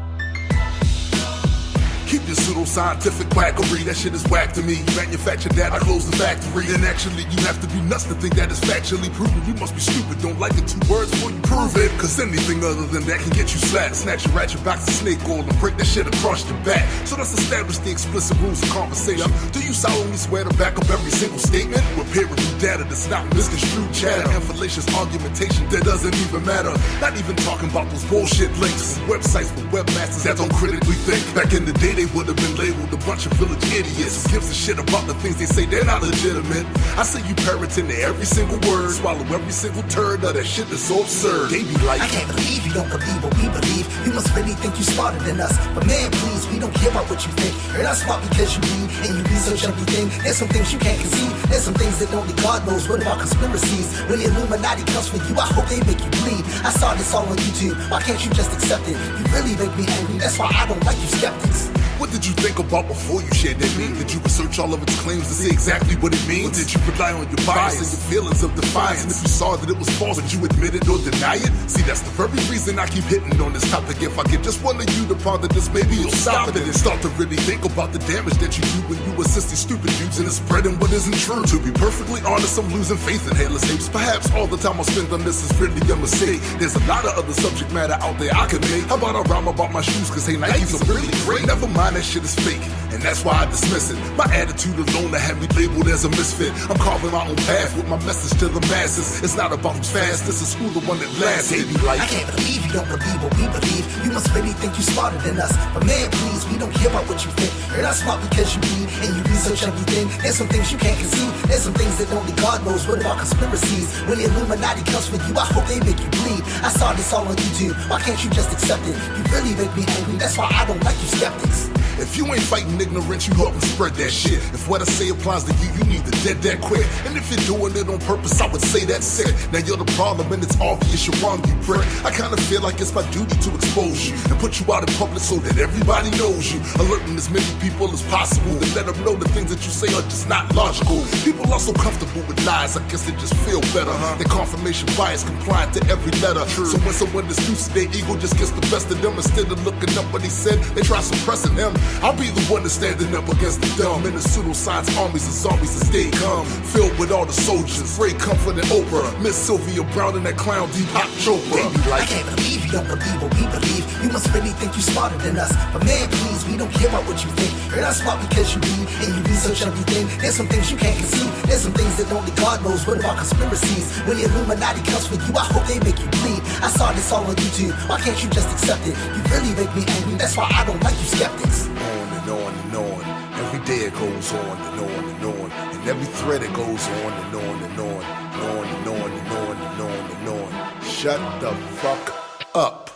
Keep your pseudo-scientific quackery, that shit is whack to me. Manufacture that, I close the factory. Then actually, you have to be nuts to think that it's factually proven. You must be stupid, don't like the 2 words before you prove it. Cause anything other than that can get you slapped. Snatch your ratchet box of snake oil and break that shit across your back. So let's establish the explicit rules of conversation. Do you solemnly swear to back up every single statement? With peer-reviewed data that's not misconstrued chatter and fallacious argumentation that doesn't even matter. Not even talking about those bullshit links from websites with webmasters that don't critically think. Back in the day, they would have been labeled a bunch of village idiots. Who gives a shit about the things they say they're not legitimate? I say you parroting every single word, swallow every single turd of that shit that's so absurd. They be like, I can't believe you don't believe what we believe. You must really think you smarter than us. But man, please, we don't care about what you think. You're not smart because you read and you research everything. There's some things you can't conceive. There's some things that only God knows. What about conspiracies? When the Illuminati comes for you, I hope they make you bleed. I saw this all on YouTube. Why can't you just accept it? You really make me angry. That's why I don't like you skeptics. What did you think about before you shared that meme? Did you research all of its claims to see exactly what it means? Or did you rely on your bias and your feelings of defiance? And if you saw that it was false, would you admit it or deny it? See, that's the very reason I keep hitting on this topic. If I get just one of you to ponder this, maybe you'll stop it and start to really think about the damage that you do when you assist these stupid dudes and spreading what isn't true. To be perfectly honest, I'm losing faith in hairless apes. Perhaps all the time I spend on this is really a mistake. There's a lot of other subject matter out there I can make. How about I rhyme about my shoes, cause hey, Nikes are really great. Never mind, that shit is fake, and that's why I dismiss it. My attitude alone that had me labeled as a misfit. I'm carving my own path with my message to the masses. It's not about who's fast, this is who the one that lasts. They be like, I can't believe you don't believe what we believe. You must really think you smarter than us. But man, please, we don't care about what you think. You're not smart because you read and you research everything. There's some things you can't conceive. There's some things that only God knows. What about conspiracies? When the Illuminati comes for you, I hope they make you bleed. I saw this all on YouTube. Why can't you just accept it? You really make me angry. That's why I don't like you skeptics. If you ain't fighting ignorance, you help spread that shit. If what I say applies to you, you need to dead that quick. And if you're doing it on purpose, I would say that's sick. Now you're the problem and it's obvious you're wrong, you prick. I kinda feel like it's my duty to expose you and put you out in public so that everybody knows you. Alerting as many people as possible to let them know the things that you say are just not logical. People are so comfortable with lies, I guess they just feel better. Their confirmation bias compliant to every letter. So when someone disputes their ego just gets the best of them, instead of looking up what he said, they try suppressing him. I'll be the one that's standing up against the dumb. And the pseudoscience armies and zombies that stay calm, filled with all the soldiers, Ray Comfort and Oprah, Miss Sylvia Brown and that clown Deepak Chopra. They be like, I can't believe you don't believe what we believe. You must really think you smarter than us. But man, please, we don't care about what you think. You're not smart because you read and you research everything. There's some things you can't conceive. There's some things that only God knows. What about conspiracies? When the Illuminati comes for you, I hope they make you bleed. I saw this all on YouTube. Why can't you just accept it? You really make me angry. That's why I don't like you skeptics. On and on. Every day it goes on and on and on. And every thread it goes on and on and on. And on and on and on and on and on. Shut the fuck up.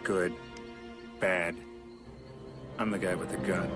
Good. Bad. I'm the guy with the gun.